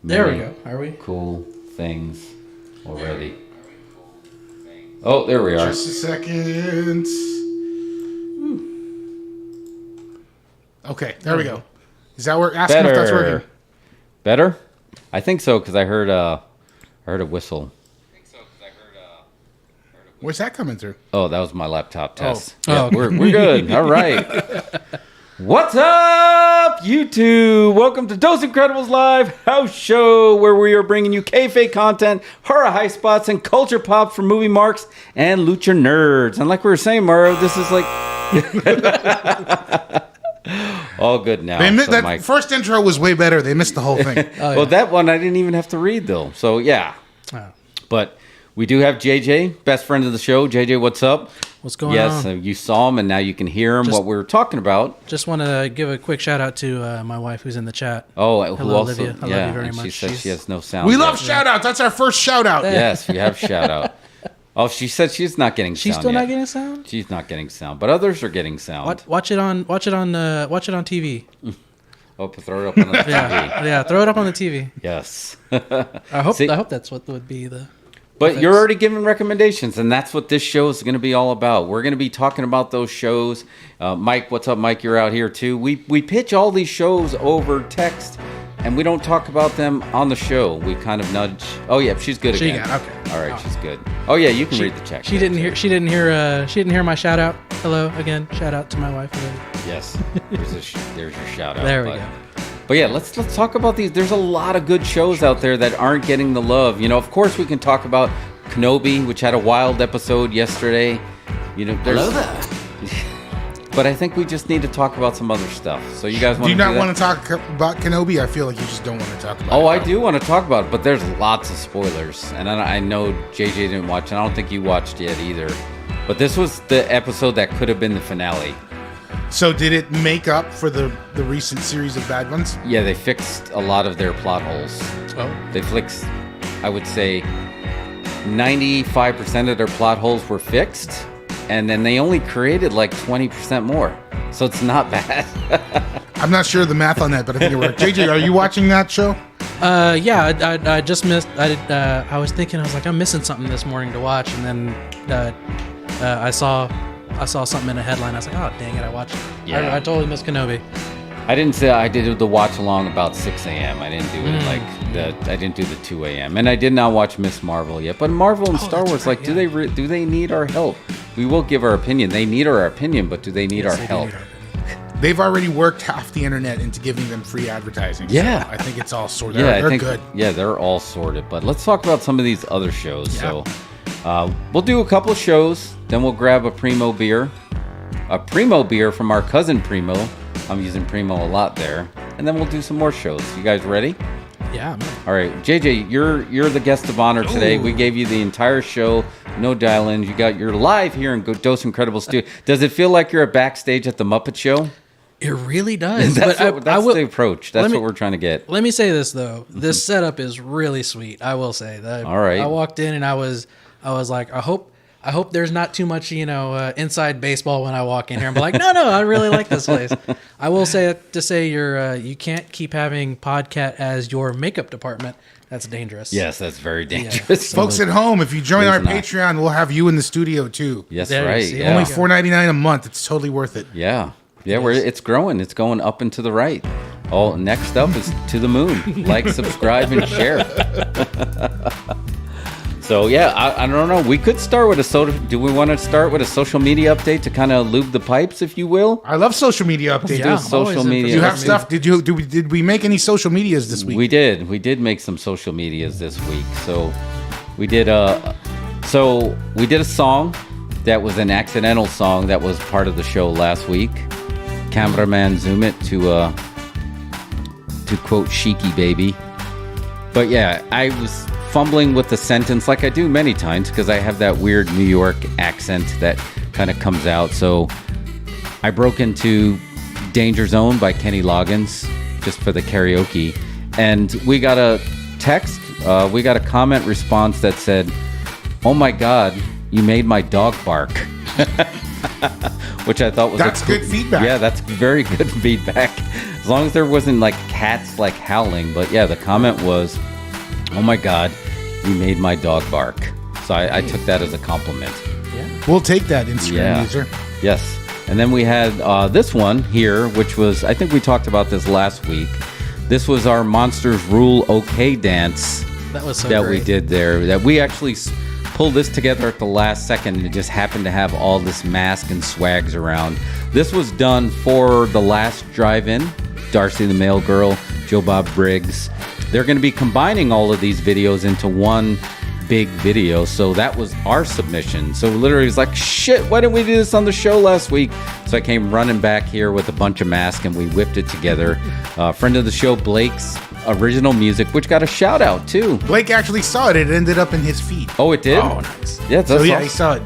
There we go. Are we? Cool things already. Oh, there we are. Just a second. Okay, there we go. Is that where? Ask him if that's working. Better? I think so because I heard a whistle. Where's that coming through? Oh, that was my laptop test. Oh, yeah, we're good. All right. What's up, YouTube? Welcome to Dose Incredibles Live House Show, where we are bringing you kayfabe content, horror high spots, and culture pops for movie marks and lucha nerds. And like we were saying, Mario, this is like all good now. That first intro was way better. They missed the whole thing. Well, that one I didn't even have to read though. So yeah, but. We do have JJ, best friend of the show. JJ, what's up? What's going on? Yes, you saw him, and now you can hear him, what we were talking about. Just want to give a quick shout-out to my wife who's in the chat. Oh, hello, who also? Olivia. I love you very much. She said she has no sound. We love shout-outs. That's our first shout-out. Yes, we have shout-out. Oh, she said she's not getting sound. She's still yet. not getting sound? She's not getting sound, but others are getting sound. Watch it on TV. Oh, throw it up on the TV. Yeah, throw it up on the TV. Yes. I hope that's what would be the... But you're already giving recommendations, and that's what this show is going to be all about. We're going to be talking about those shows. Mike, what's up, Mike? You're out here, too. We pitch all these shows over text, and we don't talk about them on the show. We kind of nudge. Oh, yeah, she's good again. Okay. All right, she's good. Oh, yeah, you can read the check. She didn't hear my shout out. Hello again. Shout out to my wife. Yes. There's your shout out. There we go. But yeah, let's talk about these. There's a lot of good shows out there that aren't getting the love. Of course we can talk about Kenobi, which had a wild episode yesterday. Hello there. But I think we just need to talk about some other stuff. So you guys want to do you not want to talk about Kenobi? I feel like you just don't want to talk about it. Oh, I do want to talk about it, but there's lots of spoilers. And I know JJ didn't watch, and I don't think you watched yet either. But this was the episode that could have been the finale. So did it make up for the recent series of bad ones? Yeah, they fixed a lot of their plot holes. Oh. They fixed, I would say, 95% of their plot holes were fixed, and then they only created like 20% more. So it's not bad. I'm not sure of the math on that, but I think it worked. JJ, are you watching that show? Yeah, I just missed. I was thinking, I was like, I'm missing something this morning to watch, and then I saw something in a headline. I was like, oh, dang it, I watched it. Yeah. I totally missed Kenobi. I didn't say I did the watch along about 6 a.m. I didn't do it I didn't do the 2 a.m. And I did not watch Miss Marvel yet. But Marvel and Star Wars, right, do they need our help? We will give our opinion. They need our opinion, but do they need our help? They've already worked half the internet into giving them free advertising. Yeah. So I think it's all sorted. Yeah, They're good. Yeah, they're all sorted. But let's talk about some of these other shows. Yeah. So we'll do a couple of shows. Then we'll grab a Primo beer. A Primo beer from our cousin Primo. I'm using Primo a lot there. And then we'll do some more shows. You guys ready? Yeah, man. All right, JJ, you're the guest of honor today. Ooh. We gave you the entire show, no dial-ins. You're live here in Dose Incredible Studio. Does it feel like you're at backstage at the Muppet Show? It really does. That's the approach. That's what we're trying to get. Let me say this though. This setup is really sweet. I will say that. All right. I walked in and I was like, I hope there's not too much, inside baseball when I walk in here. I'm like, no, I really like this place. I will say you can't keep having Podcat as your makeup department. That's dangerous. Yes, that's very dangerous. Yeah. Folks at home, if you join our Patreon, we'll have you in the studio too. Yes, right. Yeah. Only $4.99 a month. It's totally worth it. Yeah. Yeah, it's growing. It's going up and to the right. Oh, next up is to the moon. Like, subscribe, and share. So, yeah, I don't know. We could start with do we want to start with a social media update to kind of lube the pipes, if you will? I love social media updates. Yeah, social media. Do you have stuff? Did we make any social medias this week? We did. We did make some social medias this week. So, we did a song that was an accidental song that was part of the show last week. Cameraman, zoom it to quote Sheiky Baby. But yeah, I was fumbling with the sentence like I do many times because I have that weird New York accent that kind of comes out. So I broke into Danger Zone by Kenny Loggins just for the karaoke. And we got a text, we got a comment response that said, "Oh my God, you made my dog bark." Which I thought was good feedback. Yeah, that's very good feedback. As long as there wasn't like cats like howling. But yeah, the comment was, "Oh my God, you made my dog bark." So I took that as a compliment. Yeah, we'll take that Instagram user. Yes. And then we had this one here, which was, I think we talked about this last week. This was our Monsters Rule OK dance that was so that great. We did there. That we actually pulled this together at the last second, and it just happened to have all this mask and swags around. This was done for the last drive-in. Darcy the Mail Girl, Joe Bob Briggs. They're going to be combining all of these videos into one big video. So that was our submission. So literally it's like, shit, why didn't we do this on the show last week? So I came running back here with a bunch of masks and we whipped it together. Friend of the show, Blake's original music, which got a shout out too. Blake actually saw it. It ended up in his feed. Oh, it did? Oh, nice. Yeah, so yeah, he saw it.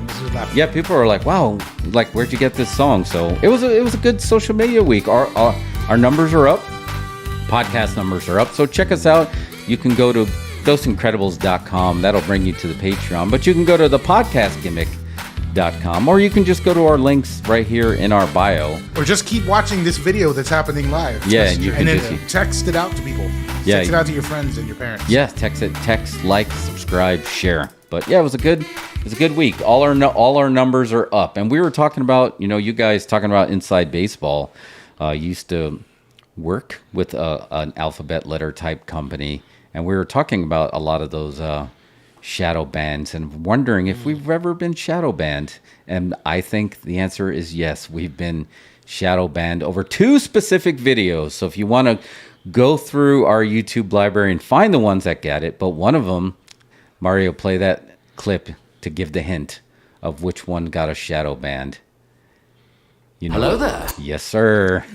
Yeah, people were like, wow, like, where'd you get this song? So it was a good social media week. Our numbers are up. Podcast numbers are up. So check us out. You can go to doseincredibles.com. That'll bring you to the Patreon. But you can go to the podcastgimmick.com, or you can just go to our links right here in our bio. Or just keep watching this video that's happening live. Yeah, and you can then text it out to people. Yeah. Text it out to your friends and your parents. Yeah, text, like, subscribe, share. But yeah, it was a good week. All our numbers are up, and we were talking about, you guys talking about Inside Baseball. Used to work with an alphabet letter type company, and we were talking about a lot of those shadow bans and wondering if we've ever been shadow banned. And I think the answer is yes, we've been shadow banned over 2 specific videos. So if you want to go through our YouTube library and find the ones that get it, but one of them, Mario, play that clip to give the hint of which one got a shadow banned. Hello there. Yes, sir.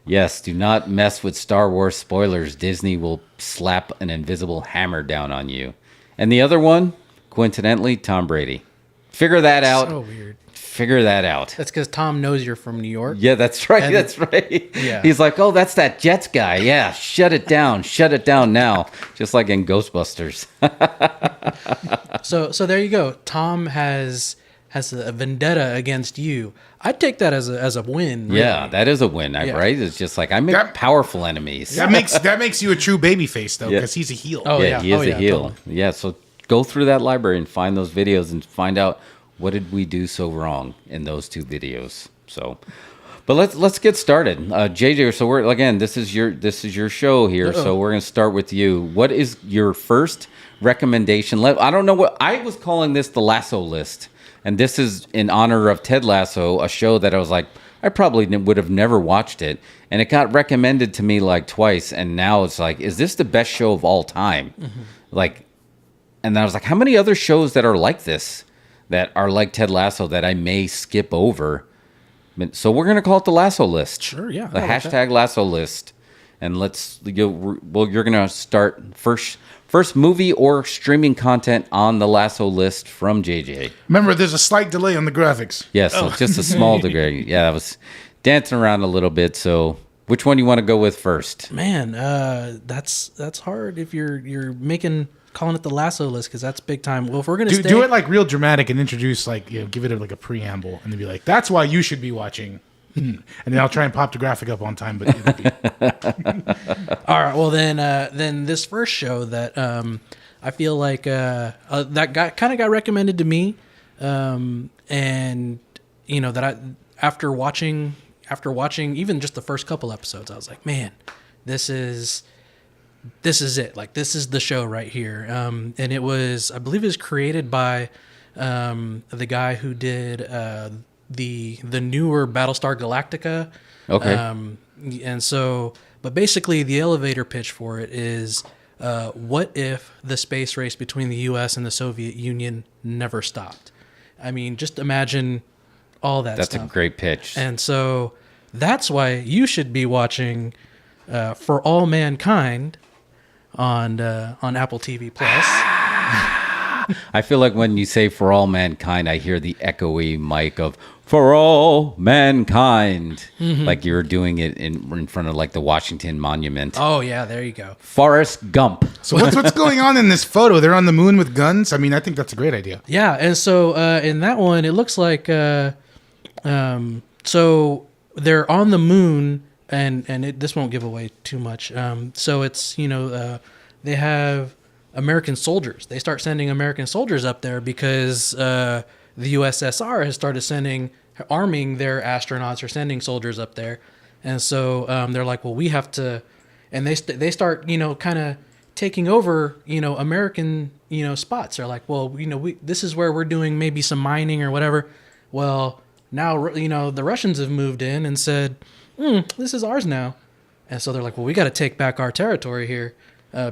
Yes, do not mess with Star Wars spoilers. Disney will slap an invisible hammer down on you. And the other one, coincidentally, Tom Brady. Figure that out. So weird. Figure that out. That's because Tom knows you're from New York. Yeah, that's right. That's right. Yeah. He's like, oh, that's that Jets guy. Yeah, shut it down. Shut it down now. Just like in Ghostbusters. So there you go. Tom has a vendetta against you. I'd take that as a win. Really. Yeah, that is a win, right? It's just like I make powerful enemies. That makes you a true babyface, though, because he's a heel. Oh, yeah, he is a heel. Totally. Yeah, so go through that library and find those videos and find out what did we do so wrong in those 2 videos. So, but let's get started. JJ, so we're again, this is your show here, so we're gonna start with you. What is your first recommendation? I don't know what I was calling this, the Lasso list. And this is in honor of Ted Lasso, a show that I was like, I probably would have never watched it. And it got recommended to me like twice. And now it's like, is this the best show of all time? Mm-hmm. Like, and I was like, how many other shows that are like this, that are like Ted Lasso, that I may skip over? So we're going to call it the Lasso list. Sure, yeah. The hashtag Lasso list. And you're going to start first movie or streaming content on the Lasso list from JJ. Remember, there's a slight delay on the graphics. Yes, so just a small degree. Yeah, I was dancing around a little bit. So which one do you want to go with first? Man, that's hard if you're calling it the Lasso list, because that's big time. Well, if we're going to do it like real dramatic and introduce give it like a preamble and then be like, that's why you should be watching. And then I'll try and pop the graphic up on time. But all right. Well, then this first show that I feel like that kind of got recommended to me, and that I after watching even just the first couple episodes, I was like, man, this is it. Like, this is the show right here. And it was, I believe, it was created by the guy who did the newer Battlestar Galactica. Okay. And so, but basically the elevator pitch for it is, what if the space race between the U.S. and the Soviet Union never stopped? I mean, just imagine all that stuff. That's a great pitch. And so that's why you should be watching For All Mankind on Apple TV Plus. I feel like when you say For All Mankind, I hear the echoey mic of For All Mankind. Mm-hmm. Like you were doing it in front of like the Washington Monument. Oh, yeah, there you go. Forrest Gump. So what's going on in this photo? They're on the moon with guns? I mean, I think that's a great idea. Yeah, and so in that one, it looks like... so they're on the moon, and this won't give away too much. So it's, they have American soldiers. They start sending American soldiers up there because the USSR has started arming their astronauts or sending soldiers up there. And so they're like, well, we have to, and they start, kind of taking over, American, spots. They're like, well, this is where we're doing maybe some mining or whatever. Well, now, the Russians have moved in and said, this is ours now. And so they're like, well, we got to take back our territory here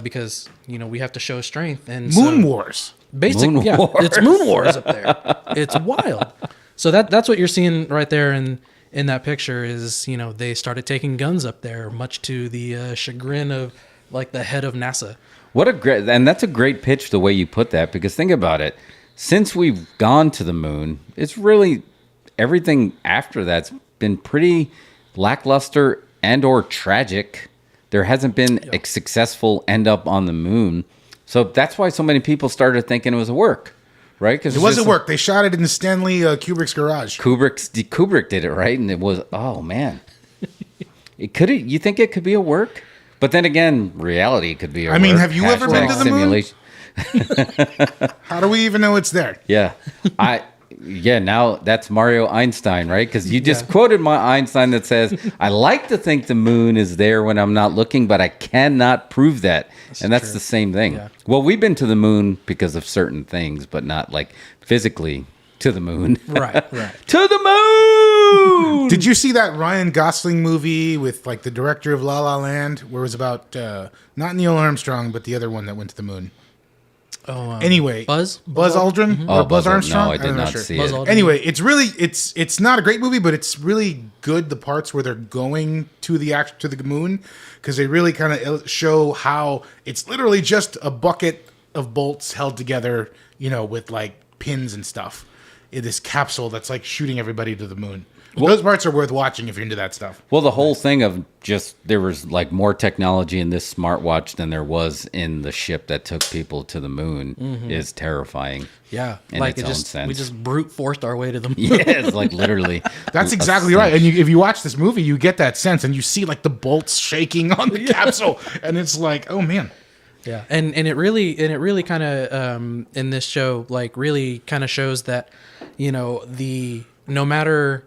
because, we have to show strength. And Moon Wars. Basically, yeah, it's Moon Wars up there. It's wild. So that's what you're seeing right there in that picture is, they started taking guns up there, much to the chagrin of like the head of NASA. And that's a great pitch the way you put that, because think about it. Since we've gone to the moon, it's really everything after that's been pretty lackluster and or tragic. There hasn't been a successful end up on the moon. So that's why so many people started thinking it was a work, right? Because it wasn't work. They shot it in Stanley Kubrick's garage. Kubrick did it, right? And it was, oh man, you think it could be a work? But then again, reality could be a work. I mean, have you ever been to the moon? How do we even know it's there? Yeah. Now that's Mario Einstein, right? Because you just quoted my Einstein that says, I like to think the moon is there when I'm not looking, but I cannot prove that. That's the same thing. Yeah. Well, we've been to the moon because of certain things, but not like physically to the moon. Right. To the moon! Did you see that Ryan Gosling movie with like the director of La La Land, where it was about not Neil Armstrong, but the other one that went to the moon? Anyway, Buzz Aldrin or Buzz Armstrong? No, I did not see it. Anyway, it's not a great movie, but it's really good. The parts where they're going to the moon, because they really kind of show how it's literally just a bucket of bolts held together, with like pins and stuff in this capsule that's like shooting everybody to the moon. Those parts are worth watching if you're into that stuff. Well, the whole thing of just there was like more technology in this smartwatch than there was in the ship that took people to the moon is terrifying. Yeah, in its own sense. We just brute forced our way to the moon. Yeah, it's like literally. That's exactly right. And if you watch this movie, you get that sense, and you see like the bolts shaking on the capsule, and it's like, oh man. Yeah, and it really kind of in this show like really kind of shows that no matter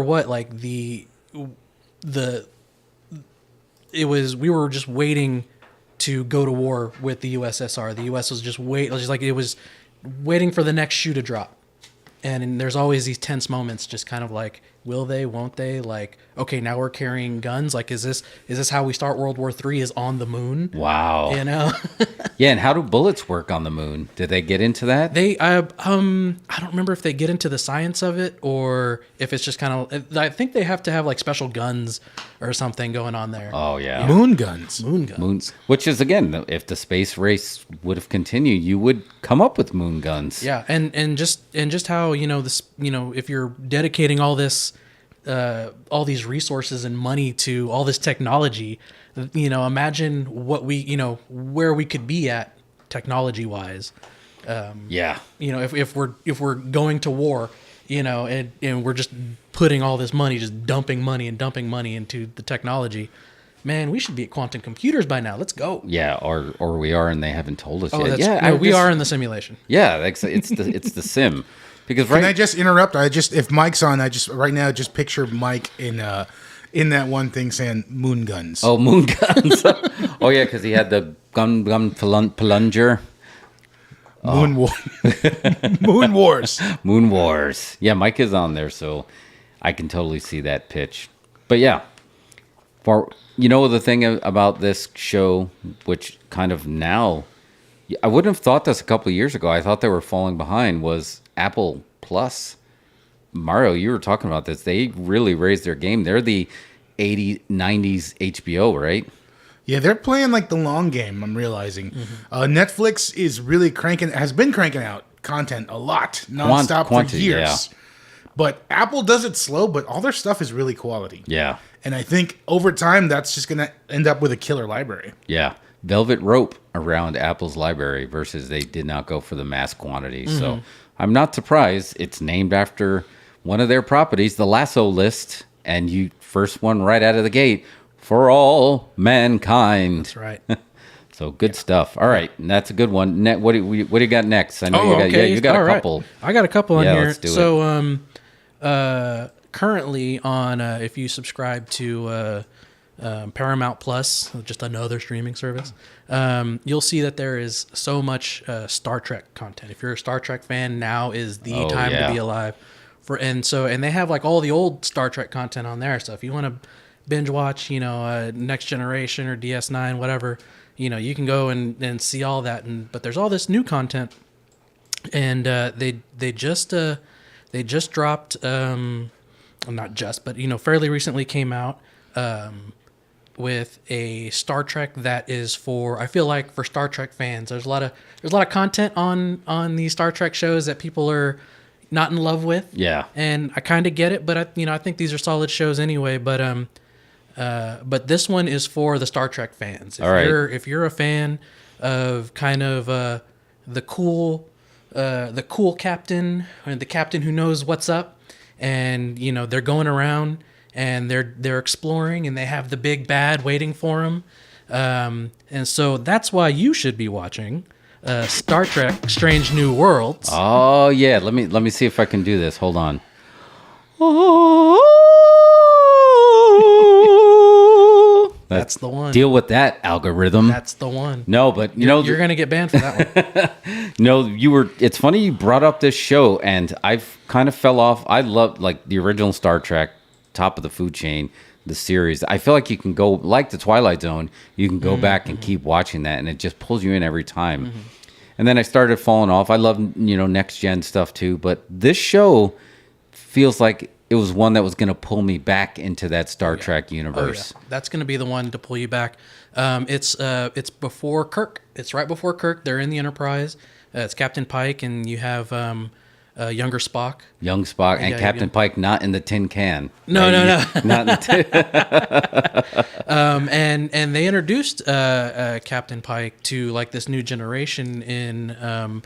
what, like we were just waiting to go to war with the USSR. The US was just it was waiting for the next shoe to drop. And there's always these tense moments, just kind of like, will they, won't they? Like, okay, now we're carrying guns. Like, is this how we start World War III? Is on the moon? Wow. Yeah, and how do bullets work on the moon? Did they get into that? I don't remember if they get into the science of it or if it's just kind of. I think they have to have like special guns or something going on there. Oh yeah, moon guns. Moons. Which is again, if the space race would have continued, you would come up with moon guns. Yeah, and just how this if you're dedicating all this. All these resources and money to all this technology, imagine what where we could be at technology wise. If we're going to war, and we're just putting all this money, just dumping money into the technology. Man, we should be at quantum computers by now. Let's go. Yeah, or we are, and they haven't told us yet. We are in the simulation. Yeah, it's the sim. Because Can I just interrupt? If Mike's on, right now picture Mike in that one thing saying moon guns. Oh, moon guns. Oh yeah, because he had the gun plunger. Moon War. Moon Wars. Moon Wars. Yeah, Mike is on there, so I can totally see that pitch. But yeah, for the thing about this show, which kind of now, I wouldn't have thought this a couple of years ago. I thought they were falling behind. Was Apple Plus. Mario, you were talking about this. They really raised their game. They're the 80s, 90s HBO, right? Yeah, they're playing like the long game, I'm realizing. Netflix has been cranking out content a lot, nonstop for years. Yeah. But Apple does it slow, but all their stuff is really quality. Yeah. And I think over time, that's just going to end up with a killer library. Yeah. Velvet rope around Apple's library versus they did not go for the mass quantity. So I'm not surprised. It's named after one of their properties, the Lasso List, and you first one right out of the gate, For All Mankind. That's right. So good stuff. All right, and that's a good one. What do you got next? I know you got a couple. I got a couple on here. Let's do it. Currently on if you subscribe to Paramount Plus, just another streaming service, you'll see that there is so much Star Trek content. If you're a Star Trek fan, now is the time to be alive. And they have like all the old Star Trek content on there. So if you want to binge watch, Next Generation or DS9, whatever, you can go and see all that. But there's all this new content, and they just dropped, not just, but fairly recently came out with a Star Trek that is for Star Trek fans. There's a lot of content on these Star Trek shows that people are not in love with. Yeah. And I kind of get it, but I think these are solid shows anyway, but this one is for the Star Trek fans. If you're a fan of kind of the cool captain, and the captain who knows what's up, and they're going around and they're exploring, and they have the big bad waiting for them, and so that's why you should be watching Star Trek: Strange New Worlds. Oh yeah, let me see if I can do this. Hold on. That's the one. Deal with that algorithm. That's the one. No, but you're gonna get banned for that one. No, it's funny you brought up this show, and I've kind of fell off. I love like the original Star Trek, top of the food chain, the series. I feel like you can go like the Twilight Zone. You can go back and keep watching that, and it just pulls you in every time. And then I started falling off. I love next gen stuff too, but this show feels like it was one that was going to pull me back into that Star Trek universe. Oh, yeah. That's going to be the one to pull you back. It's before Kirk. It's right before Kirk. They're in the Enterprise. It's Captain Pike, and you have younger Spock. Young Spock and Captain Pike not in the tin can. No. Not in the tin. And they introduced Captain Pike to like this new generation in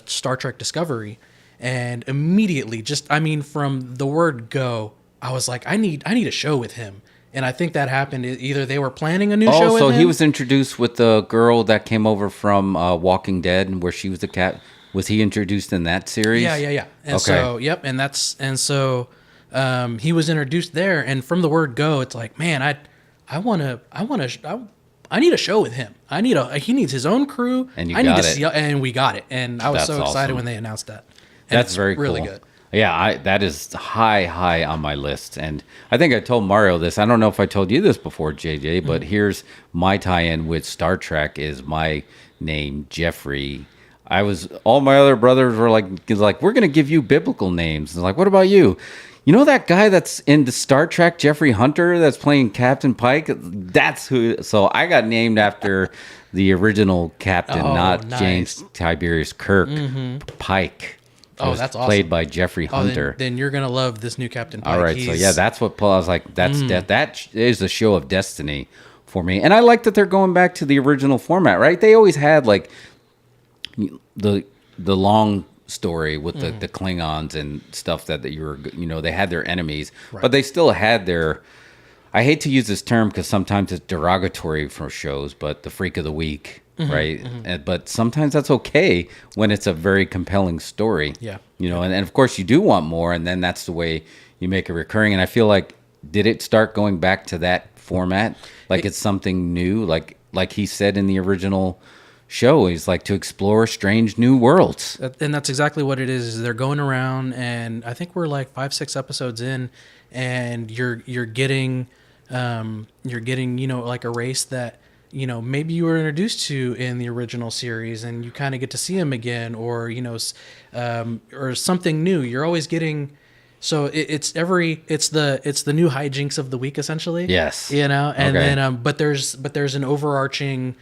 Star Trek Discovery. And immediately, from the word go, I was like, I need a show with him. And I think that happened. Either they were planning a new show with him. So he was introduced with the girl that came over from Walking Dead, where she was the cat. Was he introduced in that series? Yeah. And so, yep. And so he was introduced there. And from the word go, it's like, man, I need a show with him. He needs his own crew. And and we got it. And I was so excited awesome. when they announced that. And that's very really cool. Good. Yeah, that is high on my list. And I think I told Mario this. I don't know if I told you this before, JJ, but here's my tie-in with Star Trek is my name, Jeffrey. All my other brothers were like, we're going to give you biblical names. And like, what about you? You know that guy that's in the Star Trek, Jeffrey Hunter, that's playing Captain Pike? That's who. So I got named after the original captain, not nice. James Tiberius Kirk Pike. That's awesome. Played by Jeffrey Hunter. Then you're gonna love this new Captain Pike. All right, so yeah, that's what I was like. That is a show of destiny for me, and I like that they're going back to the original format. Right? They always had like the long story with the Klingons and stuff that you were they had their enemies, but they still had their. I hate to use this term because sometimes it's derogatory for shows, but the freak of the week. Right. But sometimes that's okay when it's a very compelling story. Yeah. And of course you do want more, and then that's the way you make it recurring. And I feel like, did it start going back to that format? Like it's something new, like he said in the original show, he's like to explore strange new worlds. And that's exactly what it is they're going around, and I think we're like 5-6 episodes in, and you're getting like a race that maybe you were introduced to in the original series, and you kind of get to see him again, or or something new. You're always getting, so it's the new hijinks of the week essentially. Yes. Then but there's an overarching,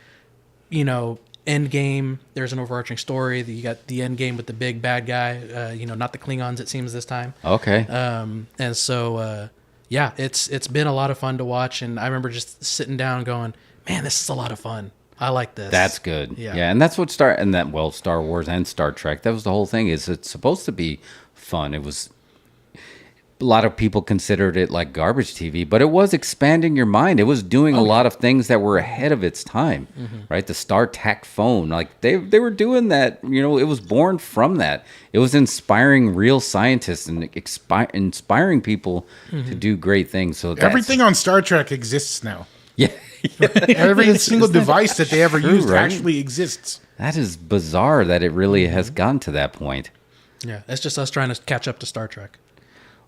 end game. There's an overarching story that you got the end game with the big bad guy. Not the Klingons. It seems this time. Okay. And so it's been a lot of fun to watch, and I remember just sitting down going, man, this is a lot of fun. I like this. That's good. Yeah. And that's what Star Wars and Star Trek, that was the whole thing, is it's supposed to be fun. It was, a lot of people considered it like garbage TV, but it was expanding your mind. It was doing a lot of things that were ahead of its time, right? The StarTAC phone, like they were doing that, it was born from that. It was inspiring real scientists and inspiring people to do great things. So everything on Star Trek exists now. Yeah. Every single device that they ever used actually exists. That is bizarre that it really has gotten to that point. Yeah, it's just us trying to catch up to Star Trek.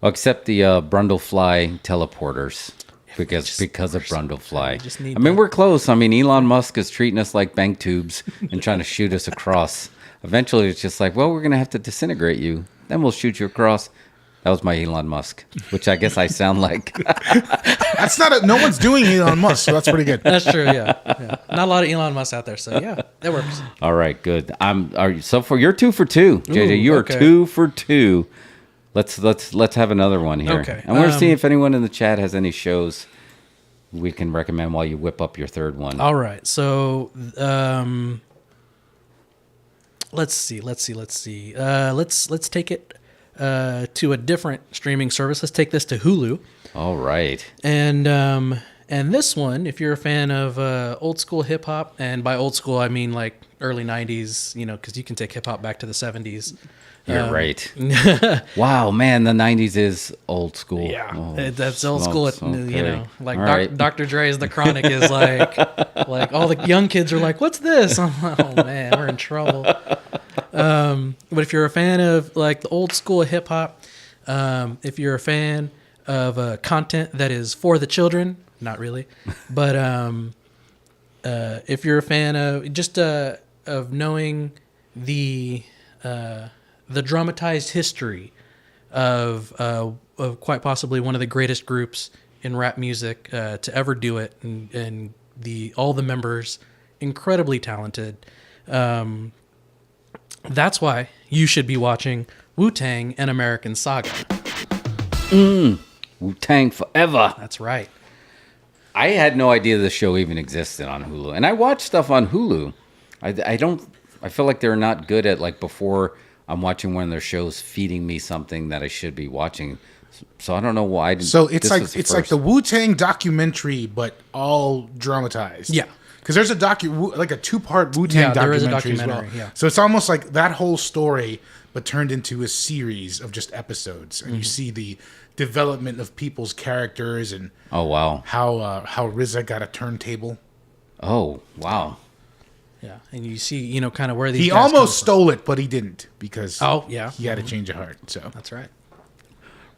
Well, except the Brundlefly teleporters, because of Brundlefly. We're close. Elon Musk is treating us like bank tubes and trying to shoot us across. Eventually, it's just like, well, we're going to have to disintegrate you. Then we'll shoot you across. That was my Elon Musk, which I guess I sound like. That's no one's doing Elon Musk, so that's pretty good. That's true, yeah. Not a lot of Elon Musk out there, so yeah, that works. All right, good. You're 2 for 2, JJ. You are 2 for 2. Let's have another one here. Okay. I'm going to see if anyone in the chat has any shows we can recommend while you whip up your third one. All right, so let's see. Let's take it to a different streaming service. Let's take this to Hulu. All right. And And this one, if you're a fan of old school hip hop, and by old school I mean like early '90s, because you can take hip hop back to the '70s. You're right. Wow, man, the '90s is old school. Yeah, Oh, that's old school. okay. Like All Dr. Dre's The Chronic is like all the young kids are like, "What's this?" I'm like, "Oh man, we're in trouble." But if you're a fan of like the old school hip hop, if you're a fan of content that is for the children, not really, but if you're a fan of just of knowing the dramatized history of quite possibly one of the greatest groups in rap music to ever do it, and all the members incredibly talented. That's why you should be watching Wu-Tang and American Saga. Wu-Tang forever. That's right. I had no idea the show even existed on Hulu, and I watch stuff on Hulu. I feel like they're not good at, like, before I'm watching one of their shows feeding me something that I should be watching. So I don't know why. So it's like the Wu-Tang documentary, but all dramatized. Yeah. Because there's a like a 2-part Wu-Tang documentary, there is a documentary as well. yeah. So it's almost like that whole story, but turned into a series of just episodes, and you see the development of people's characters and oh wow, how RZA got a turntable. Oh wow. Yeah, and you see, kind of where these He guys almost come from. stole it, but he didn't because he had a change of heart. So That's right.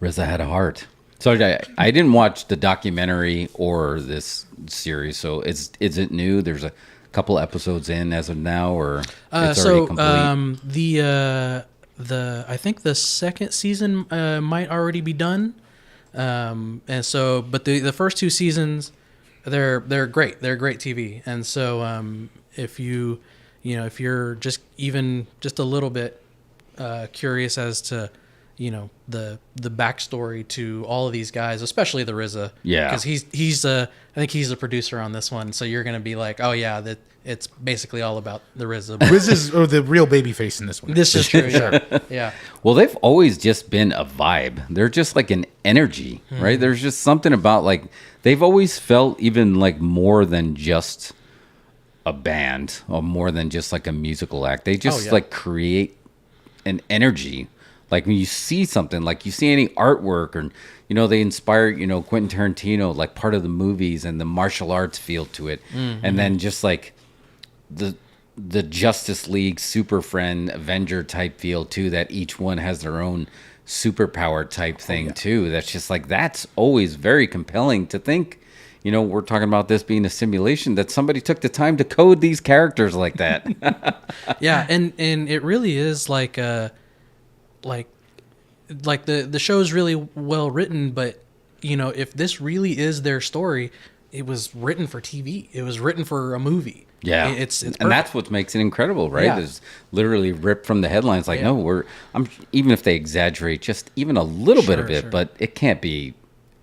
RZA had a heart. So I didn't watch the documentary or this series. So is it new? There's a couple episodes in as of now, or it's already complete? I think the second season might already be done. And so, but the first 2 seasons, they're great. They're great TV. And so, if if you're just a little bit curious as to the backstory to all of these guys, especially the RZA, because he's I think he's a producer on this one, so you're gonna be like, oh yeah, that it's basically all about the RZA. RZA's or the real babyface in this one. This is true. Yeah. Yeah. Well, they've always just been a vibe. They're just like an energy, right? There's just something about, like, they've always felt even like more than just a band or more than just like a musical act. They just like create an energy. Like when you see something, like you see any artwork, or they inspire Quentin Tarantino, like part of the movies and the martial arts feel to it, and then just like the Justice League, Super Friend, Avenger type feel too. That each one has their own superpower type thing too. That's just like, that's always very compelling to think. We're talking about this being a simulation, that somebody took the time to code these characters like that. Yeah, and it really is like the show's really well written, but if this really is their story, it was written for TV. It was written for a movie. Yeah, it's and perfect. that's what makes it incredible, right? Yeah. It's literally ripped from the headlines. Like, no, even if they exaggerate just even a little bit of it, but it can't be.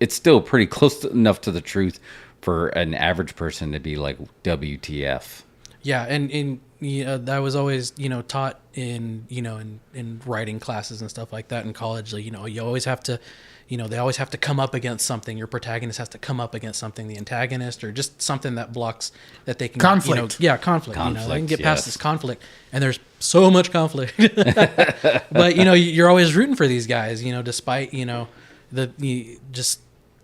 It's still pretty close enough to the truth for an average person to be like, WTF. Yeah, and that was always taught in in writing classes and stuff like that in college. Like, you always have to, they always have to come up against something. Your protagonist has to come up against something, the antagonist, or just something that blocks that they can conflict. Conflict. They can get past this conflict, and there's so much conflict. But you're always rooting for these guys. Despite just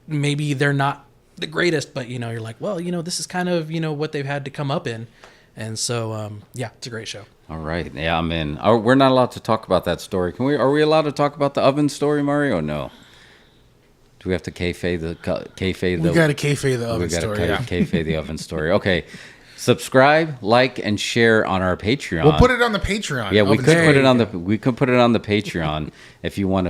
maybe they're not the greatest, but you're like, well, this is kind of what they've had to come up in. And so, it's a great show. All right. Yeah, I'm in. We're not allowed to talk about that story. Are we allowed to talk about the oven story, Mario? No. Do we have to kayfabe the? We got to kayfabe the oven story. We got to kayfabe the oven story. Okay. Subscribe, like, and share on our Patreon. We'll put it on the Patreon. Yeah, we could put it on the Patreon if you want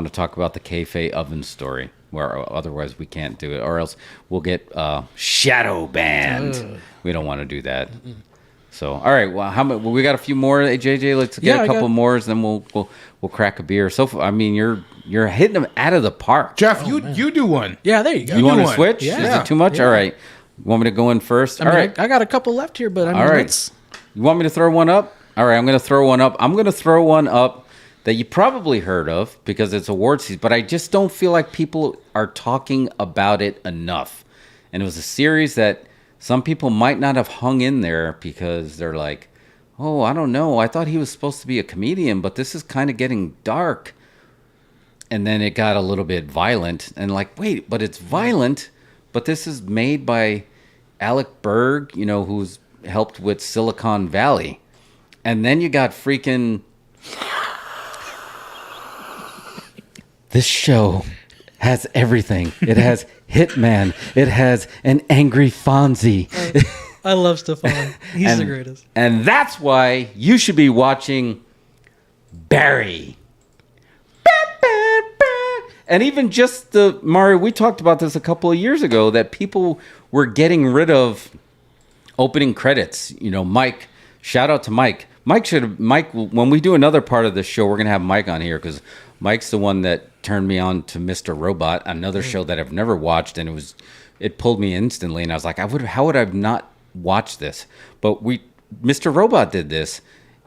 to talk about the kayfabe oven story. Where otherwise we can't do it, or else we'll get shadow banned. We don't want to do that. So, all right. Well, we got a few more. Hey, JJ, let's get a couple more, and then we'll crack a beer. So, I mean, you're hitting them out of the park. Jeff, you do one. Yeah, there you go. You want to switch? Yeah. Is it too much? Yeah. All right. You want me to go in first? All right. I got a couple left here, but all right. You want me to throw one up? All right. I'm going to throw one up. I'm going to throw one up that you probably heard of because it's award season, but I just don't feel like people are talking about it enough. And it was a series that some people might not have hung in there because they're like, oh, I don't know. I thought he was supposed to be a comedian, but this is kind of getting dark. And then it got a little bit violent. And like, wait, but it's violent. But this is made by Alec Berg, who's helped with Silicon Valley. And then you got freaking... This show has everything. It has Hitman. It has an angry Fonzie. I love Stefan. He's the greatest. And that's why you should be watching Barry. And even just the Mario, we talked about this a couple of years ago, that people were getting rid of opening credits. Mike, shout out to Mike. Mike, when we do another part of this show, we're going to have Mike on here because Mike's the one that turned me on to Mr. Robot, another show that I've never watched, and it pulled me instantly, and I was like, how would I have not watched this? But Mr. Robot did this.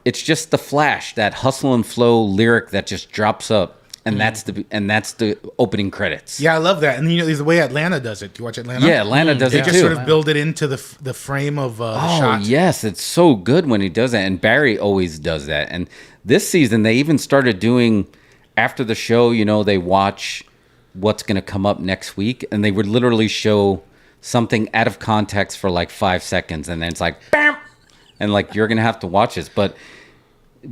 It's just the Flash, that hustle and flow lyric that just drops up, and that's the opening credits. Yeah, I love that. And the way Atlanta does it. Do you watch Atlanta? Yeah, Atlanta does it too. They just sort of build it into the frame of the shot. Oh, yes. It's so good when he does that. And Barry always does that. And this season, they even started doing, after the show, they watch what's going to come up next week. And they would literally show something out of context for like 5 seconds. And then it's like, bam! And like, you're going to have to watch this. But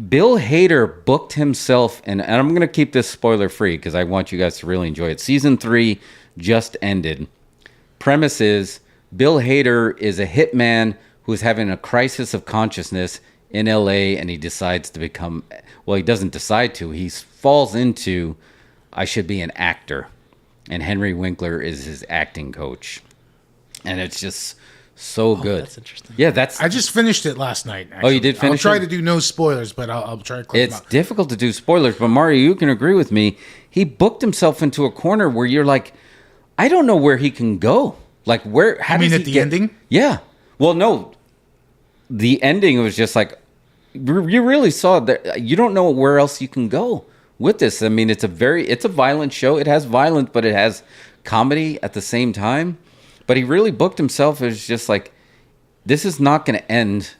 Bill Hader booked himself, and I'm going to keep this spoiler free because I want you guys to really enjoy it. Season 3 just ended. Premise is Bill Hader is a hitman who's having a crisis of consciousness in LA, and he decides to become, well, he doesn't decide to, he falls into, I should be an actor. And Henry Winkler is his acting coach. And it's just so good. That's interesting. Yeah, I just finished it last night. Actually. Oh, you did finish I'll try it? to do no spoilers, but I'll try to clip them It's out. difficult to do spoilers, but Mario, you can agree with me. He booked himself into a corner where you're like, I don't know where he can go. Like, where? How You mean does at he the ending? Yeah. Well, no. The ending was just like, you really saw that. You don't know where else you can go with this. I mean, it's a violent show. It has violence, but it has comedy at the same time. But he really booked himself as just like, this is not going to end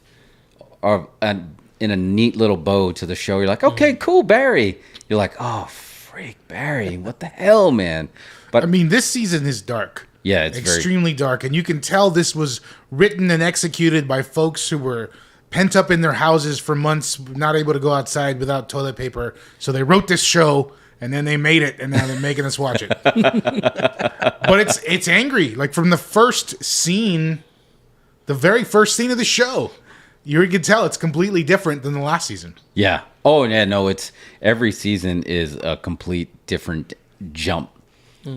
in a neat little bow to the show. You're like, okay, cool, Barry. You're like, oh, freak, Barry. What the hell, man? But I mean, this season is dark. Yeah, it's extremely dark. And you can tell this was written and executed by folks who were pent up in their houses for months, not able to go outside without toilet paper. So they wrote this show, and then they made it, and now they're making us watch it. But it's angry. Like, from the first scene... The very first scene of the show, you can tell it's completely different than the last season. Yeah. Oh, yeah, no, every season is a complete different jump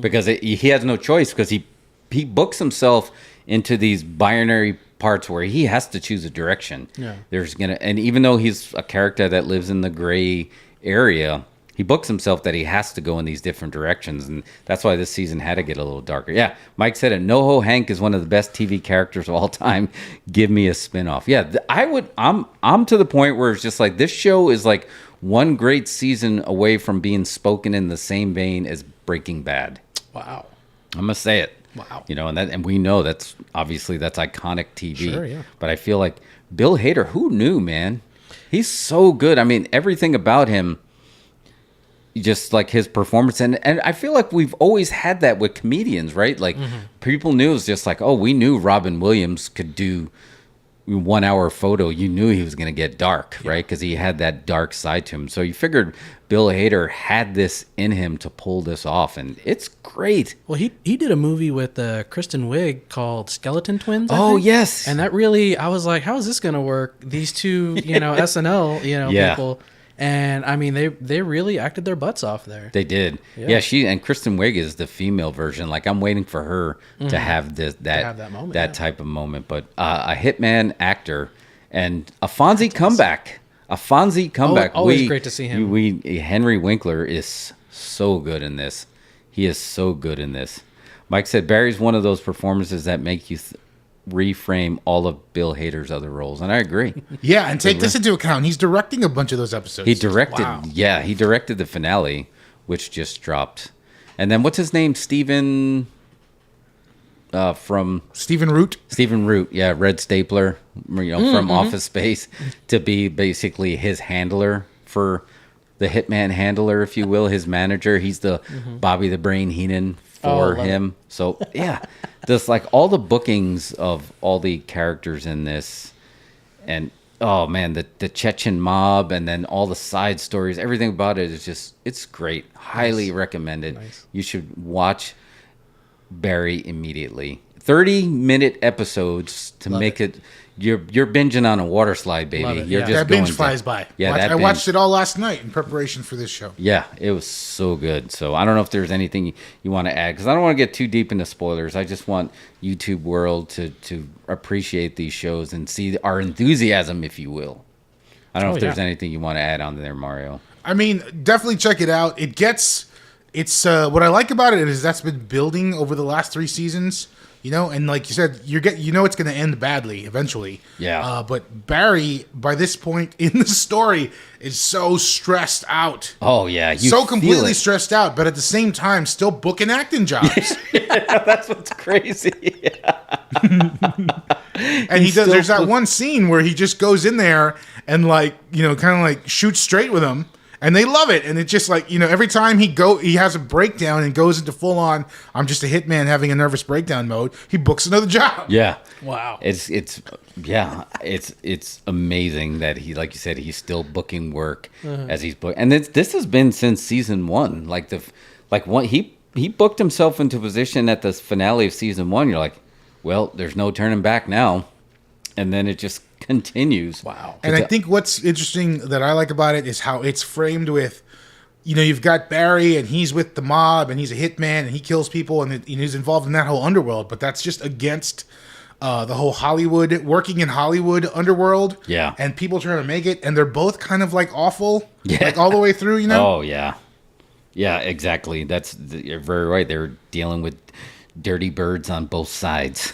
because he has no choice because he books himself into these binary parts where he has to choose a direction. Yeah. And even though he's a character that lives in the gray area, he books himself that he has to go in these different directions, and that's why this season had to get a little darker. Yeah, Mike said it. NoHo Hank is one of the best TV characters of all time. Give me a spinoff. Yeah, I'm to the point where it's just like this show is like one great season away from being spoken in the same vein as Breaking Bad. Wow. I'm gonna say it. Wow. And we know that's iconic TV. Sure, yeah. But I feel like Bill Hader, who knew, man? He's so good. I mean, everything about him. Just like his performance, and I feel like we've always had that with comedians, right? Like people knew, it was just like, oh, we knew Robin Williams could do 1 hour photo. You knew he was going to get dark, right? Because he had that dark side to him. So you figured Bill Hader had this in him to pull this off, and it's great. Well, he did a movie with Kristen Wiig called Skeleton Twins. I think. Yes, and that really, I was like, how is this going to work? These two, SNL, people. And I mean, they really acted their butts off there. They did. Yeah, Kristen Wiig is the female version. Like, I'm waiting for her to have that moment, type of moment. But a hitman actor and a Fonzie comeback. Always great to see him. Henry Winkler is so good in this. He is so good in this. Mike said Barry's one of those performances that make you reframe all of Bill Hader's other roles, and I agree. Yeah, and take this into account. He's directing a bunch of those episodes. He directed the finale, which just dropped. And then what's his name? Steven from Stephen Root. Stephen Root, yeah, Red Stapler, from Office Space, to be basically his handler for the hitman handler, if you will, his manager. He's the Bobby the Brain Heenan for him. So yeah, just like all the bookings of all the characters in this, and oh man, the Chechen mob, and then all the side stories, everything about it is just, it's great. Highly recommended. Nice. You should watch Barry immediately. 30-minute episodes to make it. You're binging on a water slide, baby. You're just that binge flies by. Yeah, I watched it all last night in preparation for this show. Yeah, it was so good. So I don't know if there's anything you want to add, because I don't want to get too deep into spoilers. I just want YouTube world to appreciate these shows and see our enthusiasm, if you will. I don't know if there's anything you want to add on there, Mario. I mean, definitely check it out. It's what I like about it is that's been building over the last 3 seasons. And like you said, it's going to end badly eventually. Yeah. But Barry, by this point in the story, is so stressed out. Oh yeah, so completely stressed out, but at the same time, still booking acting jobs. Yeah, that's what's crazy. And he does. There's that one scene where he just goes in there and kind of like shoots straight with him. And they love it, and it's just like, every time he has a breakdown and goes into full on, I'm just a hitman having a nervous breakdown mode. He books another job. Yeah, wow. It's amazing that he, like you said, he's still booking work as he's booked, and this has been since season 1. He booked himself into a position at the finale of season 1. You're like, well, there's no turning back now, and then it just continues. Wow. And I think what's interesting that I like about it is how it's framed with, you've got Barry and he's with the mob and he's a hitman and he kills people and he's involved in that whole underworld, but that's just against the whole working in Hollywood underworld. Yeah. And people trying to make it, and they're both kind of like awful, like all the way through, Oh, yeah. Yeah, exactly. You're very right. They're dealing with dirty birds on both sides.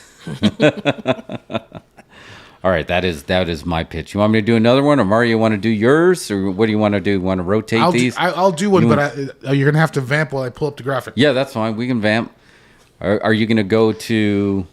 All right, that is my pitch. You want me to do another one, or Mario, you want to do yours, or what do you want to do? You want to rotate these? I'll do one, but you're going to have to vamp while I pull up the graphic. Yeah, that's fine. We can vamp. Are you going to go to...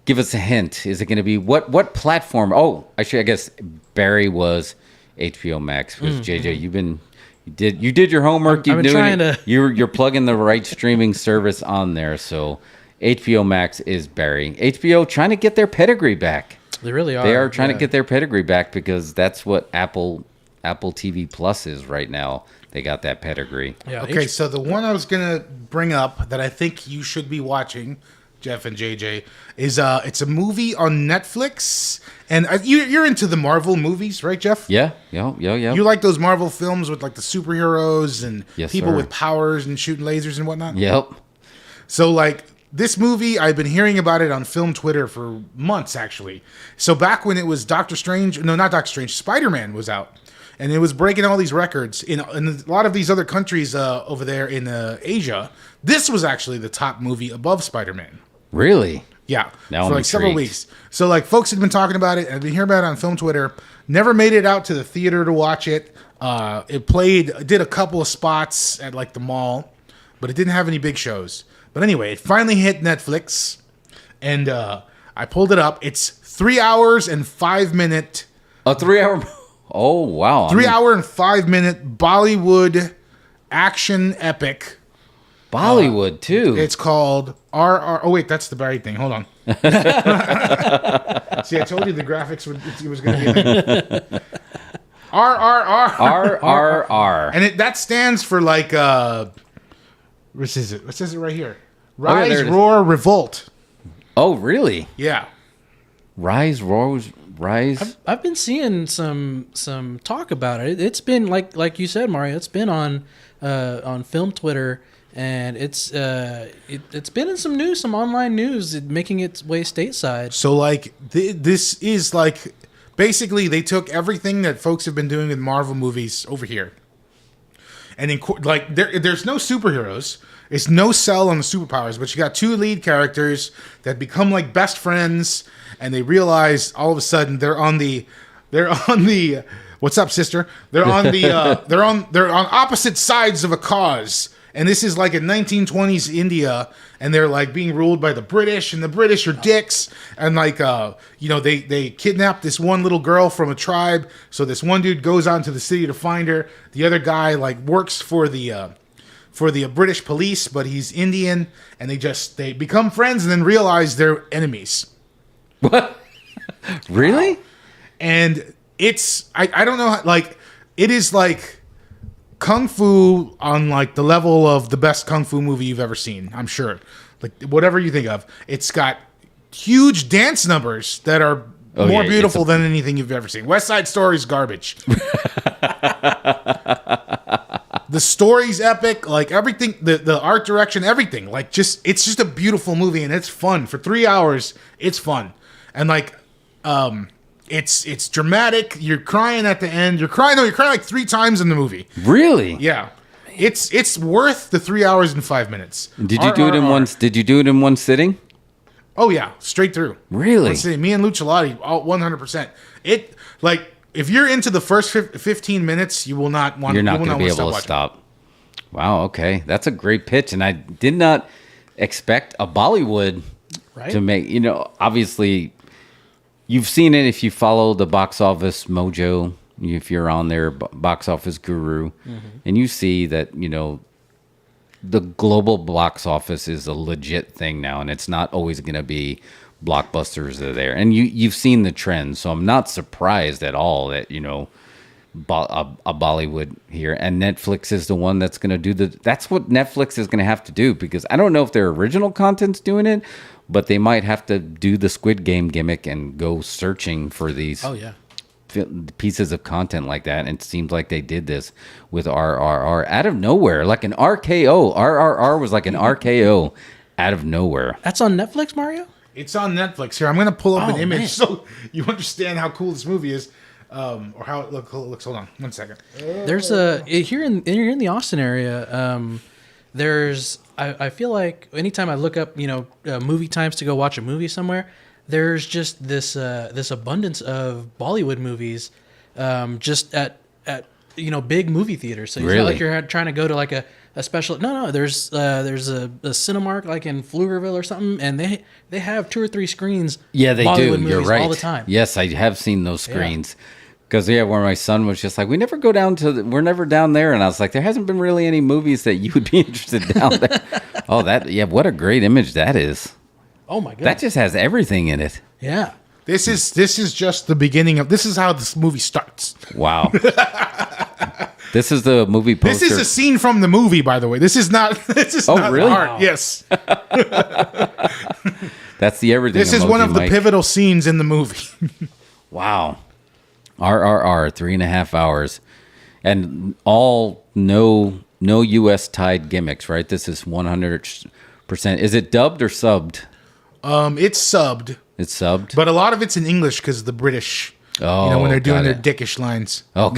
Give us a hint. Is it going to be... What platform? Oh, actually, I guess Barry was HBOMax. Was JJ, you did your homework. You've been trying to... You're plugging the right streaming service on there, so HBOMax is Barry. HBO trying to get their pedigree back. They really are. They are trying to get their pedigree back, because that's what Apple TV Plus is right now. They got that pedigree. Yeah. Okay, so the one I was going to bring up that I think you should be watching, Jeff and JJ, is it's a movie on Netflix. And you're into the Marvel movies, right, Jeff? Yeah. You like those Marvel films with like the superheroes and people sir. with powers and shooting lasers and whatnot? Yep. So like... This movie, I've been hearing about it on film Twitter for months, actually. So back when it was Spider-Man was out. And it was breaking all these records. In a lot of these other countries over there in Asia, this was actually the top movie above Spider-Man. Really? Yeah. Now for like several weeks. So like folks had been talking about it, and I've been hearing about it on film Twitter. Never made it out to the theater to watch it. It did a couple of spots at like the mall, but it didn't have any big shows. But anyway, it finally hit Netflix, and I pulled it up. It's 3 hours and 5 minute. A 3 hour. Oh wow! 3 hour and 5 minute Bollywood action epic. Bollywood too. It's called RR. Oh wait, that's the Barry thing. Hold on. See, I told you the graphics was going to be there. RRR. RRR. And that stands for like. What says it? What says it right here? Rise, Roar, Revolt. Oh, really? Yeah. Rise, Roar, Rise. I've been seeing some talk about it. It's been like you said, Mario. It's been on film Twitter, and it's been in some news, some online news, making its way stateside. So like this is like basically they took everything that folks have been doing with Marvel movies over here. And there's no superheroes. It's no sell on the superpowers, but you got 2 lead characters that become like best friends, and they realize all of a sudden they're on the what's up, sister? They're on the they're on opposite sides of a cause, And this is like in 1920s India, and they're like being ruled by the British, and the British are dicks. And like, they kidnap this one little girl from a tribe. So this one dude goes on to the city to find her. The other guy like works for the British police, but he's Indian, and they become friends and then realize they're enemies. What? Really? And it's I don't know, like it is like kung fu on like the level of the best kung fu movie you've ever seen, I'm sure. Like whatever you think of. It's got huge dance numbers that are more beautiful than anything you've ever seen. West Side Story's garbage. The story's epic, like everything, the art direction, everything. Like it's just a beautiful movie, and it's fun. For 3 hours, it's fun. And like it's dramatic. You're crying at the end. You're crying like 3 times in the movie. Really? Yeah. It's worth the 3 hours and 5 minutes. Did you do it in one? Did you do it in one sitting? Oh yeah, straight through. Really? Let's see, me and Lucciolati, 100%. It like if you're into the first 15 minutes, you will not want. You're not going to be able to stop. Wow. Okay, that's a great pitch, and I did not expect a Bollywood to make. Obviously, you've seen it if you follow the box office mojo. If you're on their box office guru, and you see that the global box office is a legit thing now, and it's not always going to be blockbusters that are there. And you've seen the trends, so I'm not surprised at all that a Bollywood here, and Netflix is the one that's going to do that's what Netflix is going to have to do, because I don't know if their original content's doing it, but they might have to do the Squid Game gimmick and go searching for these pieces of content like that. And it seems like they did this with RRR out of nowhere, like an RKO. RRR was like an RKO out of nowhere. That's on Netflix, Mario? It's on Netflix. Here, I'm going to pull up an image so you understand how cool this movie is, or how it looks. Hold on, 1 second. There's here in the Austin area. There's I feel like anytime I look up movie times to go watch a movie somewhere, there's just this abundance of Bollywood movies, just at big movie theaters. So it's not like you're trying to go to like a special. No. There's a Cinemark like in Pflugerville or something, and they have 2 or 3 screens. Yeah, they Bollywood do. You're right. All the time. Yes, I have seen those screens. Because where my son was just like, we're never down there, and I was like, there hasn't been really any movies that you would be interested down there. What a great image that is. Oh my god, that just has everything in it. Yeah. This is just the beginning of. This is how this movie starts. Wow. This is the movie poster. This is a scene from the movie, by the way. This is not. This is not really? art. Wow. Yes. That's the everything. This is emoji, one of the Mike. pivotal scenes in the movie. Wow. RRR 3.5 hours, and all no US tied gimmicks, right? This is 100%. Is it dubbed or subbed? It's subbed. It's subbed, But a lot of it's in English because the British, when they're doing their dickish lines. Oh,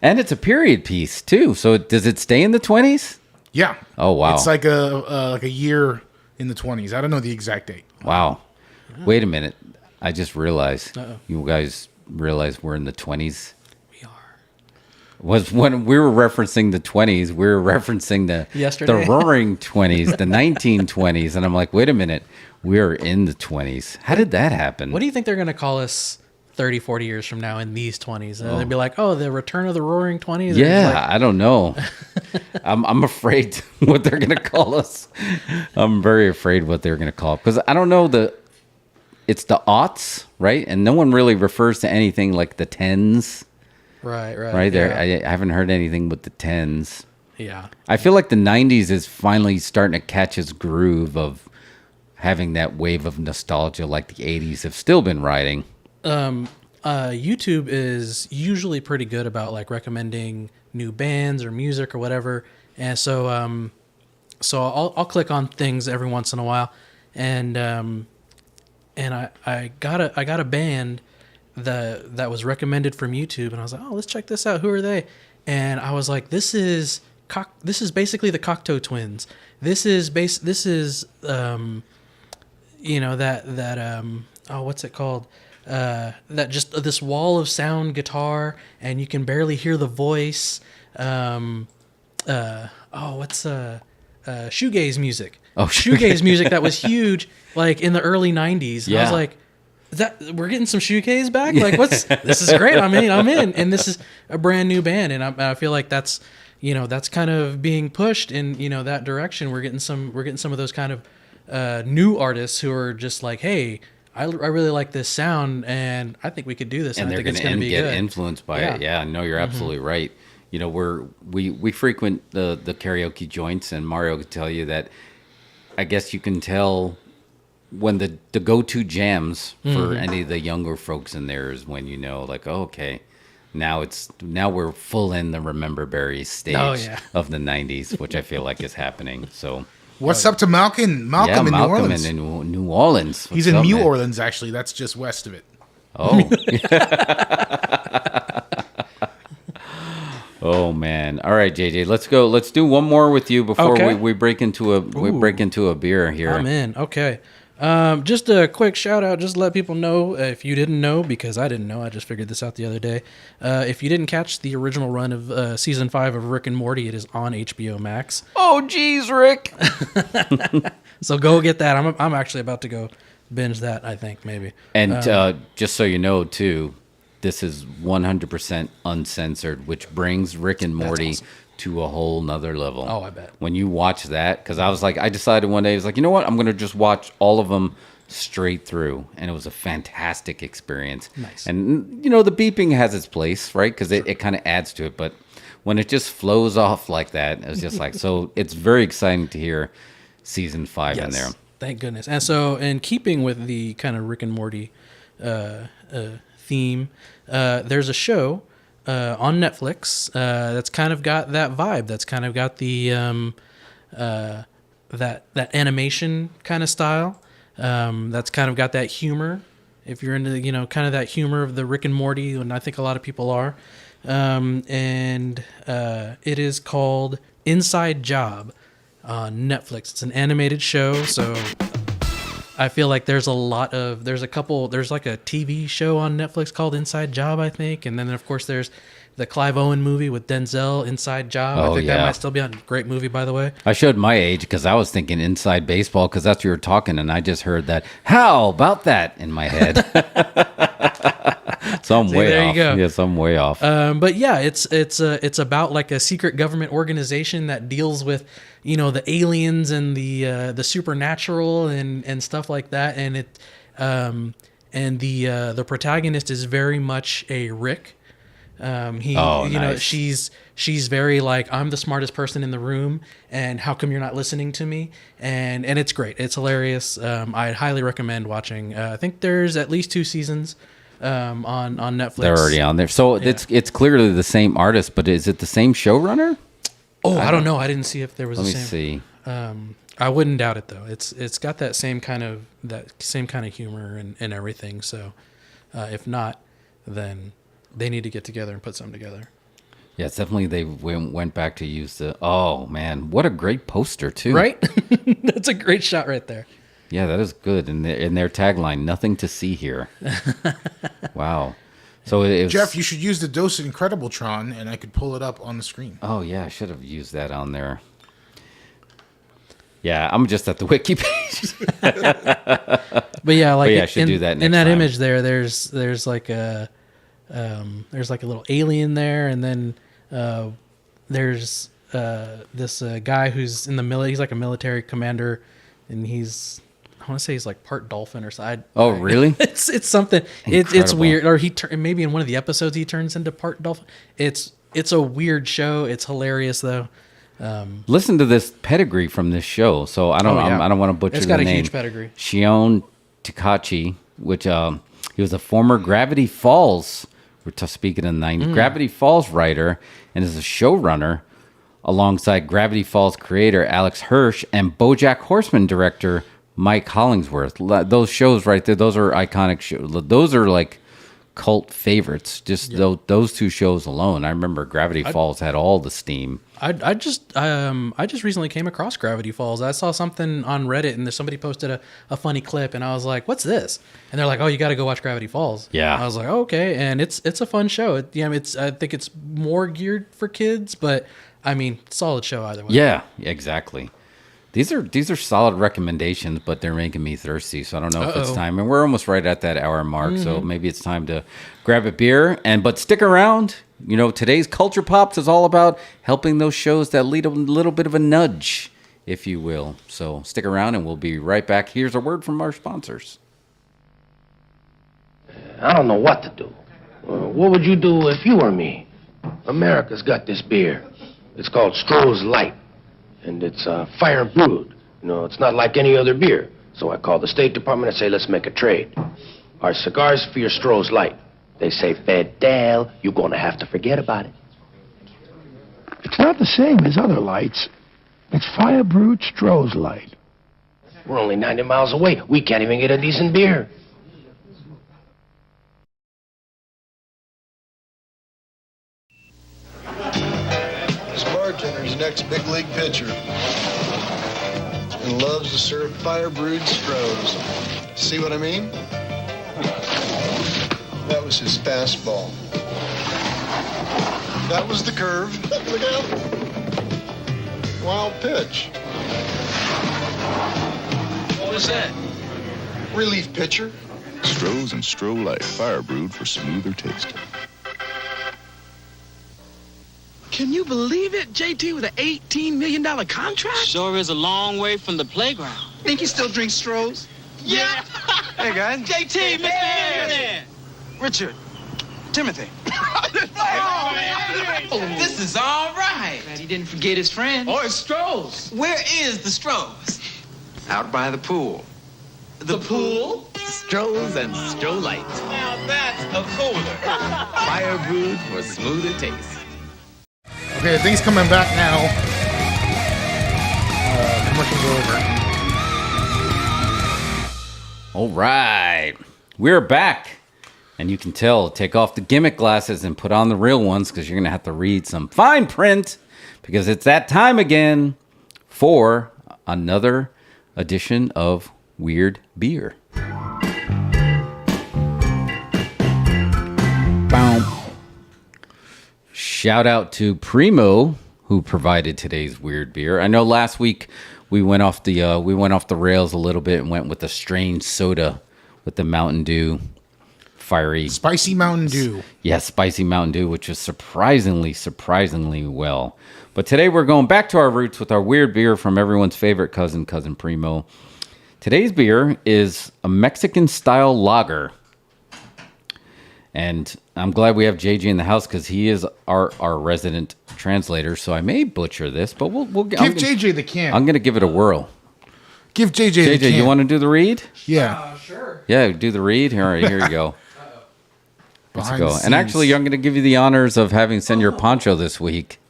and it's a period piece too. So does it stay in the 20s? Yeah. Oh wow. It's like a year in the 20s. I don't know the exact date. Wow. Wait a minute. I just realized. You guys realize we're in the 20s. We are. Was when we were referencing the 20s, we were referencing the roaring 20s, the 1920s, and I'm like, wait a minute, we're in the 20s. How did that happen? What do you think they're going to call us 30, 40 years from now in these 20s? And they'd be like, the return of the roaring 20s? Yeah, I don't know. I'm afraid what they're going to call us. I'm very afraid what they're going to call it, because I don't know it's the aughts, right? And no one really refers to anything like the 10s. Right. There, Yeah. I haven't heard anything but the 10s. Yeah. I feel like the 90s is finally starting to catch its groove of having that wave of nostalgia like the 80s have still been riding. YouTube is usually pretty good about like recommending new bands or music or whatever. And so I'll click on things every once in a while, and I got a band that was recommended from YouTube, and I was like, let's check this out. Who are they? And I was like, this is basically the Cocteau Twins. What's it called? That just this wall of sound guitar, and you can barely hear the voice. what's shoegaze music. Oh, shoegaze music that was huge, like in the early '90s. And I was Yeah. like, we're getting some shoegaze back. Like, this is great. I'm in, and this is a brand new band, and I feel like that's kind of being pushed in that direction. We're getting some of those kind of new artists who are just like, hey, I really like this sound, and I think we could do this, and I they're think it's going going to to be get good. influenced by it. Yeah, no, you're absolutely right. We frequent the karaoke joints, and Mario could tell you that. I guess you can tell when the go-to jams for any of the younger folks in there is when like, oh, okay, now we're full in the Remember Berries stage of the '90s, which I feel like is happening. So. What's up to Malcolm? Malcolm in New Orleans. In New Orleans. He's in New Orleans, actually. That's just west of it. Oh. Oh man! All right, JJ, let's go. Let's do one more with you before we break into a beer here. I'm in. Okay. Just a quick shout out. Just to let people know, if you didn't know, because I didn't know, I just figured this out the other day. If you didn't catch the original run of season 5 of Rick and Morty, it is on HBOMax. Oh, geez, Rick. So go get that. I'm actually about to go binge that. I think maybe. And just so you know, too. This is 100% uncensored, which brings Rick and Morty to a whole nother level. Oh, I bet. When you watch that, because I decided one day, I was like, you know what? I'm going to just watch all of them straight through. And it was a fantastic experience. Nice. And, the beeping has its place, right? Because it kind of adds to it. But when it just flows off like that, it's just like, so it's very exciting to hear season 5 in there. Thank goodness. And so, in keeping with the kind of Rick and Morty theme, there's a show on Netflix that's kind of got that vibe. That's kind of got the that animation kind of style. That's kind of got that humor. If you're into kind of that humor of the Rick and Morty, and I think a lot of people are. And it is called Inside Job on Netflix. It's an animated show, so I feel like there's like a TV show on Netflix called Inside Job, I think. And then, of course, there's the Clive Owen movie with Denzel, Inside Job. I think that might still be on. Great movie, by the way. I showed my age because I was thinking Inside Baseball because that's what you were talking, and I just heard that. How about that in my head? So I'm way there off. You go. Yes, I'm way off. But yeah, it's about like a secret government organization that deals with the aliens and the supernatural and stuff like that, and the protagonist is very much a Rick. Nice. She's very like, I'm the smartest person in the room, and how come you're not listening to me? And it's great. It's hilarious. I'd highly recommend watching. I think there's at least 2 seasons on Netflix. They're already on there. So it's clearly the same artist, but is it the same showrunner? Oh, I don't know. I didn't see if there was Let the me same. see. I wouldn't doubt it though. It's got that same kind of humor and everything. So if not, then they need to get together and put something together. Yeah, it's definitely they went back to use the. Oh man, what a great poster too! Right, that's a great shot right there. Yeah, that is good. And in their tagline, "Nothing to see here." Wow. So Jeff, you should use the Dose Incredibletron, and I could pull it up on the screen. Oh yeah, I should have used that on there. Yeah, I'm just at the wiki page. But yeah, like I should do that next in that time. image there. There's like a little alien there, and then there's this guy who's in the military. He's like a military commander, and I want to say he's like part dolphin or something. Oh, really? It's something. It's weird. Or maybe in one of the episodes he turns into part dolphin. It's a weird show. It's hilarious though. Listen to this pedigree from this show. So I don't want to butcher It's the name. got a huge pedigree. Shion Takachi, which he was a former Gravity Falls. We're speaking in the 90s. Gravity Falls writer and is a showrunner alongside Gravity Falls creator Alex Hirsch and BoJack Horseman director Mike Hollingsworth. Those shows right there, those are iconic shows. Those are like cult favorites. Just those 2 shows alone. I remember Gravity Falls had all the steam. I just recently came across Gravity Falls. I saw something on Reddit, and somebody posted a funny clip, and I was like, "What's this?" And they're like, "Oh, you got to go watch Gravity Falls." Yeah. I was like, oh, "Okay," and it's a fun show. I think it's more geared for kids, but I mean, solid show either way. Yeah, exactly. These are solid recommendations, but they're making me thirsty. So I don't know if it's time. And we're almost right at that hour mark. So maybe it's time to grab a beer. But stick around. You know, today's Culture Pops is all about helping those shows that lead a little bit of a nudge, if you will. So stick around and we'll be right back. Here's a word from our sponsors. I don't know what to do. What would you do if you were me? America's got this beer. It's called Stroh's Light. And it's fire brewed. You know, it's not like any other beer. So I called the State Department and say, let's make a trade. Our cigars for your Stroh's Light. They say, Fidel, you're going to have to forget about it. It's not the same as other lights. It's fire brewed Stroh's Light. We're only 90 miles away. We can't even get a decent beer. This bartender's next big league pitcher and loves to serve fire brewed Strohs. See what I mean? That was his fastball. That was the curve. Look out. Wild pitch. What was that? Relief pitcher. Stroh's and Stroh Light, fire brewed for smoother taste. Can you believe it? JT with an $18 million contract? Sure is a long way from the playground. Think he still drinks Stroh's? Yeah. Hey, guys. JT, Mr. Millionaire. Richard. Timothy. This is all right. Glad he didn't forget his friend. Or Stroh's. Where is the Stroh's? Out by the pool. The pool? Stroh's and Stroh Light. Now that's a cooler. Fire brewed for smoother taste. Okay, things coming back now. Commercials are over. All right. We're back. And you can tell, take off the gimmick glasses and put on the real ones because you're going to have to read some fine print because it's that time again for another edition of Weird Beer. Boom. Shout out to Primo who provided today's Weird Beer. I know last week we went off the rails a little bit and went with the strange soda with the Mountain Dew. Fiery Spicy Mountain Dew. Yes, spicy Mountain Dew, which is surprisingly well. But today we're going back to our roots with our weird beer from everyone's favorite cousin Primo. Today's beer is a Mexican-style lager. And I'm glad we have JJ in the house because he is our resident translator. So I may butcher this, but we'll give JJ the can. I'm going to give it a whirl. Give JJ the can. JJ, you want to do the read? Yeah. Sure. Yeah, do the read. All right, here you go. Let's Behind go. the And scenes. actually, I'm going to give you the honors of having Senor Pancho this week.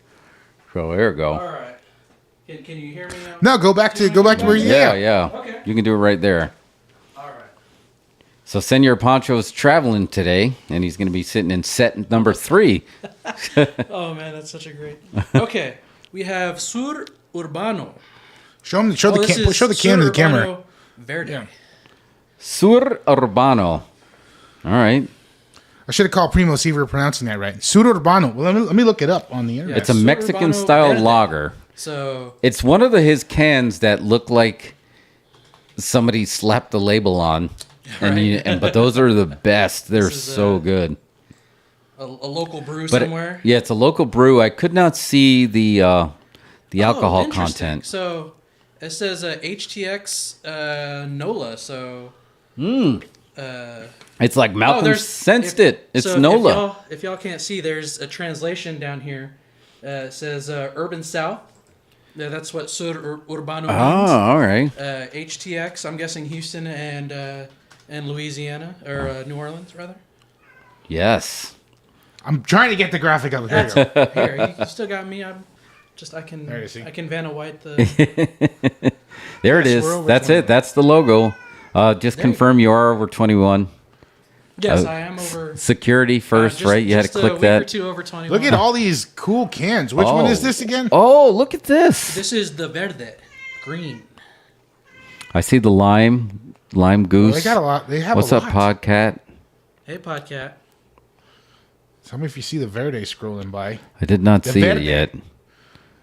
So there you go. All right. Can you hear me now? No, go back to where you. Yeah. Okay. You can do it right there. All right. So Senor Pancho is traveling today, and he's going to be sitting in set number 3. Oh man, that's such a great. Okay, we have Sur Urbano. Show the can to the camera. Verde. Yeah. Sur Urbano. All right. I should have called Primo, see if we were pronouncing that right. Sur Urbano. Well, let me look it up on the internet. It's a Sur Mexican-style Urbano Verde. lager. So It's one of his cans that look like somebody slapped the label on. But those are the best. They're so good. a local brew But somewhere. yeah, it's a local brew. I could not see the alcohol Interesting. content. So it says HTX NOLA. So It's like Malcolm sensed it. It's so NOLA. If y'all can't see, there's a translation down here. It says Urban South. Yeah, that's what Sur Urbano means. Oh, all right. HTX, I'm guessing Houston and Louisiana, or New Orleans, rather. Yes. I'm trying to get the graphic up. Here you go. Here, you still got me. I can Vanna White the. There it Yes, is. we're over That's 21. it. That's the logo. Just confirm you are over 21. Yes, I am over. Security first, right? You had to click a week that. Or two over 21. Look at all these cool cans. Which one is this again? Oh, look at this. This is the Verde, green. I see the lime goose. They got a lot. They have What's a up, lot. Podcat? Hey, Podcat. Tell me if you see the Verde scrolling by. I did not The see Verde. it yet.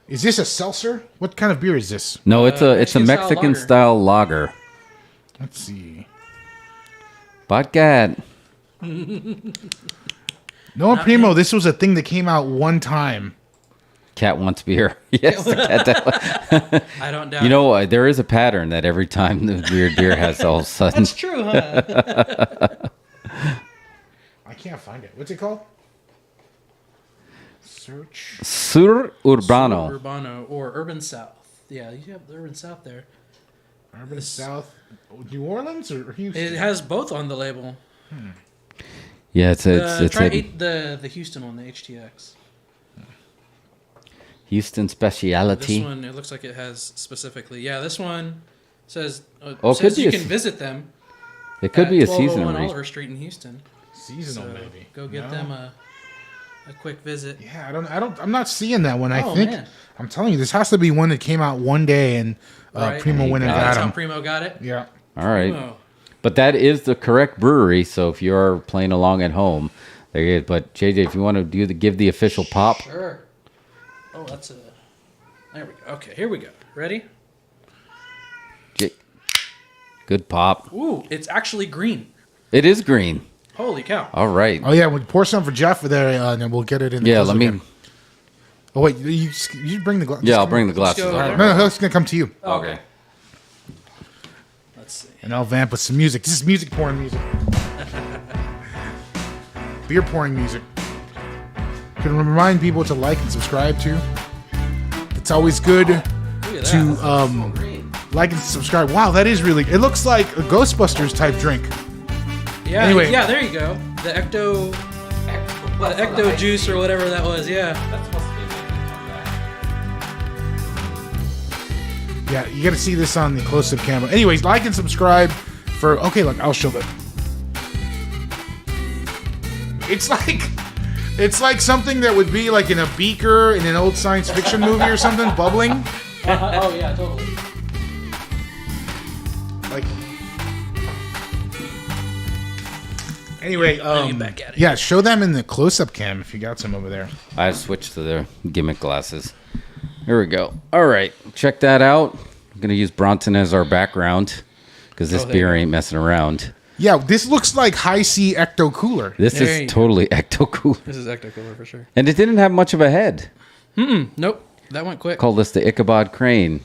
Is this a seltzer? What kind of beer is this? No, it's a Mexican style lager. Let's see. Podcat. No, Primo, this was a thing that came out one time. Cat wants beer. Yes, the cat. I don't doubt. You know, there is a pattern that every time the weird beer has all of a sudden. That's true, huh? I can't find it. What's it called? Search. Sur Urbano. Sur Urbano or Urban South. Yeah, you have the Urban South there. Urban South, New Orleans or Houston? It has both on the label. Yeah, it's try the Houston one, the HTX. Houston speciality. This one, it looks like it has specifically. Yeah, this one says says you can visit them. It could be a seasonal. Oliver Street in Houston. Seasonal, maybe. Go get them a quick visit. Yeah, I'm not seeing that one. I think man. I'm telling you, this has to be one that came out one day and Right. Primo went and got That's him. how Primo got it. Yeah. All right. Primo. But that is the correct brewery. So if you're playing along at home, there you go. But JJ, if you want to give the official pop. Sure. Oh, that's a. There we go. Okay, here we go. Ready? Good pop. Ooh, it's actually green. It is green. Holy cow. All right. Oh yeah, we'll pour some for Jeff there, and then we'll get it in. Yeah, let me. Again. Oh wait, you bring the glass. Yeah, I'll bring the glasses. go All right, there. no, it's gonna come to you. Okay. Let's see. And I'll vamp with some music. This is music pouring music. Beer pouring music. Can remind people to like and subscribe to. It's always good to like and subscribe. Wow, that is really. It looks like a Ghostbusters type drink. Yeah. Anyway. Yeah. There you go. The ecto juice or whatever that was. Yeah. Yeah, you got to see this on the close-up camera. Anyways, like and subscribe for. Okay, look, I'll show that. It's like something that would be like in a beaker in an old science fiction movie or something, bubbling. Oh yeah, totally. Like. Anyway, back at it. yeah, show them in the close-up cam if you got some over there. I switched to the gimmick glasses. Here we go. All right, check that out. I'm gonna use Bronson as our background because this beer ain't messing around. Yeah, this looks like High C Ecto Cooler. This is totally Ecto Cooler. This is ecto cooler for sure. And it didn't have much of a head. Nope. That went quick. Call this the Ichabod Crane.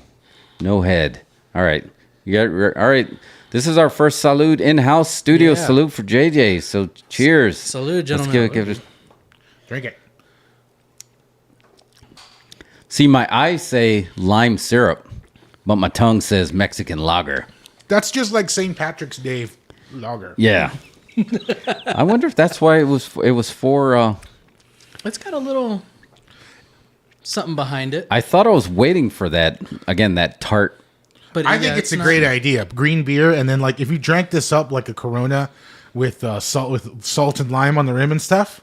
No head. All right. All right. This is our first salute in-house studio salute for JJ. So cheers. Salute, gentlemen. Let's give it. Drink it. See, my eyes say lime syrup, but my tongue says Mexican lager. That's just like St. Patrick's Day lager. Yeah. I wonder if that's why it was for. It's got a little something behind it. I thought I was waiting for that again. That tart. But I think it's a great idea. Green beer, and then like if you drank this up like a Corona with salt and lime on the rim and stuff.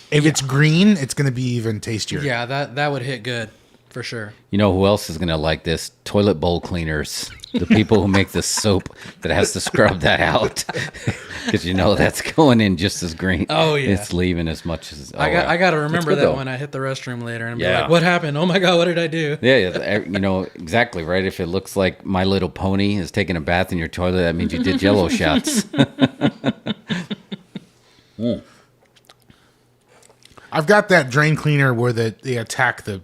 If it's green, it's going to be even tastier. Yeah, that would hit good for sure. You know who else is going to like this? Toilet bowl cleaners. The people who make the soap that has to scrub that out. Because you know that's going in just as green. Oh, yeah. It's leaving as much as... I got to remember that though. when I hit the restroom later and be like, what happened? Oh my God, what did I do? Yeah, you know, exactly, right? If it looks like My Little Pony is taking a bath in your toilet, that means you did Jello shots. I've got that drain cleaner where they attack the...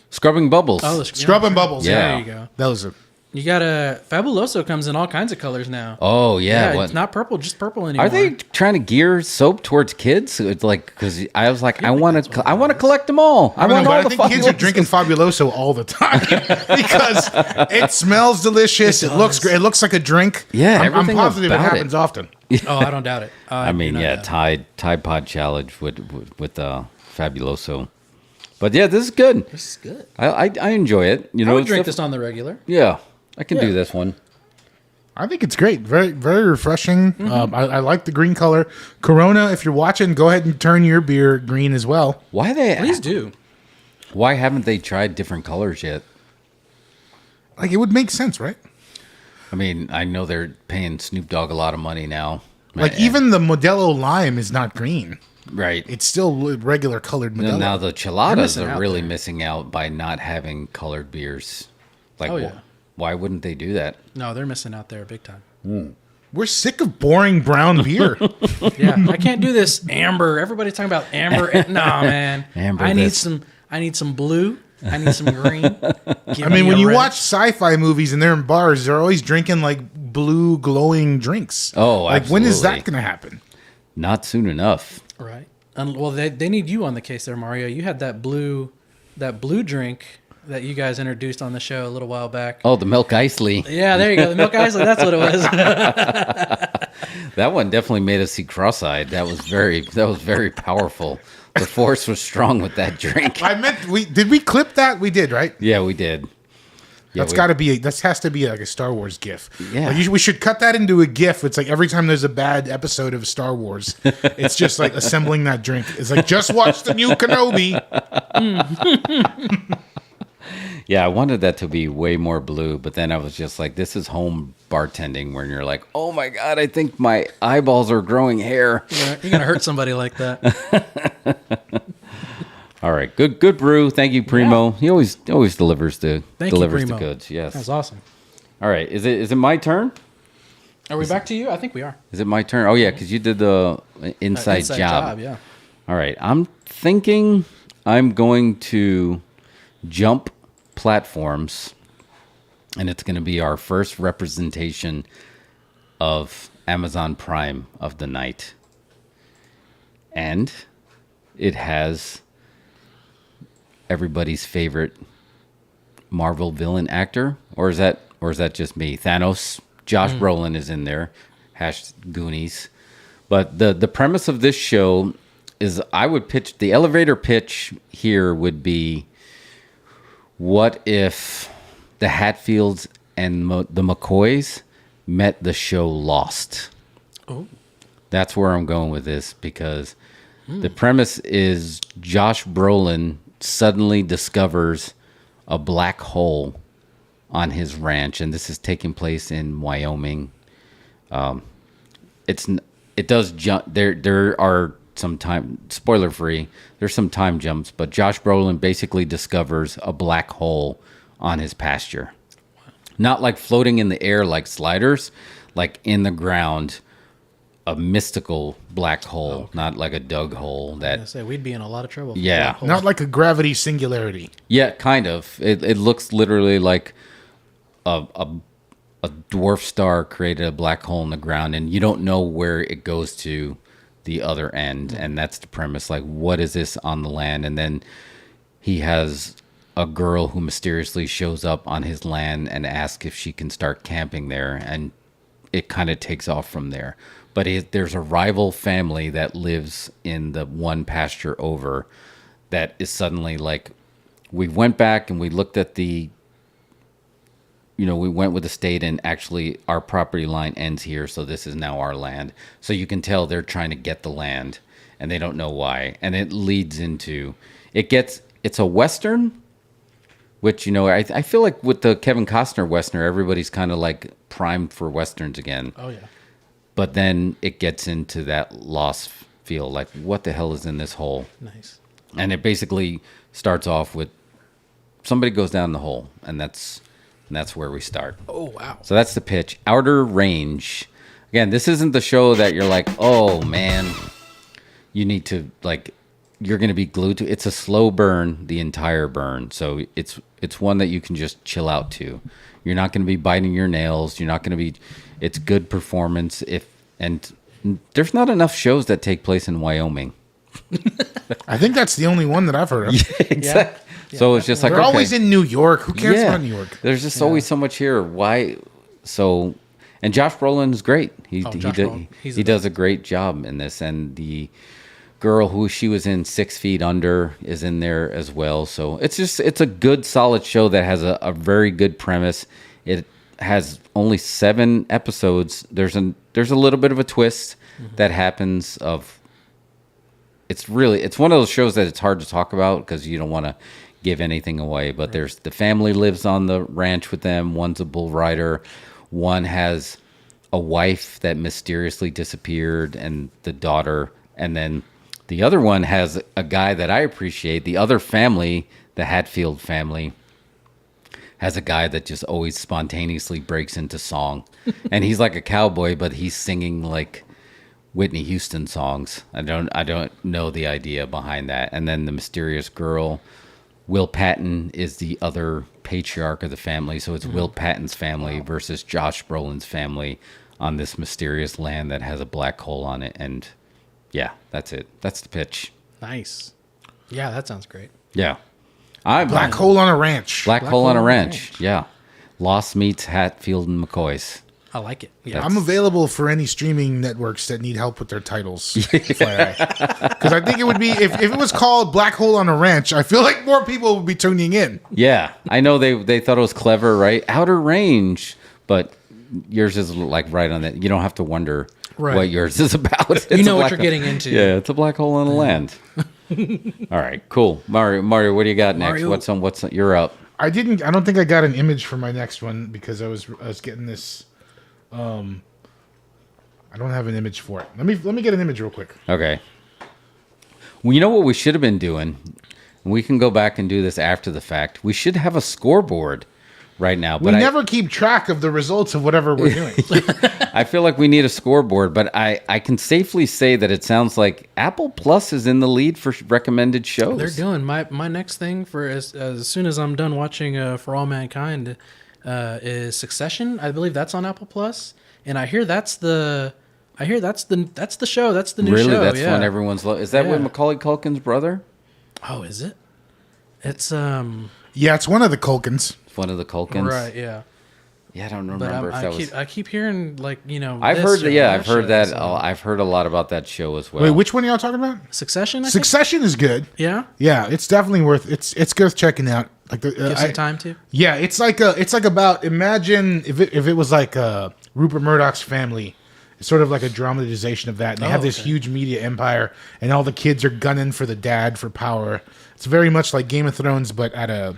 Scrubbing bubbles. Oh, Scrubbing bubbles. Yeah. There you go. Those are... You got a Fabuloso comes in all kinds of colors now. Oh, yeah. It's not purple, just purple anymore. Are they trying to gear soap towards kids? It's like, because I was like, I want to collect them all. I don't know, but I think kids are Fabulosos. drinking Fabuloso all the time because it smells delicious. It looks great. It looks like a drink. Yeah, I'm everything positive it about happens often. Oh, I don't doubt it. I mean, yeah, Tide Pod Challenge with Fabuloso. But yeah, this is good. This is good. I enjoy it. You know, I would drink this on the regular. Yeah, I can do this one. I think it's great. Very, very refreshing. I like the green color. Corona, if you're watching, go ahead and turn your beer green as well. Please do. Why haven't they tried different colors yet? Like, it would make sense, right? I mean, I know they're paying Snoop Dogg a lot of money now. Like, even the Modelo Lime is not green. Right. It's still regular colored Modelo. Now the Cheladas are really missing out by not having colored beers. Like, why wouldn't they do that? No, they're missing out there big time. We're sick of boring brown beer. Yeah, I can't do this amber. Everybody's talking about amber. Nah, man. Amber I need some blue. I need some green. I mean, when you watch sci-fi movies and they're in bars, they're always drinking like blue glowing drinks. Oh, like absolutely. when is that going to happen? Not soon enough. Right. Well, they need you on the case there, Mario. You had that blue drink that you guys introduced on the show a little while back. Oh, the Milk Isley. Yeah, there you go. The Milk Isley. That's what it was. That one definitely made us see cross-eyed. That was very powerful. The force was strong with that drink. I meant did we clip that? We did, right? Yeah, we did. Yeah, that has to be like a Star Wars GIF. Yeah, like we should cut that into a GIF. It's like every time there's a bad episode of Star Wars, it's just like assembling that drink. It's like just watch the new Kenobi. Yeah, I wanted that to be way more blue, but then I was just like, this is home bartending where you're like, oh my God, I think my eyeballs are growing hair. You're going to hurt somebody like that. All right, good brew. Thank you, Primo. Yeah. He always delivers the goods. Yes, that's awesome. All right, is it my turn? Are we back to you? I think we are. Is it my turn? Oh yeah, because you did the inside job. Yeah. All right, I'm thinking I'm going to jump platforms, and it's going to be our first representation of Amazon Prime of the night, and it has everybody's favorite Marvel villain actor, or is that just me? Thanos. Josh Brolin is in there. #Goonies. But the premise of this show is, I would pitch the elevator pitch here would be, what if the Hatfields and the McCoys met the show Lost? Oh, that's where I'm going with this, because the premise is Josh Brolin suddenly discovers a black hole on his ranch, and this is taking place in Wyoming. It does jump. There are some time, spoiler free. There's some time jumps, but Josh Brolin basically discovers a black hole on his pasture. Not like floating in the air like Sliders, like in the ground, a mystical black hole, not like a dug hole. That I say we'd be in a lot of trouble. Yeah, not like a gravity singularity. Yeah, kind of. It looks literally like a dwarf star created a black hole in the ground, and you don't know where it goes to the other end. And that's the premise. Like, what is this on the land? And then he has a girl who mysteriously shows up on his land and asks if she can start camping there, and it kind of takes off from there. But there's a rival family that lives in the one pasture over that is suddenly like, we went back and we looked at we went with the state, and actually our property line ends here, so this is now our land. So you can tell they're trying to get the land, and they don't know why. And it leads into, it's a Western, which, I feel like with the Kevin Costner Western, everybody's kind of like primed for Westerns again. Oh, yeah. But then it gets into that lost feel, like, what the hell is in this hole? Nice. And it basically starts off with somebody goes down the hole, and that's where we start. Oh, wow. So that's the pitch. Outer Range. Again, this isn't the show that you're like, oh, man, you need to, like, you're going to be glued to. It's a slow burn, the entire burn. So it's one that you can just chill out to. You're not going to be biting your nails. You're not going to be, it's good performance. And there's not enough shows that take place in Wyoming. I think that's the only one that I've heard of. Yeah, exactly. Yeah. So it's just like, they're always in New York. Who cares about New York? There's just always so much here. Why? So, and Josh Brolin is great. He does a great job in this. And the girl who she was in 6 Feet Under is in there as well. So it's a good, solid show that has a very good premise. It has only 7 episodes. There's a little bit of a twist that happens of. It's one of those shows that it's hard to talk about because you don't want to give anything away. But there's the family lives on the ranch with them. One's a bull rider. One has a wife that mysteriously disappeared, and the daughter. And then The other one has a guy that I appreciate. The other family, the Hatfield family, has a guy that just always spontaneously breaks into song. And he's like a cowboy, but he's singing like Whitney Houston songs. I don't know the idea behind that. And then the mysterious girl, Will Patton, is the other patriarch of the family. So it's Will Patton's family versus Josh Brolin's family on this mysterious land that has a black hole on it. And yeah, that's it. That's the pitch. Nice. Yeah, that sounds great. Yeah. Black Hole on a Ranch. Black Hole on a Ranch. Yeah. Lost meets Hatfield and McCoy's. I like it. Yeah. I'm available for any streaming networks that need help with their titles. Because I think it would be, if it was called Black Hole on a Ranch, I feel like more people would be tuning in. Yeah. I know they thought it was clever, right? Outer Range. But yours is like right on that. You don't have to wonder what yours is about. You know what you're getting into. Yeah, it's a black hole on the land. All right, cool. Mario, what do you got next? What's on you're up? I don't think I got an image for my next one because I was getting this. I don't have an image for it. Let me get an image real quick. Okay. Well, you know what we should have been doing? We can go back and do this after the fact. We should have a scoreboard right now. But we never keep track of the results of whatever we're doing. I feel like we need a scoreboard, but I can safely say that it sounds like Apple Plus is in the lead for recommended shows. They're doing my next thing for as soon as I'm done watching For All Mankind is Succession. I believe that's on Apple Plus, and I hear that's the show. That's the new show. Really, that's one everyone's. Is that with Macaulay Culkin's brother? Oh, is it? It's Yeah, it's one of the Culkins. One of the Culkins, right? Yeah. Yeah, I don't remember if that was. I keep hearing I've heard that. So. I've heard a lot about that show as well. Wait, which one are y'all talking about? Succession. Succession is good. Yeah. Yeah, it's definitely worth. It's worth checking out. Like give some time to. Yeah, it's like about. Imagine if it was like Rupert Murdoch's family. It's sort of like a dramatization of that. And they have this huge media empire, and all the kids are gunning for the dad for power. It's very much like Game of Thrones, but at a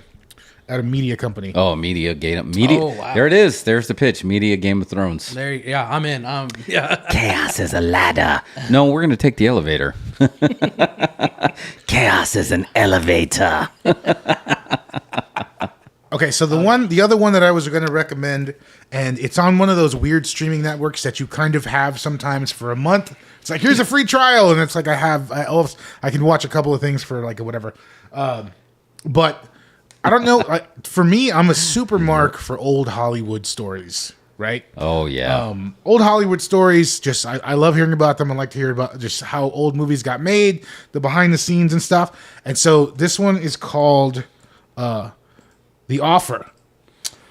media company. Oh, media. Oh, wow. There it is. There's the pitch. Media Game of Thrones. I'm in. Yeah. Chaos is a ladder. No, we're going to take the elevator. Chaos is an elevator. Okay, so the other one that I was going to recommend, and it's on one of those weird streaming networks that you kind of have sometimes for a month. It's like, here's a free trial, and it's like I can watch a couple of things for like whatever. But I don't know. For me, I'm a super mark for old Hollywood stories, right? Oh, yeah. Old Hollywood stories, just I love hearing about them. I like to hear about just how old movies got made, the behind the scenes and stuff. And so this one is called The Offer.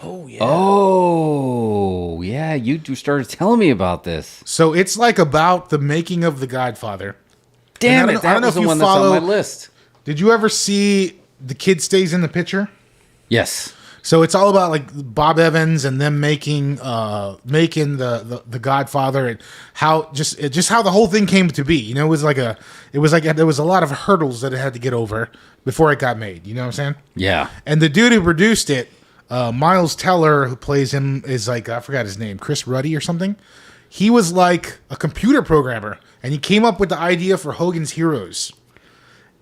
Oh, yeah. Oh, yeah. You started telling me about this. So it's like about the making of The Godfather. Damn it. That was the one that's on my list. Did you ever see The Kid Stays in the Picture? Yes. So it's all about like Bob Evans and them making the Godfather, and how just how the whole thing came to be. You know, there was a lot of hurdles that it had to get over before it got made. You know what I'm saying? Yeah. And the dude who produced it, Miles Teller, who plays him, is like, I forgot his name, Chris Ruddy or something. He was like a computer programmer, and he came up with the idea for Hogan's Heroes.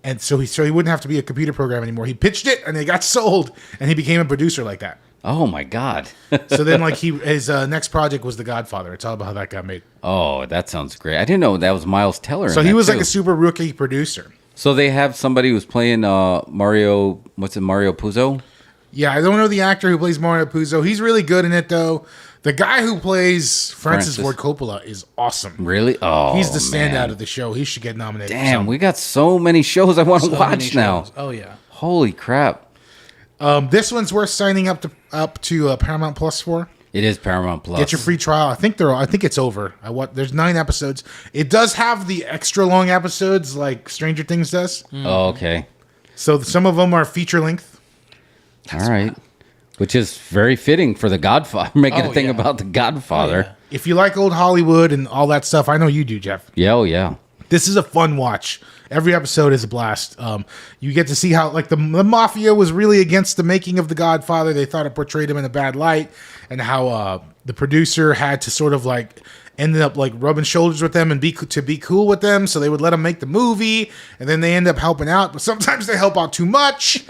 And so he wouldn't have to be a computer programmer anymore. He pitched it, and it got sold, and he became a producer like that. Oh my God! So then, like his next project was The Godfather. It's all about how that got made. Oh, that sounds great! I didn't know that was Miles Teller. So he was like a super rookie producer. So they have somebody who's playing Mario. What's it? Mario Puzo. Yeah, I don't know the actor who plays Mario Puzo. He's really good in it, though. The guy who plays Francis Ford Coppola is awesome. Really? Oh, he's the standout of the show. He should get nominated. Damn, we got so many shows I want to watch now. Oh yeah. Holy crap! This one's worth signing up to Paramount Plus for. It is Paramount Plus. Get your free trial. I think it's over. There's 9 episodes. It does have the extra long episodes like Stranger Things does. Oh, okay. So some of them are feature length. All right. Which is very fitting for The Godfather. Making a thing about The Godfather. If you like old Hollywood and all that stuff, I know you do, Jeff. Yeah, oh yeah. This is a fun watch. Every episode is a blast. You get to see how like the mafia was really against the making of The Godfather. They thought it portrayed him in a bad light, and how the producer had to sort of like ended up like rubbing shoulders with them and be cool with them, so they would let them make the movie, and then they end up helping out, but sometimes they help out too much.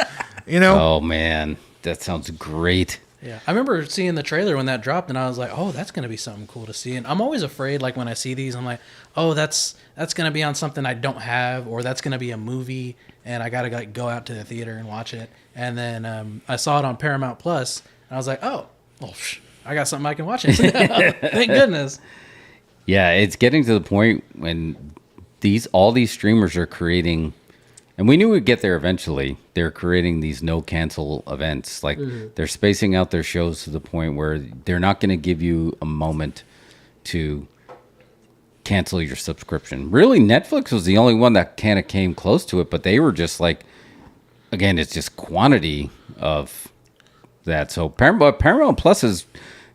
Oh man, that sounds great. Yeah, I remember seeing the trailer when that dropped, and I was like, "Oh, that's gonna be something cool to see." And I'm always afraid, like when I see these, I'm like, "Oh, that's gonna be on something I don't have, or that's gonna be a movie, and I gotta like go out to the theater and watch it." And then I saw it on Paramount Plus, and I was like, "Oh, well, I got something I can watch it." Thank goodness. Yeah, it's getting to the point when all these streamers are creating. And we knew we'd get there eventually. They're creating these no cancel events. Like they're spacing out their shows to the point where they're not going to give you a moment to cancel your subscription. Really, Netflix was the only one that kind of came close to it, but they were just like, again, it's just quantity of that. So Paramount Plus has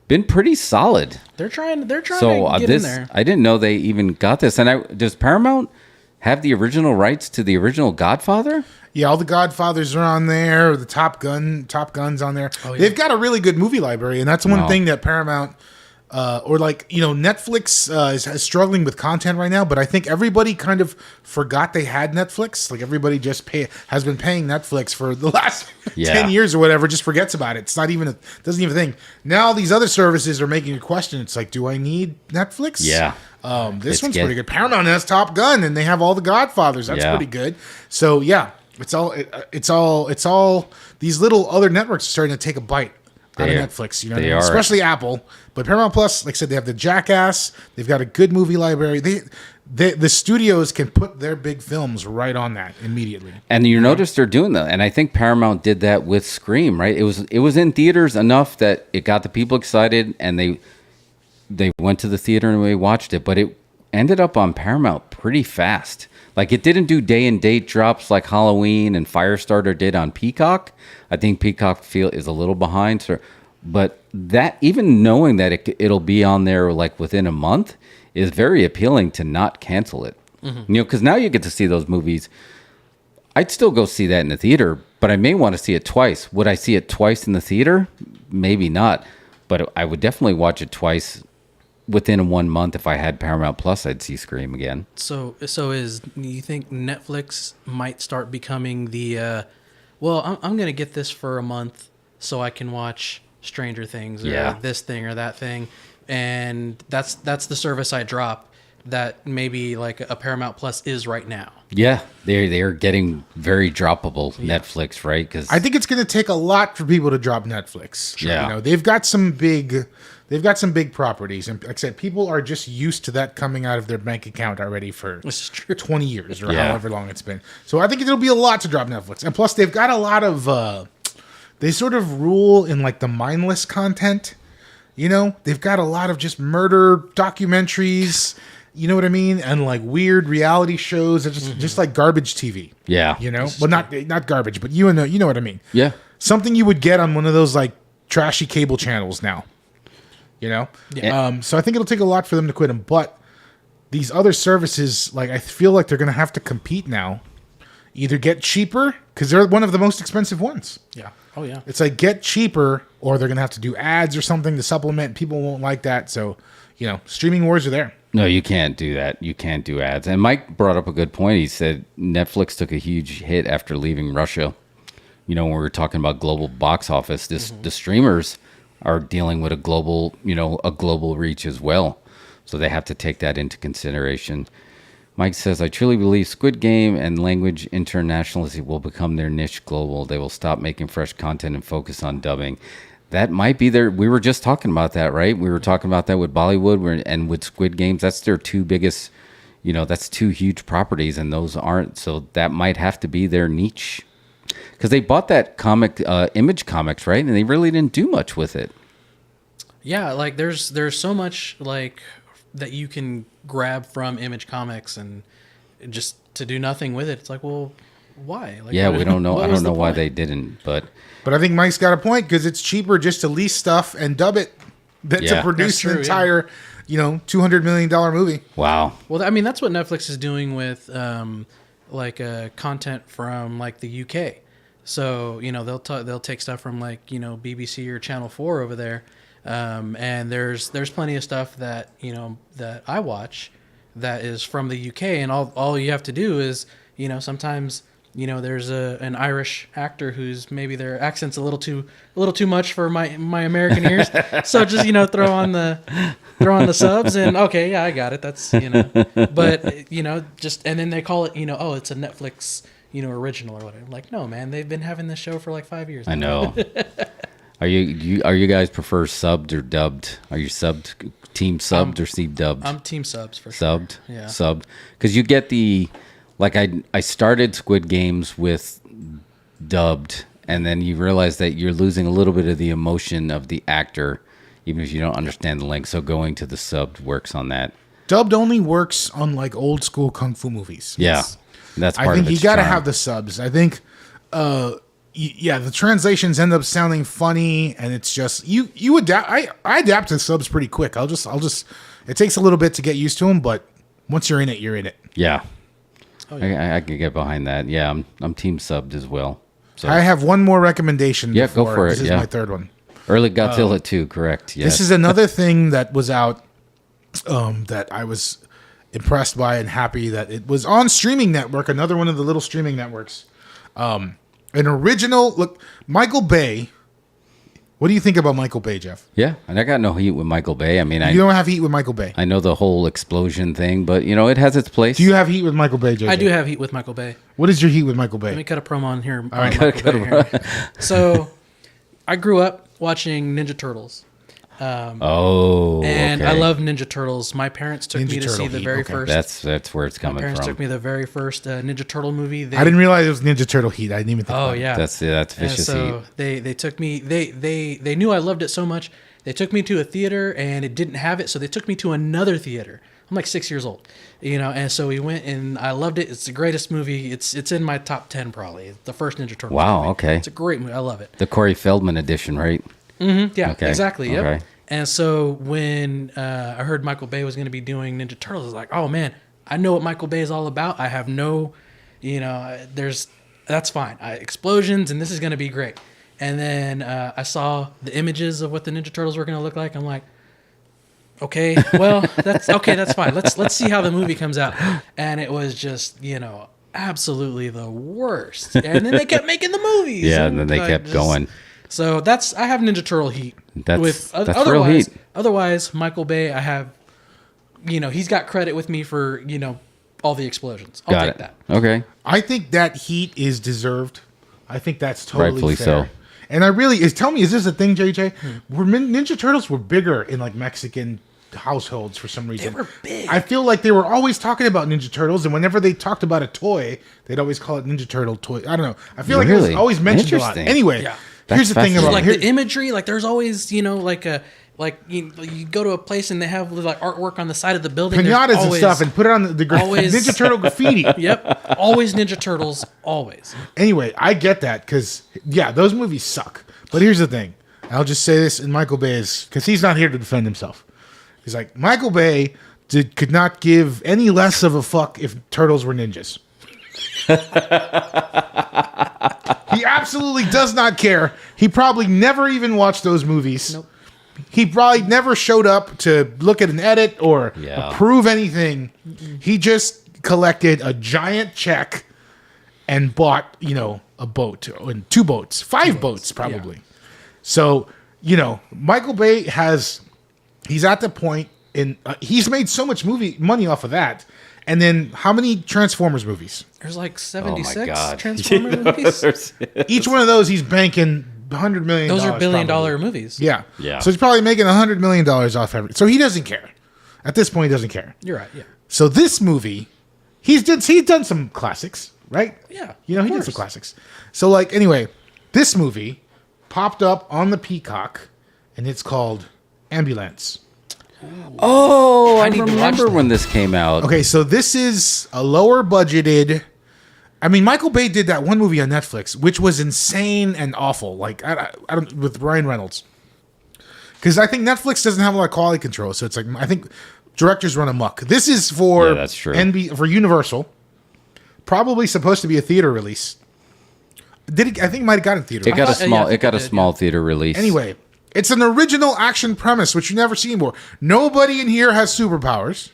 been pretty solid. They're trying to get in there. I didn't know they even got this. And does Paramount have the original rights to the original Godfather? Yeah, all the Godfathers are on there. The Top Gun's on there. Oh, yeah. They've got a really good movie library, and that's one thing that Paramount, Netflix is struggling with content right now. But I think everybody kind of forgot they had Netflix. Like everybody just has been paying Netflix for the last 10 years or whatever. Just forgets about it. It's not even doesn't even think. Now these other services are making a question. It's like, do I need Netflix? Yeah. This one's pretty good. Paramount has Top Gun, and they have all the Godfathers. That's pretty good. So yeah, it's all these little other networks are starting to take a bite out of Netflix. You know, especially Apple. But Paramount Plus, like I said, they have the Jackass. They've got a good movie library. The studios can put their big films right on that immediately. And you notice they're doing that. And I think Paramount did that with Scream, right? It was in theaters enough that it got the people excited, and they went to the theater and we watched it, but it ended up on Paramount pretty fast. Like it didn't do day and date drops like Halloween and Firestarter did on Peacock. I think Peacock is a little behind. So, but that, even knowing that it'll be on there like within a month, is very appealing to not cancel it. Mm-hmm. You know, because now you get to see those movies. I'd still go see that in the theater, but I may want to see it twice. Would I see it twice in the theater? Maybe not, but I would definitely watch it twice. Within 1 month, if I had Paramount Plus, I'd see Scream again. So you think Netflix might start becoming the, well, I'm going to get this for a month so I can watch Stranger Things or this thing or that thing, and that's the service I drop that maybe like a Paramount Plus is right now. Yeah, they're getting very droppable Netflix, right? Because I think it's going to take a lot for people to drop Netflix. Yeah, you know, they've got some big properties, and like I said, people are just used to that coming out of their bank account already for 20 years or however long it's been. So I think it'll be a lot to drop Netflix, and plus they've got a lot of they sort of rule in like the mindless content. You know, they've got a lot of just murder documentaries. You know what I mean? And like weird reality shows, just like garbage TV. Yeah, you know, but not garbage, but you know what I mean. Yeah, something you would get on one of those like trashy cable channels now. You know, so I think it'll take a lot for them to quit them. But these other services, like I feel like they're going to have to compete now. Either get cheaper because they're one of the most expensive ones. Yeah. Oh yeah. It's like get cheaper, or they're going to have to do ads or something to supplement. People won't like that, so streaming wars are there. No, you can't do that. You can't do ads. And Mike brought up a good point. He said Netflix took a huge hit after leaving Russia. You know, when we were talking about global box office, the streamers are dealing with a global reach as well. So they have to take that into consideration. Mike says, I truly believe Squid Game and language internationalism will become their niche global. They will stop making fresh content and focus on dubbing. That might be we were just talking about that, right? We were talking about that with Bollywood and with Squid Games. That's their two biggest, that's two huge properties, and those aren't. So that might have to be their niche. Because they bought that comic, Image Comics, right? And they really didn't do much with it. Yeah, like there's so much like that you can grab from Image Comics and just to do nothing with it. It's like, well, why? Like, yeah, we don't know. I don't know why they didn't, but I think Mike's got a point because it's cheaper just to lease stuff and dub it than to produce an $200 million movie. Wow. Well, I mean, that's what Netflix is doing with content from like the UK. So they'll take stuff from like BBC or Channel 4 over there, and there's plenty of stuff that that I watch that is from the UK, and all you have to do is sometimes there's an Irish actor who's maybe their accent's a little too much for my American ears, so just throw on the subs and okay, yeah, I got it. That's but just and then they call it oh, it's a Netflix original or whatever. I'm like, no, man, they've been having this show for like 5 years now. I know. Are you guys prefer subbed or dubbed? Are you team subbed or dubbed? I'm team subs for sure. Subbed? Yeah. Subbed. Because you get I started Squid Games with dubbed, and then you realize that you're losing a little bit of the emotion of the actor, even if you don't understand the language. So going to the subbed works on that. Dubbed only works on like old school kung fu movies. Yeah. That's part I think of its you got to charm. have the subs. I think, the translations end up sounding funny, and it's just you adapt. I adapt to subs pretty quick. I'll just. It takes a little bit to get used to them, but once you're in it, you're in it. Yeah. Oh, yeah. I can get behind that. Yeah, I'm team subbed as well. So I have one more recommendation. Yeah, go for it. This is yeah. my third one. Early Godzilla 2, correct. Yes. This is another thing that was out that I was impressed by and happy that it was on streaming network, another one of the little streaming networks. An original look, Michael Bay. What do you think about Michael Bay, Jeff? Yeah, and I got no heat with Michael Bay. I mean, you don't have heat with Michael Bay. I know the whole explosion thing, but it has its place. Do you have heat with Michael Bay, JJ? I do have heat with Michael Bay. What is your heat with Michael Bay? Let me cut a promo on here. All right, So, I grew up watching Ninja Turtles. And okay. I love Ninja Turtles. My parents took me to see the very first. That's where it's coming My parents from. took me to the very first Ninja Turtle movie. I didn't realize it was Ninja Turtle heat. I didn't even think. Oh about yeah, that's vicious so heat. They took me. They knew I loved it so much. They took me to a theater and it didn't have it, so they took me to another theater. I'm like 6 years old, and so we went and I loved it. It's the greatest movie. It's in my top 10 probably. It's the first Ninja Turtles. Wow. movie. Okay. It's a great movie. I love it. The Corey Feldman edition, right? Mm-hmm. Yeah. Okay. Exactly. Yep. Okay. And so when I heard Michael Bay was going to be doing Ninja Turtles, I was like, oh man, I know what Michael Bay is all about. I have no, that's fine. Explosions, and this is going to be great. And then I saw the images of what the Ninja Turtles were going to look like. I'm like, okay, well, that's fine. Let's see how the movie comes out. And it was just, absolutely the worst. And then they kept making the movies. Yeah, and then they kept going. So I have Ninja Turtle heat. That's real heat. Otherwise, Michael Bay, I have, he's got credit with me for, all the explosions. I'll take that. Okay. I think that heat is deserved. I think that's totally Rightfully fair. so. And tell me, is this a thing, JJ? Were Ninja Turtles were bigger in like Mexican households for some reason. They were big. I feel like they were always talking about Ninja Turtles, and whenever they talked about a toy, they'd always call it Ninja Turtle toy. I don't know. I feel like it was always mentioned a lot. Anyway, here's the thing about like the imagery. Like there's always, you go to a place and they have like artwork on the side of the building. Pinatas and stuff, and put it on the always, Ninja Turtle graffiti. Yep, always Ninja Turtles, always. Anyway, I get that because those movies suck. But here's the thing. I'll just say this in Michael Bay's, because he's not here to defend himself. He's like, Michael Bay could not give any less of a fuck if turtles were ninjas. He absolutely does not care. He probably never even watched those movies. Nope. He probably never showed up to look at an edit or approve anything. He just collected a giant check and bought, a boat and 2 boats, 5 boats probably. Yeah. So, Michael Bay he's at the point he's made so much money off of that. And then how many Transformers movies? There's like 76 Transformers movies. Each one of those he's banking $100 million. Those are $1 billion probably. movies. Yeah. Yeah. So he's probably making $100 million off everything. So he doesn't care. At this point, he doesn't care. You're right. Yeah. So this movie, he's done some classics, right? Yeah. He did some classics. So anyway, this movie popped up on the Peacock, and it's called Ambulance. Oh, I remember when this came out. Okay, so this is a lower budgeted. I mean, Michael Bay did that one movie on Netflix, which was insane and awful. Like I don't with Ryan Reynolds. Because I think Netflix doesn't have a lot of quality control, so it's like I think directors run amok. This is for that's true. for Universal. Probably supposed to be a theater release. I think it might have gotten theater. It got a small theater release. Anyway, it's an original action premise, which you never seen before. Nobody in here has superpowers.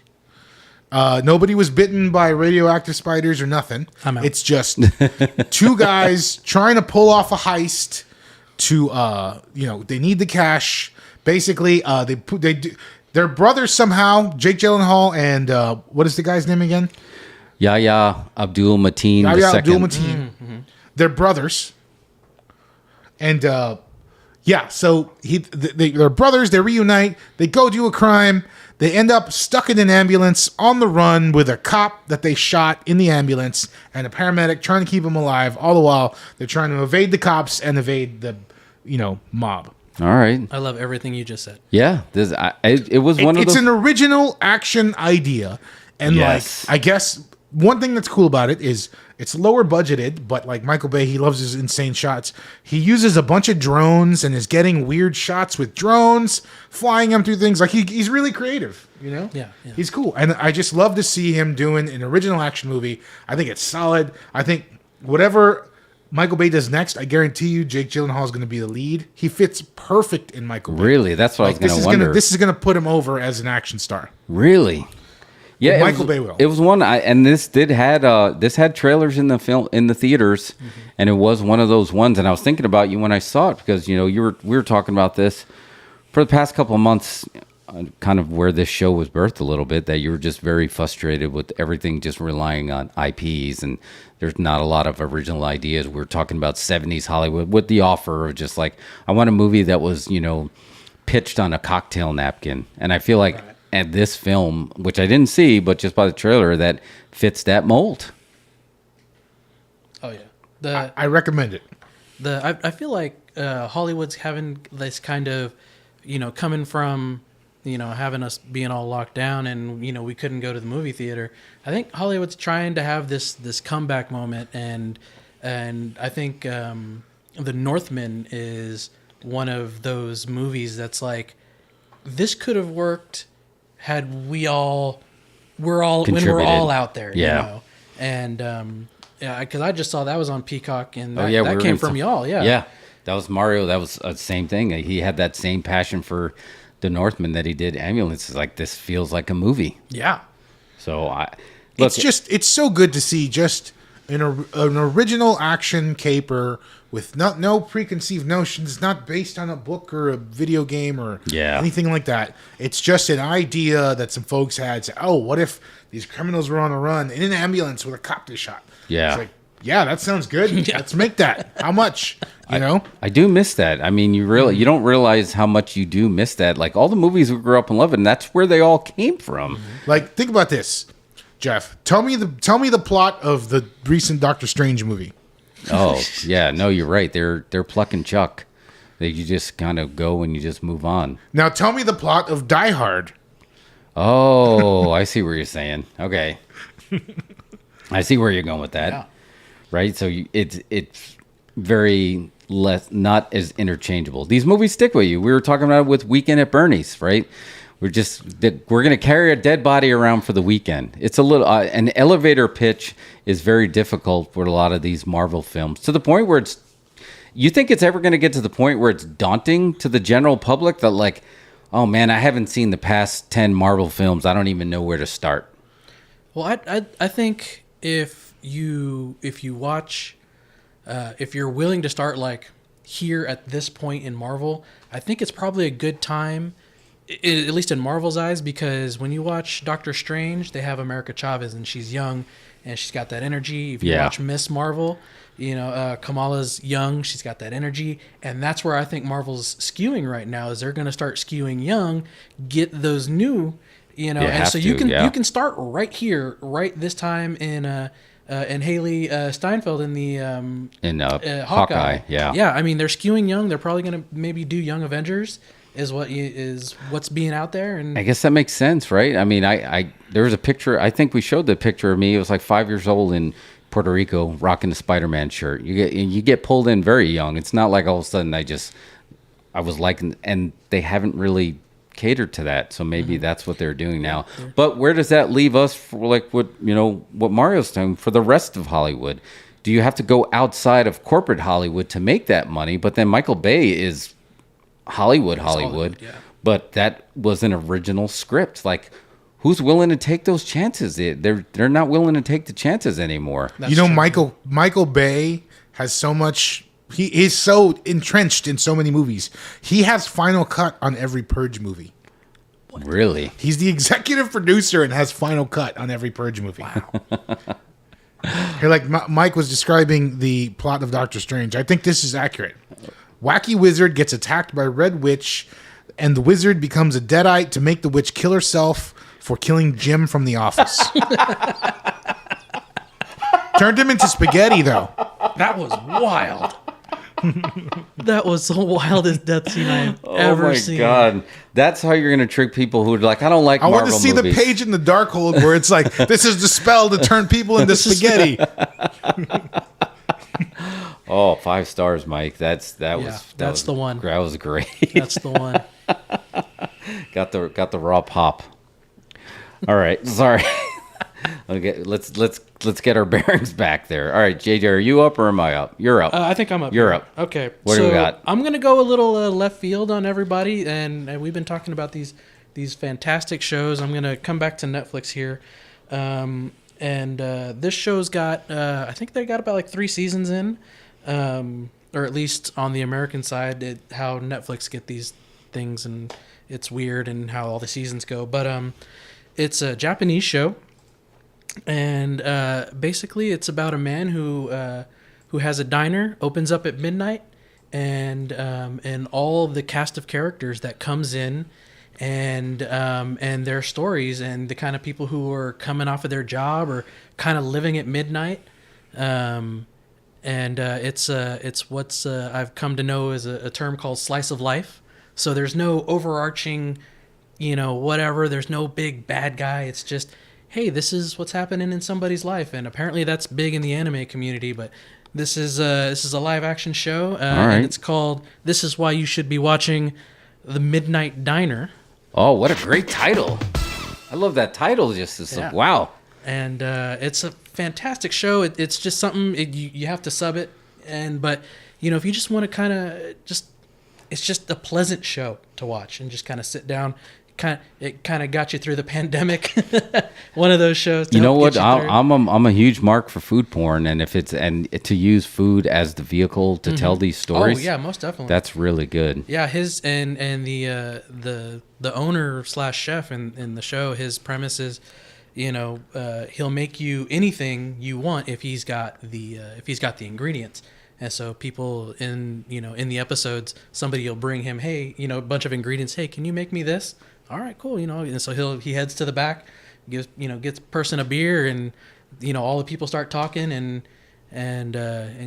Nobody was bitten by radioactive spiders or nothing. It's just two guys trying to pull off a heist. They need the cash. Basically, they're brothers somehow. Jake Gyllenhaal and what is the guy's name again? Yahya Abdul-Mateen II. Yahya Abdul-Mateen. Mm-hmm. They're brothers, and so they're brothers. They reunite. They go do a crime. They end up stuck in an ambulance on the run with a cop that they shot in the ambulance and a paramedic trying to keep him alive. All the while, they're trying to evade the cops and evade the, mob. All right. I love everything you just said. Yeah, it was one of those. It's an original action idea, and I guess one thing that's cool about it is it's lower budgeted, but like Michael Bay, he loves his insane shots. He uses a bunch of drones and is getting weird shots with drones, flying them through things. Like he's really creative, Yeah. He's cool. And I just love to see him doing an original action movie. I think it's solid. I think whatever Michael Bay does next, I guarantee you Jake Gyllenhaal is going to be the lead. He fits perfect in Michael Bay. Really? That's what I was going to wonder. This is going to put him over as an action star. Really? Yeah, Michael Bay will. It was one, and this had trailers in the theaters, and it was one of those ones. And I was thinking about you when I saw it because we were talking about this for the past couple of months, kind of where this show was birthed a little bit. That you were just very frustrated with everything just relying on IPs, and there's not a lot of original ideas. We were talking about 70s Hollywood with the offer of just like I want a movie that was pitched on a cocktail napkin, and I feel like. Right. And this film, which I didn't see, but just by the trailer, that fits that mold. Oh yeah, I recommend it. I feel like Hollywood's having this kind of, coming from, having us being all locked down and we couldn't go to the movie theater. I think Hollywood's trying to have this comeback moment, and I think The Northman is one of those movies that's like, this could have worked. Had when we're all out there, and because I just saw that was on Peacock, and that came from y'all, that was Mario. That was the same thing. He had that same passion for The Northman that he did Ambulance. It's like this feels like a movie. Yeah. So it's so good to see just an original action caper with no preconceived notions, not based on a book or a video game or anything like that. It's just an idea that some folks had. Say, oh, what if these criminals were on a run in an ambulance with a cop they shot? Yeah. It's like, yeah, that sounds good. Let's make that. How much? I do miss that. I mean, you don't realize how much you do miss that. Like all the movies we grew up in loving, that's where they all came from. Like, think about this, Jeff. Tell me the plot of the recent Doctor Strange movie. Oh, yeah. No, you're right. They're plucking Chuck. You just kind of go and you just move on. Now tell me the plot of Die Hard. Oh, I see where you're saying. Okay. I see where you're going with that. Yeah. Right? So it's very less, not as interchangeable. These movies stick with you. We were talking about it with Weekend at Bernie's, right? We're going to carry a dead body around for the weekend. It's a little an elevator pitch is very difficult for a lot of these Marvel films to the point where you think it's ever going to get to the point where it's daunting to the general public that like, oh man, I haven't seen the past 10 Marvel films. I don't even know where to start. Well, I think if you watch, if you're willing to start like here at this point in Marvel, I think it's probably a good time. At least in Marvel's eyes, because when you watch Doctor Strange, they have America Chavez, and she's young, and she's got that energy. If you watch Miss Marvel, Kamala's young, she's got that energy, and that's where I think Marvel's skewing right now. Is they're going to start skewing young, get those new, and so you can start right here, right this time in Haley Steinfeld in the Hawkeye. I mean they're skewing young. They're probably going to maybe do Young Avengers. Is what's being out there, and I guess that makes sense, right? I mean, I there was a picture. I think we showed the picture of me. It was like 5 years old in Puerto Rico, rocking a Spider-Man shirt. You get pulled in very young. It's not like all of a sudden I was liking, and they haven't really catered to that. So maybe that's what they're doing now. But where does that leave us for like what Mario's doing for the rest of Hollywood? Do you have to go outside of corporate Hollywood to make that money? But then Michael Bay is Hollywood, yeah. But that was an original script. Like, who's willing to take those chances? They're not willing to take the chances anymore. That's true. Michael Bay has so much. He's so entrenched in so many movies. He has final cut on every Purge movie. What? Really? He's the executive producer and has final cut on every Purge movie. Wow. Here, like Mike was describing the plot of Doctor Strange. I think this is accurate. Wacky wizard gets attacked by Red Witch, and the wizard becomes a deadite to make the witch kill herself for killing Jim from The Office. Turned him into spaghetti, though. That was wild. That was the wildest death scene I've ever seen. Oh my God. That's how you're going to trick people who are like, I don't like Marvel movies. I want to see the page in the Darkhold where it's like, this is the spell to turn people into spaghetti. Oh, 5 stars, Mike. That's the one. That was great. That's the one. Got the raw pop. All right, sorry. Okay, let's get our bearings back there. All right, JJ, are you up or am I up? You're up. I think I'm up. You're up. Okay. What do we got? I'm gonna go a little left field on everybody, and we've been talking about these fantastic shows. I'm gonna come back to Netflix here, and this show's got I think they got about like 3 seasons in, or at least on the American side, how Netflix get these things, and it's weird and how all the seasons go. But it's a Japanese show. And basically, it's about a man who has a diner, opens up at midnight, and all the cast of characters that comes in, and their stories, and the kind of people who are coming off of their job or kind of living at midnight, and it's what's I've come to know as a term called slice of life. So there's no overarching, whatever. There's no big bad guy. It's just, hey, this is what's happening in somebody's life, and apparently that's big in the anime community. But this is a live action show, and it's called "This Is Why You Should Be Watching the Midnight Diner." Oh, what a great title! I love that title. Wow. And it's a fantastic show. It's just something you have to sub it, but if you just want to kind of it's just a pleasant show to watch and just kind of sit down. It kind of got you through the pandemic. One of those shows. You know what? I'm a huge mark for food porn, and to use food as the vehicle to tell these stories. Oh yeah, most definitely. That's really good. Yeah, his and the owner / chef in the show. His premise is, he'll make you anything you want if he's got the ingredients. And so people in the episodes, somebody will bring him, hey, a bunch of ingredients. Hey, can you make me this? All right, cool. And so he heads to the back, gets person a beer, and all the people start talking, and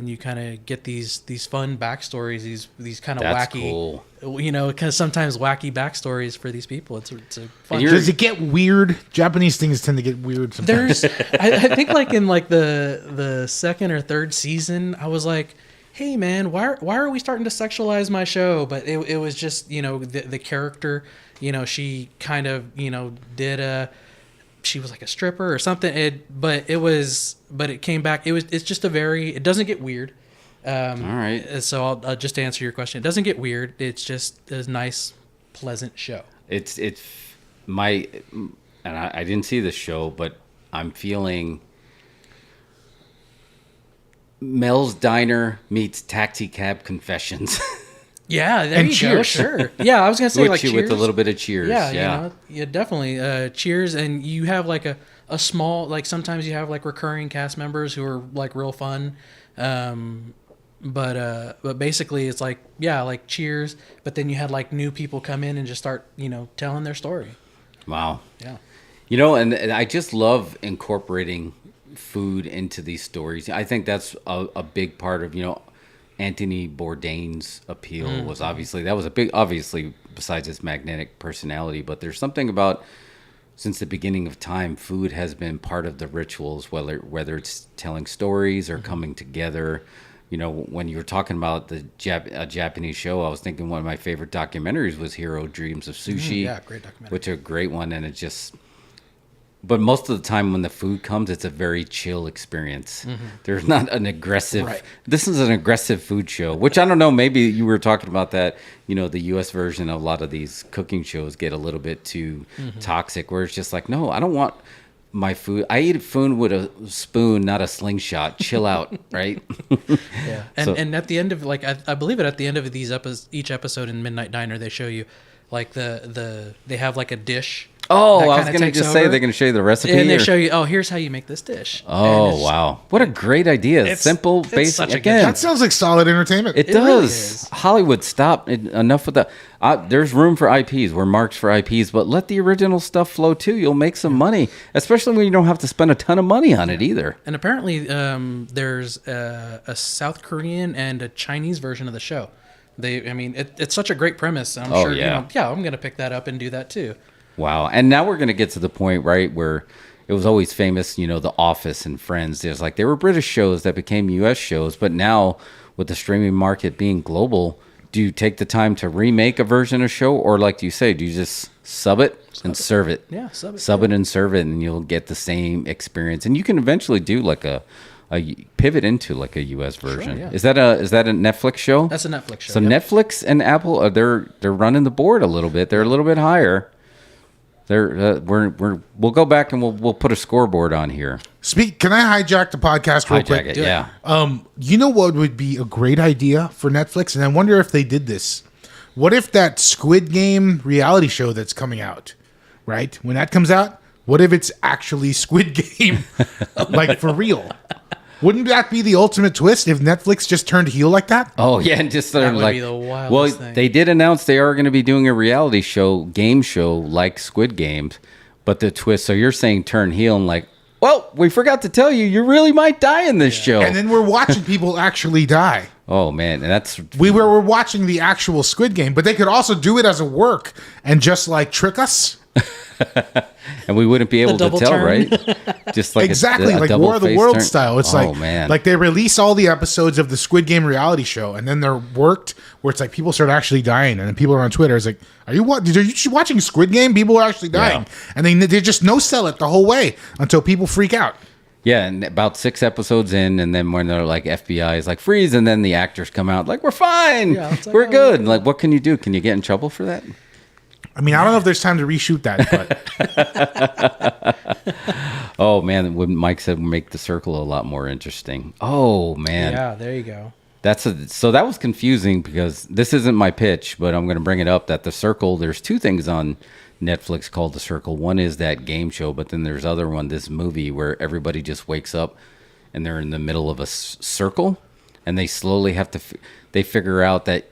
you kind of get these fun backstories, these kind of wacky, cool. Kind of sometimes wacky backstories for these people. It's a fun. Does it get weird? Japanese things tend to get weird sometimes. I think like in like the second or third season, I was like, hey man, why are we starting to sexualize my show? But it was just the character. She kind of did she was like a stripper or something. But it came back. It's just it doesn't get weird. All right. So I'll just answer your question. It doesn't get weird. It's just a nice, pleasant show. It's my, and I didn't see the show, but I'm feeling Mel's Diner meets Taxi Cab Confessions. Yeah, there you go. Sure. Yeah, I was gonna say Cheers with a little bit of Cheers. Yeah, definitely. Cheers, and you have like a small, like sometimes you have like recurring cast members who are like real fun, but basically it's like like Cheers, but then you had like new people come in and just start telling their story. Wow. Yeah. And I just love incorporating food into these stories. I think that's a big part of Anthony Bourdain's appeal was obviously besides his magnetic personality, but there's something about, since the beginning of time, food has been part of the rituals, whether it's telling stories or coming together. when you were talking about the Japanese show, I was thinking one of my favorite documentaries was Hero Dreams of Sushi. Yeah, great documentary. Which is a great one, and it's just. But most of the time when the food comes, it's a very chill experience. Mm-hmm. There's not an aggressive. Right. This is an aggressive food show, which I don't know. Maybe you were talking about that. The U.S. version of a lot of these cooking shows get a little bit too toxic, where it's just like, no, I don't want my food. I eat food with a spoon, not a slingshot. Chill out, right? Yeah. And at the end of I believe at the end of each episode in Midnight Diner, they show you like they have like a dish. Oh, I was going to just say they're going to show you the recipe. And they show you, here's how you make this dish. Oh, wow. What a great idea. Simple, basic. Again, that sounds like solid entertainment. It does. Really Hollywood, stop. Enough with that. There's room for IPs. We're marked for IPs, but let the original stuff flow too. You'll make some money, especially when you don't have to spend a ton of money on it either. And apparently there's a South Korean and a Chinese version of the show. It's such a great premise. I'm sure, I'm going to pick that up and do that too. Wow. And now we're going to get to the point, right, where it was always famous, The Office and Friends. There's they were British shows that became U.S. shows. But now with the streaming market being global, do you take the time to remake a version of a show? Or like you say, do you just sub it and serve it? Yeah, sub it. Sub it and serve it, and you'll get the same experience. And you can eventually do a pivot into a U.S. version. Sure, yeah. Is that a Netflix show? That's a Netflix show. So yep. Netflix and Apple, they're running the board a little bit. They're a little bit higher. We'll go back and we'll put a scoreboard on here. Can I hijack the podcast real quick? It, yeah. You know what would be a great idea for Netflix, and I wonder if they did this. What if that Squid Game reality show that's coming out, right? When that comes out, what if it's actually Squid Game, for real? Wouldn't that be the ultimate twist if Netflix just turned heel like that? Oh yeah, and just that would be the wildest thing. They did announce they are going to be doing a reality show, game show like Squid Games, but the twist. So you're saying turn heel and well, we forgot to tell you really might die in this show, and then we're watching people actually die. Oh man, and we're watching the actual Squid Game, but they could also do it as a work and just trick us. And we wouldn't be able to tell, turn. Right? Just exactly like War of the World style. It's man. They release all the episodes of the Squid Game reality show, and then they're worked where it's people start actually dying, and then people are on Twitter. It's are you watching Squid Game? People are actually dying, and they just no sell it the whole way until people freak out. Yeah, and about 6 episodes in, and then when they're FBI is freeze, and then the actors come out we're fine, we're good. What can you do? Can you get in trouble for that? I don't know if there's time to reshoot that, but oh man, when Mike said make the circle a lot more interesting. Oh man. Yeah, there you go. So that was confusing because this isn't my pitch, but I'm going to bring it up that the circle, there's 2 things on Netflix called The Circle. One is that game show, but then there's other one, this movie where everybody just wakes up and they're in the middle of a circle, and they slowly have to they figure out that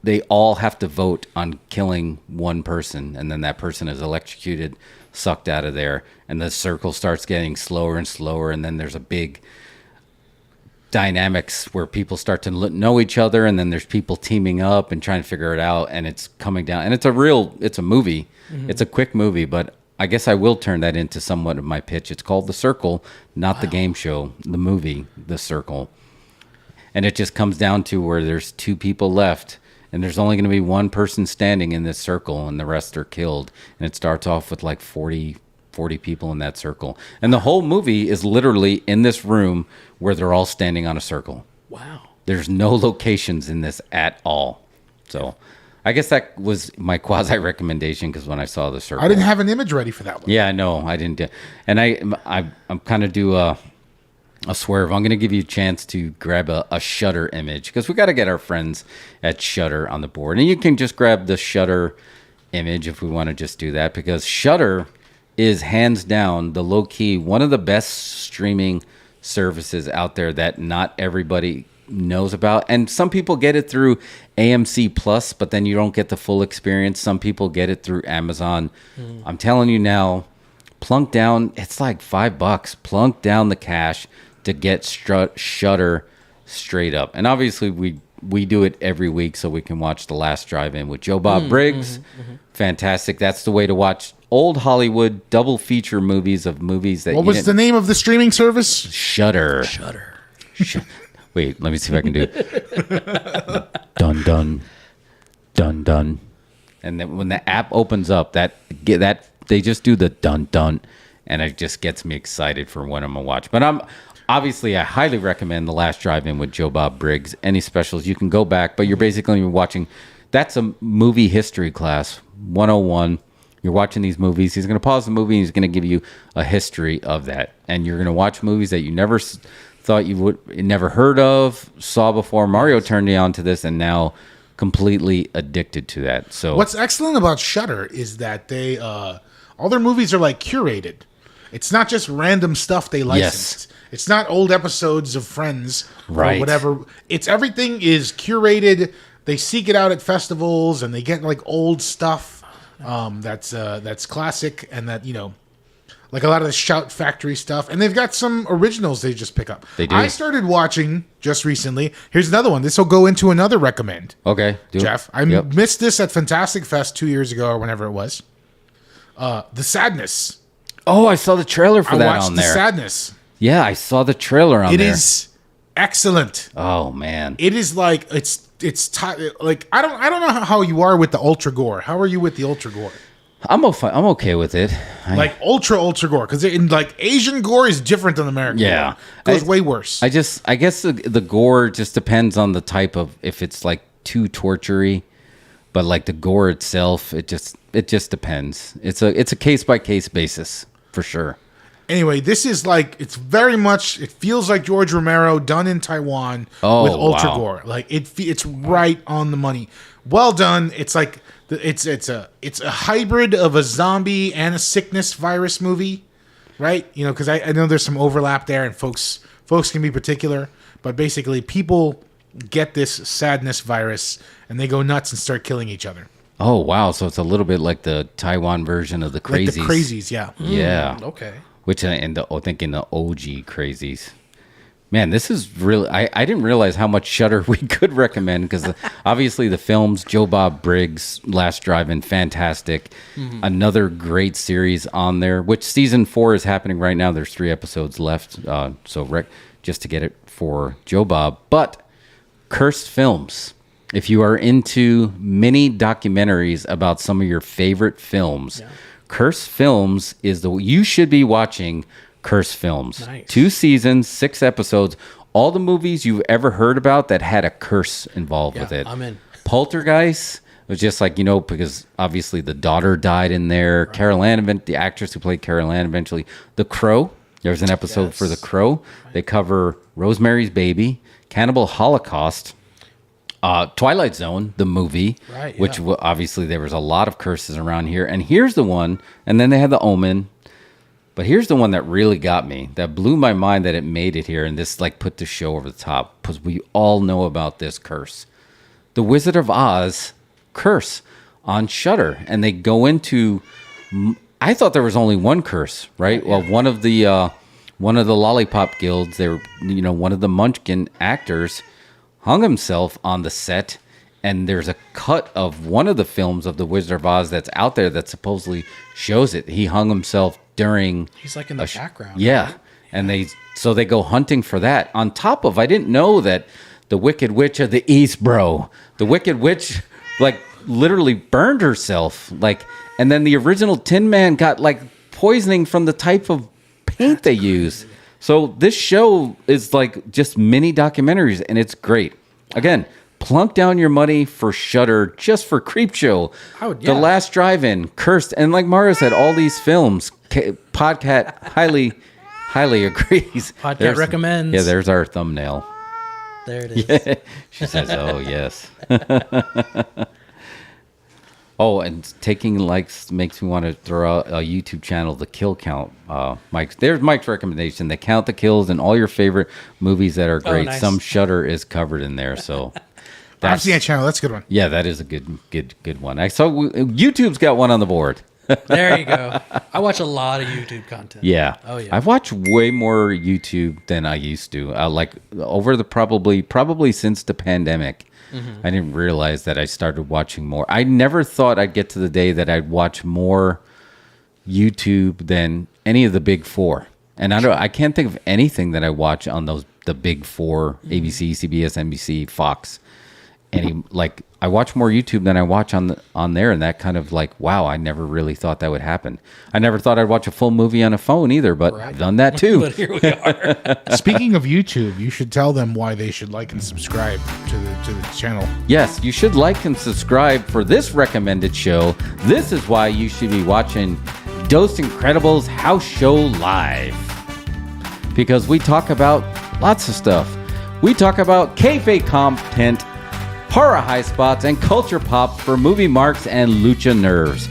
they all have to vote on killing one person, and then that person is electrocuted, sucked out of there, and the circle starts getting slower and slower, and then there's a big dynamics where people start to know each other, and then there's people teaming up and trying to figure it out, and it's coming down. And it's a movie. Mm-hmm. It's a quick movie, but I guess I will turn that into somewhat of my pitch. It's called The Circle, not the game show, the movie, The Circle. And it just comes down to where there's 2 people left, and there's only going to be one person standing in this circle, and the rest are killed. And it starts off with 40 people in that circle. And the whole movie is literally in this room where they're all standing on a circle. Wow. There's no locations in this at all. So I guess that was my quasi recommendation, because when I saw The Circle, I didn't have an image ready for that one. Yeah, no, I didn't. And I'm kind of do a swerve. I'm going to give you a chance to grab a Shudder image, because we got to get our friends at Shudder on the board. And you can just grab the Shudder image if we want to just do that, because Shudder is hands down the low-key one of the best streaming services out there that not everybody knows about. And some people get it through AMC Plus, but then you don't get the full experience. Some people get it through Amazon. I'm telling you now, plunk down, it's $5. Plunk down the cash to get Shudder straight up. And obviously we do it every week so we can watch The Last Drive-In with Joe Bob Briggs. Fantastic. That's the way to watch old Hollywood double feature movies of movies that What was the name of the streaming service? Shudder. Wait, let me see if I can do it. Dun dun dun dun. And then when the app opens up, that they just do the dun dun, and it just gets me excited for when I'm gonna watch. But I highly recommend The Last Drive-In with Joe Bob Briggs. Any specials, you can go back, but you're basically watching. That's a movie history class 101. You're watching these movies. He's going to pause the movie and he's going to give you a history of that. And you're going to watch movies that you never thought you would, never heard of, saw before. Mario turned you on to this and now completely addicted to that. So what's excellent about Shudder is that they all their movies are like curated. It's not just random stuff they licensed. Yes. It's not old episodes of Friends or whatever. It's everything is curated. They seek it out at festivals and they get like old stuff that's classic and that, like a lot of the Shout Factory stuff. And they've got some originals they just pick up. They do. I started watching just recently. Here's another one. This will go into another recommend. Okay. Jeff. I missed this at Fantastic Fest 2 years ago or whenever it was. The Sadness. Oh, I saw the trailer for that on there. The Sadness. Yeah, I saw the trailer on there. It is excellent. Oh man. It is like like I don't know how you are with the ultra gore. How are you with the ultra gore? I'm okay with it. Like ultra gore, because in like Asian gore is different than American. Yeah, gore. It goes way worse. I guess the gore just depends on the type of, if it's like too tortury, but like the gore itself, it just depends. It's a case by case basis for sure. Anyway, this is like, it feels like George Romero done in Taiwan with ultra gore. Like it's right on the money. Well done. It's like it's a hybrid of a zombie and a sickness virus movie, right? Because I know there's some overlap there, and folks can be particular, but basically people get this sadness virus and they go nuts and start killing each other. Oh wow! So it's a little bit like the Taiwan version of the Crazies. Like the Crazies, yeah. Yeah. Okay. Which in the OG Crazies. Man, this is really... I didn't realize how much Shudder we could recommend, because obviously the films, Joe Bob Briggs, Last Drive-In, fantastic. Mm-hmm. Another great series on there, which season 4 is happening right now. There's 3 episodes left, just to get it for Joe Bob. But Cursed Films. If you are into mini documentaries about some of your favorite films... Yeah. Curse Films is you should be watching Curse Films. Nice. 2 seasons, 6 episodes, all the movies you've ever heard about that had a curse involved with it. I'm in. Poltergeist was just like, because obviously the daughter died in there. Right. Carol Ann, the actress who played Carol Ann eventually. The Crow, there's an episode for The Crow. Right. They cover Rosemary's Baby, Cannibal Holocaust, Twilight Zone, the movie, right, yeah. Which obviously there was a lot of curses around here. And here's the one, and then they had The Omen. But here's the one that really got me, that blew my mind that it made it here, and this like put the show over the top, because we all know about this curse. The Wizard of Oz curse on Shudder. And they go into, I thought there was only one curse, right? Well, one of the Lollipop Guilds, they were, one of the Munchkin actors hung himself on the set, and there's a cut of one of the films of The Wizard of Oz that's out there that supposedly shows it. He hung himself during... He's like in the background. Yeah. Right? And they go hunting for that. On top of, I didn't know that the Wicked Witch of the East, bro. The Wicked Witch, like, literally burned herself. Like, and then the original Tin Man got, like, poisoning from the type of paint they used. So this show is like just mini documentaries, and it's great. Again, plunk down your money for Shudder just for Creepshow. The Last Drive-In, Cursed, and like Mario said, all these films. Podcat highly agrees. Podcat recommends. Yeah, there's our thumbnail. There it is. Yeah. She says, "Oh yes." Oh, and taking likes makes me want to throw out a YouTube channel, The Kill Count. There's Mike's recommendation. They count the kills in all your favorite movies that are great. Oh, nice. Some Shudder is covered in there, so I've seen that channel. That's a good one. Yeah, that is a good one. I saw YouTube's got one on the board. There you go. I watch a lot of YouTube content. Yeah. Oh yeah. I've watched way more YouTube than I used to. Like over the probably since the pandemic. Mm-hmm. I didn't realize that I started watching more. I never thought I'd get to the day that I'd watch more YouTube than any of the big 4. And I can't think of anything that I watch on those the big four: ABC, CBS, NBC, Fox. And I watch more YouTube than I watch on there, and that kind of like, wow, I never really thought that would happen. I never thought I'd watch a full movie on a phone either, but I've done that too. But here we are. Speaking of YouTube, you should tell them why they should like and subscribe to the channel. Yes, you should like and subscribe for this recommended show. This is why you should be watching Dose Incredibles House Show Live. Because we talk about lots of stuff. We talk about kayfabe content, horror high spots, and culture pop for movie marks and lucha nerves.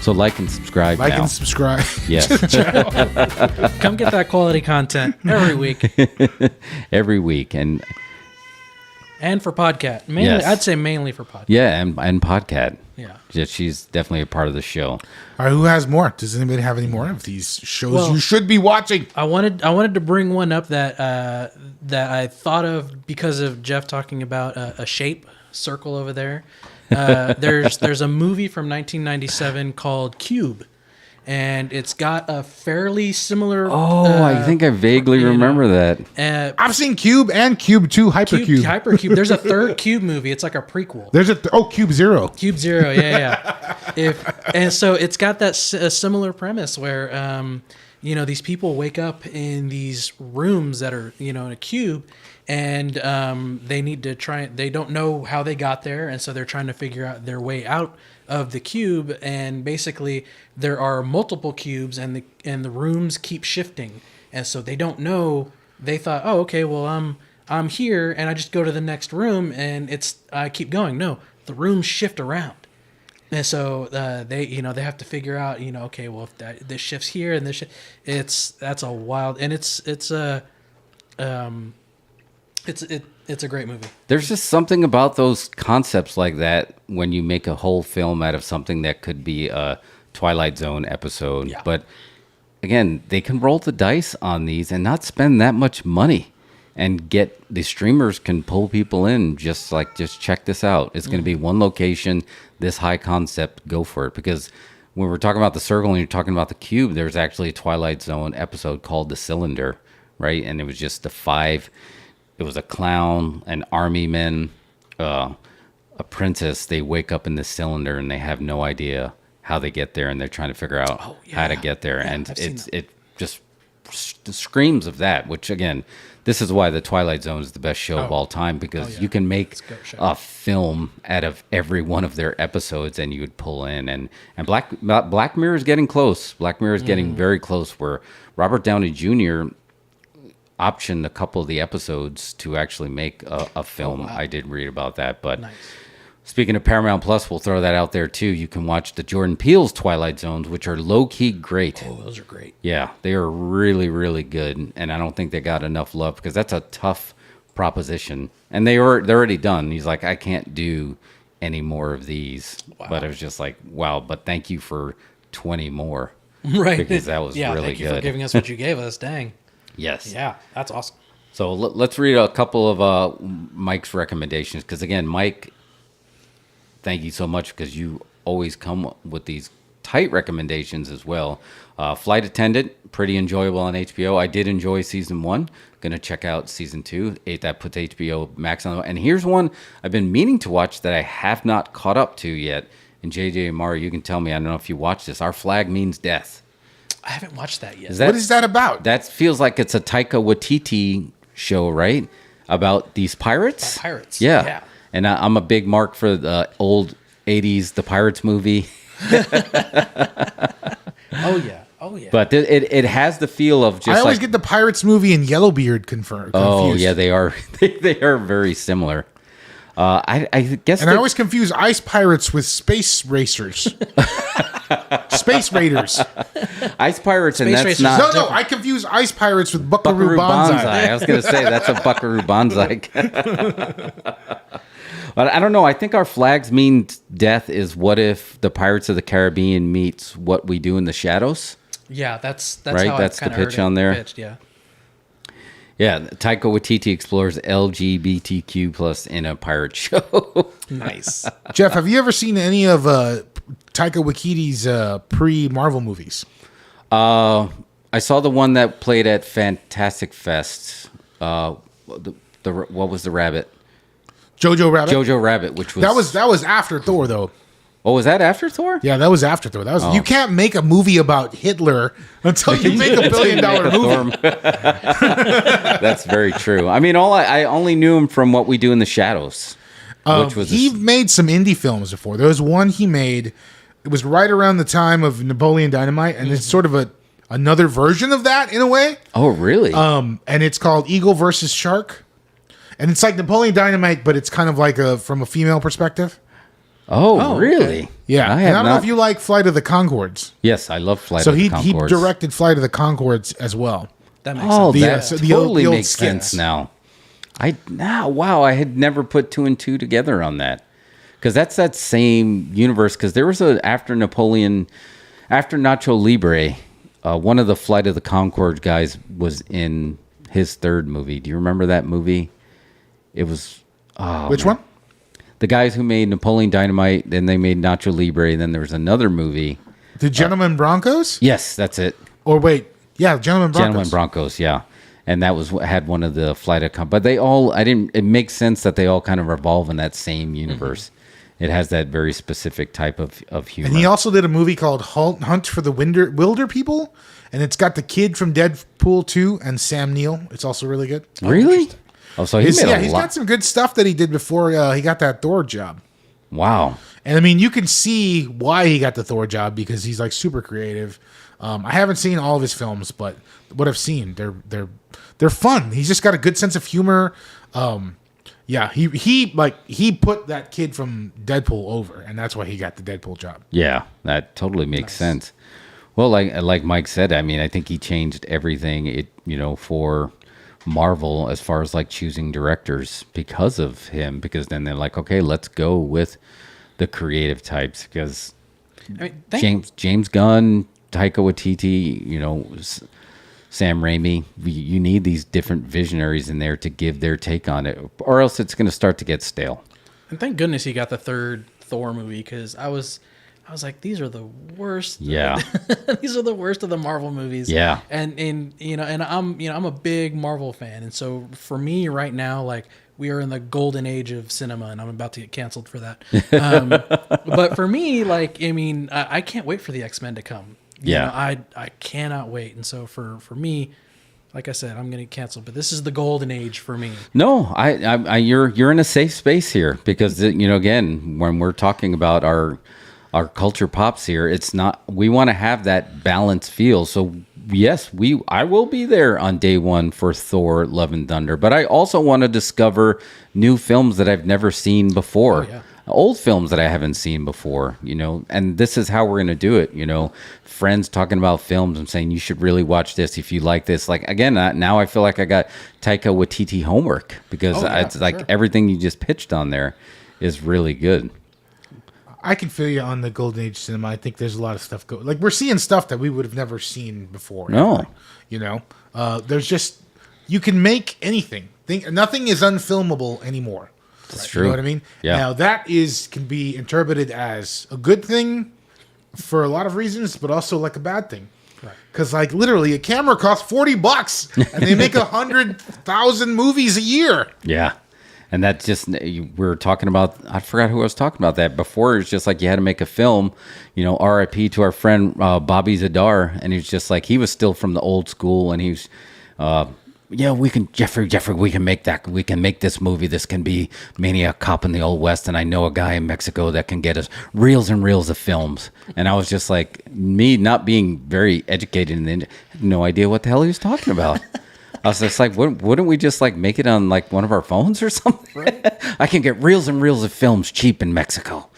So like and subscribe now. Like and subscribe. Yes. Come get that quality content every week. Every week. And for Podcat. Mainly, yes. I'd say mainly for Podcat. Yeah, and Podcat. Yeah. She's definitely a part of the show. All right, who has more? Does anybody have any more of these shows you should be watching? I wanted to bring one up that I thought of because of Jeff talking about a shape circle over there. There's a movie from 1997 called Cube, and it's got a fairly similar. I think I vaguely remember that. I've seen Cube and Cube 2 Hypercube. Hypercube. There's a third Cube movie. It's like a prequel. There's Cube Zero. Cube Zero. Yeah. And so it's got that a similar premise where these people wake up in these rooms that are in a cube. And they need to try. They don't know how they got there, and so they're trying to figure out their way out of the cube. And basically, there are multiple cubes, and the rooms keep shifting, and so they don't know. They thought, oh, okay, well, I'm here, and I just go to the next room, and I keep going. No, the rooms shift around, and so they have to figure out, okay, well, if this shifts here and this, that's a wild, and it's a great movie. There's just something about those concepts like that when you make a whole film out of something that could be a Twilight Zone episode. Yeah. But again, they can roll the dice on these and not spend that much money, and get the streamers can pull people in. Just check this out. It's going to be one location, this high concept, go for it. Because when we're talking about the circle and you're talking about the cube, there's actually a Twilight Zone episode called The Cylinder, right? And it was just the 5. It was a clown, an army man, a princess. They wake up in the cylinder and they have no idea how they get there, and they're trying to figure out how to get there. Yeah, and it just screams of that. Which again, this is why the Twilight Zone is the best show of all time, because you can make a film out of every one of their episodes, and you would pull in. And Black Mirror is getting close. Black Mirror is getting very close. Where Robert Downey Jr. optioned a couple of the episodes to actually make a film. I did read about that. But speaking of Paramount Plus, we'll throw that out there too. You can watch the Jordan Peele's Twilight Zones, which are low-key great. Oh, those are great. Yeah, they are really, really good. And I don't think they got enough love, because that's a tough proposition. And they're already done. He's like, I can't do any more of these. Wow. But it was just like, wow, but thank you for 20 more. Right. Because that was really thank you good. for giving us what you gave us. Dang. Yes. Yeah, that's awesome. So let's read a couple of Mike's recommendations, because again, Mike, thank you so much, because you always come with these tight recommendations as well. Flight Attendant, pretty enjoyable on HBO. I did enjoy season 1. Going to check out season 2. That puts HBO Max on. And here's one I've been meaning to watch that I have not caught up to yet. And JJ Amari, you can tell me, I don't know if you watched this. Our Flag Means Death. I haven't watched that yet. What is that about? That feels like it's a Taika Watiti show, right? About these pirates? Pirates. Yeah. And I'm a big mark for the old 80s, the Pirates movie. Oh, yeah. But it has the feel of just I always get the Pirates movie and Yellowbeard confused. Oh, yeah, they are. They are very similar. I guess. And I always confuse ice pirates with space racers. Space Raiders. Ice Pirates, Space and that's Racers. not... No, I confuse Ice Pirates with Buckaroo Banzai. I was going to say, that's a Buckaroo Banzai. But I don't know. I think Our Flags Mean Death is what if the Pirates of the Caribbean meets What We Do in the Shadows? Yeah, that's right? how That's I've the pitch on there. Pitched, yeah. Yeah, Taika Waititi explores LGBTQ plus in a pirate show. Nice. Jeff, have you ever seen any of Taika Waititi's pre-Marvel movies? I I saw the one that played at Fantastic Fest. What was the rabbit? Jojo Rabbit. Jojo Rabbit, which was that was after Thor though. Oh, was that after Thor? Yeah, that was after Thor. You can't make a movie about Hitler until you make $1 billion movie. That's very true. I mean, I only knew him from What We Do in the Shadows, which was he made some indie films before. There was one he made. It was right around the time of Napoleon Dynamite, and it's sort of another version of that in a way. Oh, really? And it's called Eagle versus Shark, and it's like Napoleon Dynamite, but it's kind of like from a female perspective. Oh, really? Okay. Yeah. I don't know if you like Flight of the Conchords. Yes, I love Flight of the Conchords. So he directed Flight of the Conchords as well. That makes sense. That totally makes sense now. Wow, I had never put 2 and 2 together on that. Because that's that same universe. Because there was after Nacho Libre, one of the Flight of the Conchords guys was in his third movie. Do you remember that movie? It was... Which one? The guys who made Napoleon Dynamite, then they made Nacho Libre, and then there was another movie. The Gentlemen Broncos? Yes, that's it. Or wait, yeah, Gentlemen Broncos. Gentlemen Broncos, yeah. And that had one of the Flight of but they all, it makes sense that they all kind of revolve in that same universe. Mm-hmm. It has that very specific type of humor. And he also did a movie called Hunt for the Wilder People, and it's got the kid from Deadpool 2 and Sam Neill. It's also really good. Really? Oh, so he's got some good stuff that he did before he got that Thor job. Wow. And I mean, you can see why he got the Thor job because he's like super creative. I haven't seen all of his films, but what I've seen, they're fun. He's just got a good sense of humor. He put that kid from Deadpool over, and that's why he got the Deadpool job. Yeah, that totally makes sense. Well, like Mike said, I mean, I think he changed everything. For Marvel as far as like choosing directors because of him, because then they're like, okay, let's go with the creative types because James Gunn, Taika Waititi, Sam Raimi, you need these different visionaries in there to give their take on it, or else it's going to start to get stale. And thank goodness he got the third Thor movie because I was like, these are the worst. Yeah, these are the worst of the Marvel movies. Yeah, and I'm a big Marvel fan, and so for me right now, like we are in the golden age of cinema, and I'm about to get canceled for that. But for me, like I can't wait for the X-Men to come. I cannot wait, and so for me, like I said, I'm going to get canceled, but this is the golden age for me. No, you're in a safe space here because again, when we're talking about our culture pops here, it's not, we want to have that balanced feel. So yes, I will be there on day one for Thor Love and Thunder, but I also want to discover new films that I've never seen before. Oh, yeah. Old films that I haven't seen before, and this is how we're going to do it. Friends talking about films and saying, you should really watch this if you like this. Like, again, now I feel like I got Taika Waititi homework because everything you just pitched on there is really good. I can feel you on the golden age cinema. I think there's a lot of stuff like we're seeing stuff that we would have never seen before. No, there's just, you can make anything. Nothing is unfilmable anymore. That's true. You know what I mean? Yeah. Now that can be interpreted as a good thing for a lot of reasons, but also like a bad thing. Because like literally a camera costs $40 and they make 100,000 movies a year. Yeah. And that's just, we were talking about, I forgot who I was talking about that before. It's just like you had to make a film, RIP to our friend Bobby Zadar. And he's just like, he was still from the old school. And he's, we can, Jeffrey, we can make that. We can make this movie. This can be Maniac Cop in the Old West. And I know a guy in Mexico that can get us reels and reels of films. And I was just like, me not being very educated and no idea what the hell he was talking about. I was just like, wouldn't we just like make it on like one of our phones or something? Right. I can get reels and reels of films cheap in Mexico.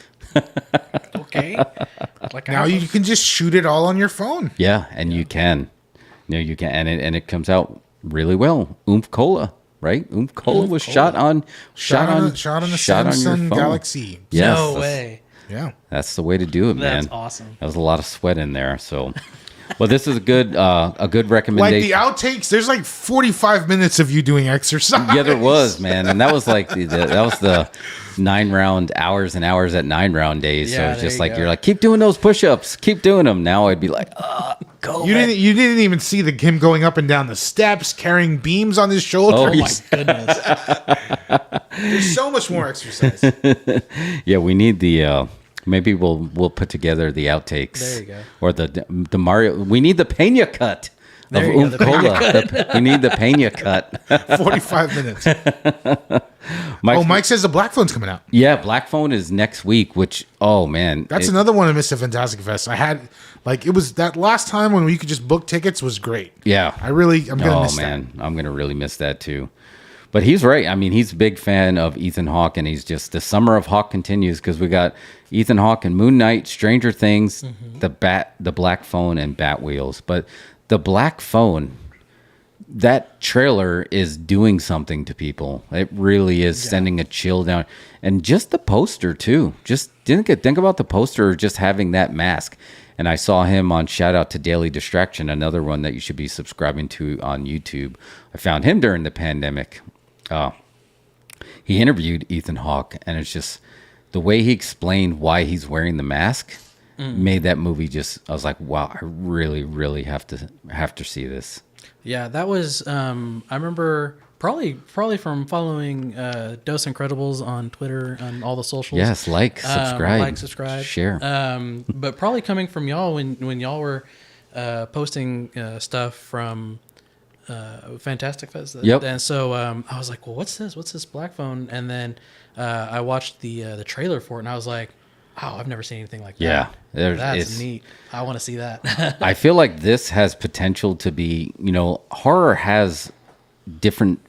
Okay. Like now you can just shoot it all on your phone. Yeah, and you can. You can, and it comes out really well. Oomph Cola, right? Oomph Cola was shot on the Samsung Galaxy. Yes, no way. Yeah, that's the way to do it, man. That's awesome. That was a lot of sweat in there, so. Well, this is a good recommendation. Like the outtakes, there's like 45 minutes of you doing exercise. Yeah, there was, man, and that was like the 9-round hours and hours at 9-round days. Yeah, so it's just like you're like, keep doing those push-ups, keep doing them. Now I'd be like, go. You didn't even see him going up and down the steps, carrying beams on his shoulder. Oh my goodness! There's so much more exercise. Yeah, we need the. Maybe we'll put together the outtakes. There you go. Or the Mario. We need the Pena cut. There you go, the Cola. We need the Pena cut. 45 minutes. Mike says the Black Phone's coming out. Yeah, Black Phone is next week, which, oh, man. That's another one I missed at Fantastic Fest. I had, it was that last time when you could just book tickets was great. Yeah. I'm going to miss that. I'm going to really miss that, too. But he's right. I mean, he's a big fan of Ethan Hawke, and he's just, the summer of Hawke continues because we got Ethan Hawke and Moon Knight, Stranger Things, the Black Phone, and Bat Wheels. But the Black Phone, that trailer is doing something to people. It really is sending a chill down. And just the poster, too. Just think about the poster, just having that mask. And I saw him on Shout Out to Daily Distraction, another one that you should be subscribing to on YouTube. I found him during the pandemic. He interviewed Ethan Hawke, and it's just the way he explained why he's wearing the mask made that movie just. I was like, wow, I really, really have to see this. Yeah, that was. I remember probably from following Dose Incredibles on Twitter and all the socials. Yes, subscribe, share. But probably coming from y'all when y'all were posting stuff from. Fantastic Fest. Yep. And so I was like, well, what's this? What's this Black Phone? And then I watched the trailer for it, and I was like, oh, I've never seen anything like that. Yeah, that's neat. I want to see that. I feel like this has potential to be, horror has different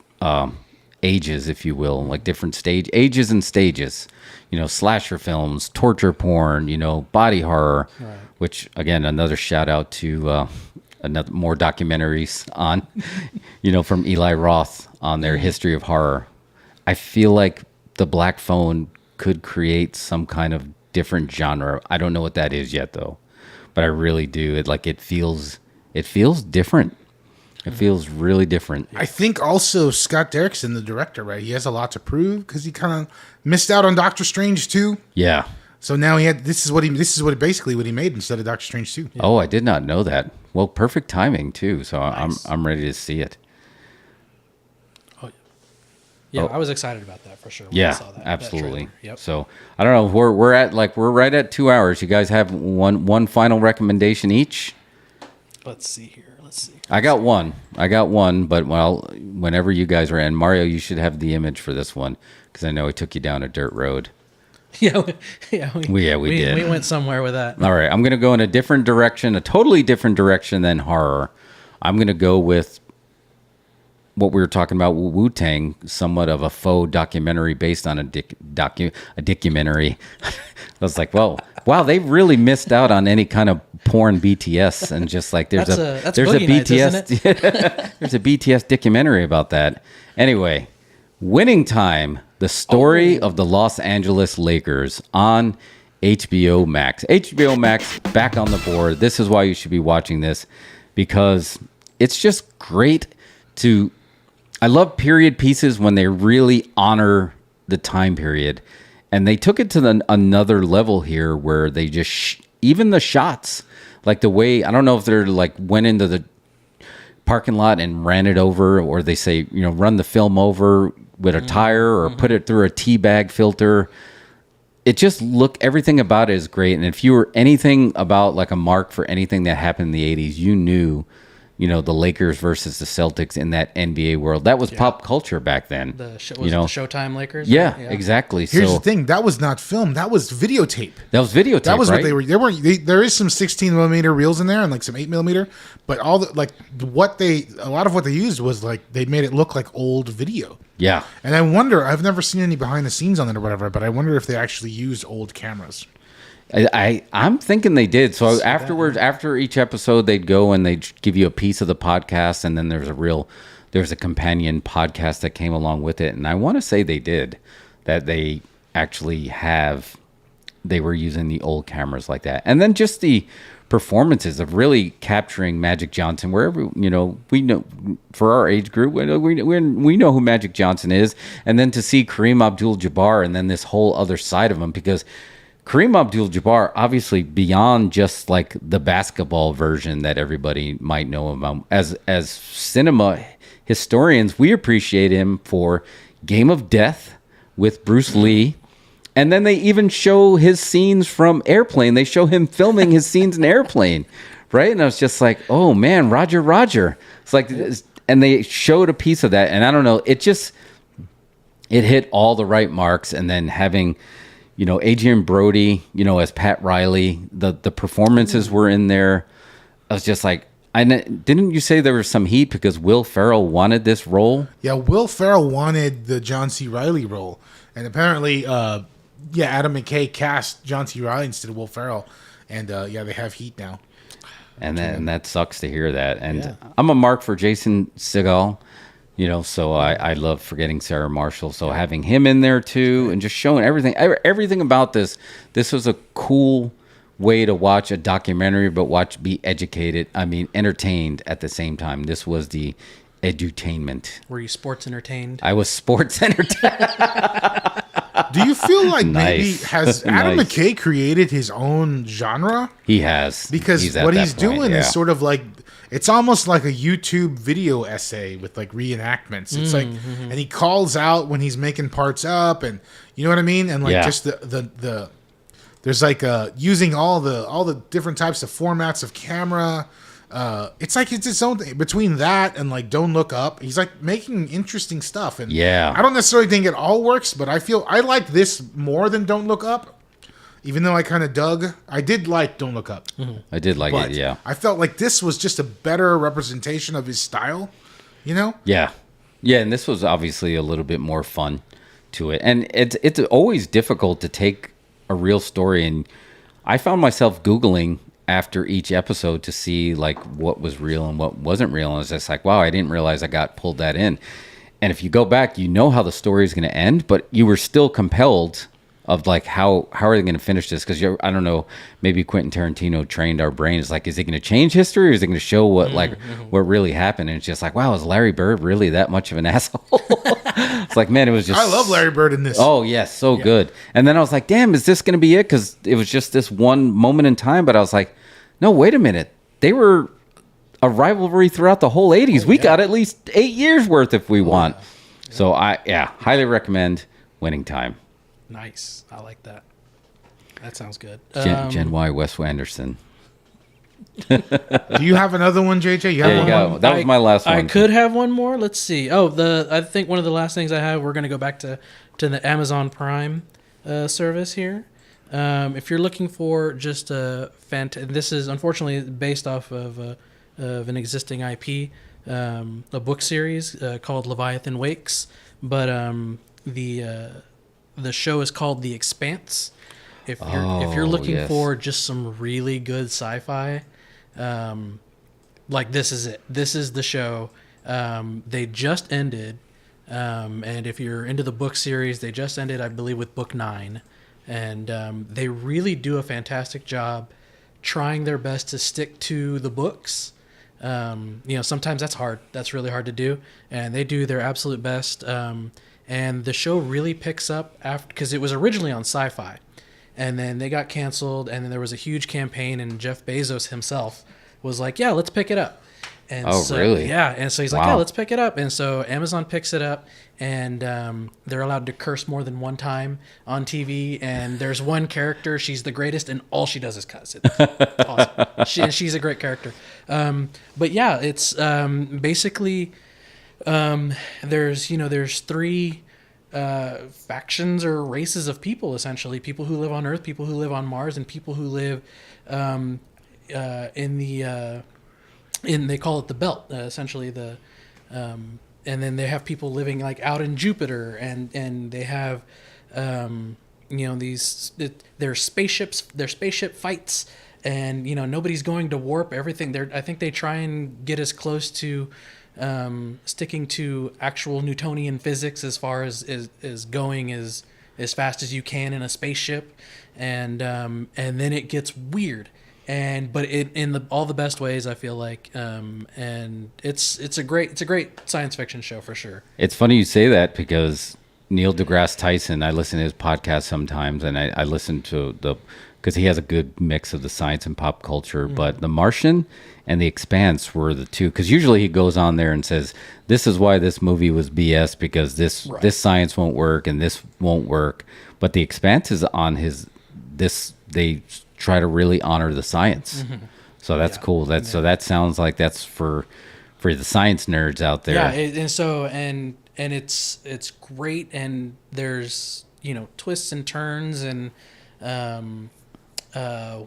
ages, if you will, like different ages and stages. Slasher films, torture porn, body horror, right. Which, again, another shout out to... more documentaries on, from Eli Roth on their history of horror. I feel like the Black Phone could create some kind of different genre. I don't know what that is yet, though, but I really do. It feels different. It feels really different. I think also Scott Derrickson, the director, right? He has a lot to prove because he kind of missed out on Doctor Strange 2. Yeah. So now this is what he made instead of Doctor Strange 2. Yeah. Oh, I did not know that. Well, perfect timing too. So nice. I'm ready to see it. Oh, yeah. I was excited about that for sure. When I saw that, absolutely. That yep. So I don't know. We're right at 2 hours. You guys have one final recommendation each. Let's see here. I got one, but whenever you guys are in, Mario, you should have the image for this one because I know it took you down a dirt road. We did. We went somewhere with that. All right, I'm going to go in a different direction, a totally different direction than horror. I'm going to go with what we were talking about, Wu-Tang, somewhat of a faux documentary based on a documentary. I was like, wow, they've really missed out on any kind of porn BTS, and just like there's a BTS Nights, there's a BTS documentary about that. Anyway, Winning Time. The story of the Los Angeles Lakers on HBOMax. HBOMax back on the board. This is why you should be watching this, because it's just great to... I love period pieces when they really honor the time period. And they took it to another level here where they just... even the shots, like the way... I don't know if they're went into the parking lot and ran it over, or they say, run the film over with a tire or put it through a tea bag filter. It just everything about it is great. And if you were anything about a mark for anything that happened in the 80s, you knew, the Lakers versus the Celtics in that NBA world. That was pop culture back then. The Showtime Lakers? Yeah, exactly. Here's the thing. That was not film. That was videotape. That was what right? they were. There is some 16 millimeter reels in there and some 8 millimeter, but a lot of what they used was they made it look like old video. Yeah. And I wonder, I've never seen any behind the scenes on it or whatever, but I wonder if they actually used old cameras. I'm thinking they did. So afterwards, after each episode, they'd go and they'd give you a piece of the podcast, and then there's a companion podcast that came along with it. And I want to say they did, that they actually they were using the old cameras like that. And then just the performances of really capturing Magic Johnson, wherever, we know for our age group, we know who Magic Johnson is. And then to see Kareem Abdul-Jabbar and then this whole other side of him, because Kareem Abdul-Jabbar, obviously beyond just like the basketball version that everybody might know about, as cinema historians, we appreciate him for Game of Death with Bruce Lee. And then they even show his scenes from Airplane. They show him filming his scenes in Airplane, right? And I was just like, oh man, Roger. It's like, and they showed a piece of that. And I don't know, it hit all the right marks. And then having, Adrian Brody, as Pat Riley, the performances were in there. I was just like, didn't you say there was some heat because Will Ferrell wanted this role? Yeah, Will Ferrell wanted the John C. Reilly role. And apparently, Adam McKay cast John C. Reilly instead of Will Ferrell. And they have heat now. And that sucks to hear that. And I'm a mark for Jason Segel, so I love Forgetting Sarah Marshall. So having him in there too and just showing everything about this was a cool way to watch a documentary, but be educated. I mean, entertained at the same time. This was the edutainment. Were you sports entertained? I was sports entertained. Do you feel like maybe has Adam McKay created his own genre? He has. Because what he's doing is sort of like, it's almost like a YouTube video essay with like reenactments. It's like, and he calls out when he's making parts up, and you know what I mean? And like just the there's like using all the different types of formats of camera. It's like it's its own thing. Between that and like Don't Look Up, he's like making interesting stuff. And I don't necessarily think it all works, but I feel I like this more than Don't Look Up. Even though I did like Don't Look Up. I did like it, yeah. I felt like this was just a better representation of his style, Yeah. Yeah, and this was obviously a little bit more fun to it. And it's always difficult to take a real story, and I found myself Googling after each episode to see like what was real and what wasn't real, and I was just like, wow, I didn't realize I got pulled that in. And if you go back, how the story is going to end, but you were still compelled of like how are they going to finish this? Because I don't know, maybe Quentin Tarantino trained our brains like, is it going to change history, or is it going to show what what really happened? And it's just like, wow, is Larry Bird really that much of an asshole? It's like, man, it was just, I love Larry Bird in this. Oh yes, so good. And then I was like, damn, is this going to be it? Because it was just this one moment in time. But I was like, no, wait a minute, they were a rivalry throughout the whole 80s. We got at least 8 years worth if we want. So I highly recommend Winning Time. Nice. I like that. That sounds good. Gen Y, Wes Anderson. Do you have another one, JJ? There you go. That was my last one. I could have one more. Let's see. I think one of the last things I have, we're going to go back to the Amazon Prime service here. If you're looking for just a this is unfortunately based off of an existing IP, a book series called Leviathan Wakes, but the show is called The Expanse. If you're looking for just some really good sci-fi, like this is it. This is the show. They just ended, and if you're into the book series, they just ended, I believe, with book 9, and they really do a fantastic job trying their best to stick to the books. Sometimes that's hard. That's really hard to do, and they do their absolute best. And the show really picks up after, because it was originally on Sci-Fi, and then they got canceled, and then there was a huge campaign, and Jeff Bezos himself was like, yeah, let's pick it up. And really? Yeah, and so he's like, yeah, let's pick it up. And so Amazon picks it up, and they're allowed to curse more than one time on TV, and there's one character, she's the greatest, and all she does is cuss. It's awesome. She's a great character. But yeah, it's basically... there's 3 factions or races of people, essentially. People who live on Earth, people who live on Mars, and people who live they call it the Belt, essentially and then they have people living like out in Jupiter, and they have their spaceship fights, and nobody's going to warp everything. I think they try and get as close to sticking to actual Newtonian physics as far as going as fast as you can in a spaceship, and then it gets weird, but in all the best ways, I feel like, and it's a great science fiction show for sure. It's funny you say that, because Neil deGrasse Tyson. I listen to his podcast sometimes, and I listen to because he has a good mix of the science and pop culture. But The Martian and The Expanse were the two, because usually he goes on there and says, this is why this movie was BS, because this science won't work and this won't work. But The Expanse is on they try to really honor the science. So that's cool. So that sounds like that's for the science nerds out there. Yeah, and it's great, and there's twists and turns, and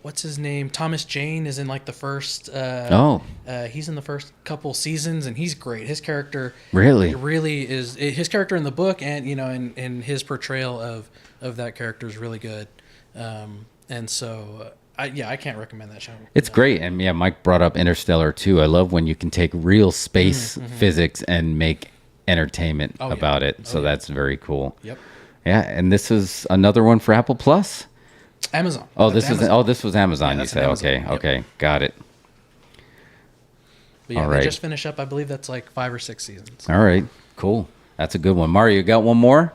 what's his name? Thomas Jane is in like the first. He's in the first couple seasons, and he's great. His character really is. His character in the book, and and his portrayal of that character is really good. And so, I can't recommend that show. It's great, and Mike brought up Interstellar too. I love when you can take real space physics and make entertainment about it. So that's very cool. Yep. Yeah, and this is another one for Apple Plus. Amazon. This was Amazon. You said Amazon. Okay, got it. But all right. They just finished up. I believe that's like 5 or 6 seasons. All right, cool. That's a good one. Mario, you got one more?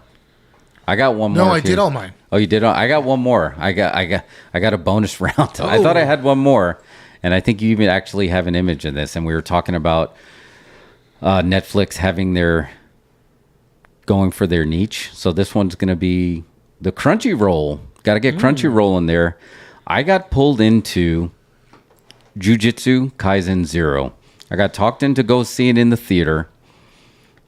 I got one more. No, I did all mine. Oh, you did? I got one more. I got a bonus round. I thought I had one more, and I think you even actually have an image in this. And we were talking about Netflix going for their niche. So this one's going to be the CrunchyRoll. Got to get CrunchyRoll in there. I got pulled into Jujutsu Kaisen 0. I got talked into go see it in the theater,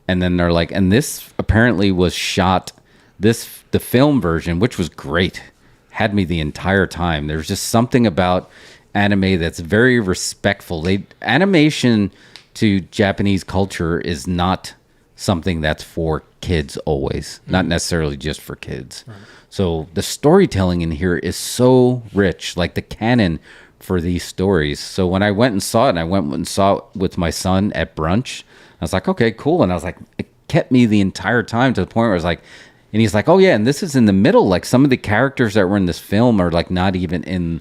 and then they're like, and this apparently was shot. The film version, which was great, had me the entire time. There's just something about anime that's very respectful. Animation to Japanese culture is not something that's for kids always, not necessarily just for kids. Right. So the storytelling in here is so rich, like the canon for these stories. So when I went and saw it, and I went and saw it with my son at brunch, I was like, okay, cool. And I was like, it kept me the entire time to the point where I was like, and he's like, oh, yeah, and this is in the middle. Like, some of the characters that were in this film are, like, not even in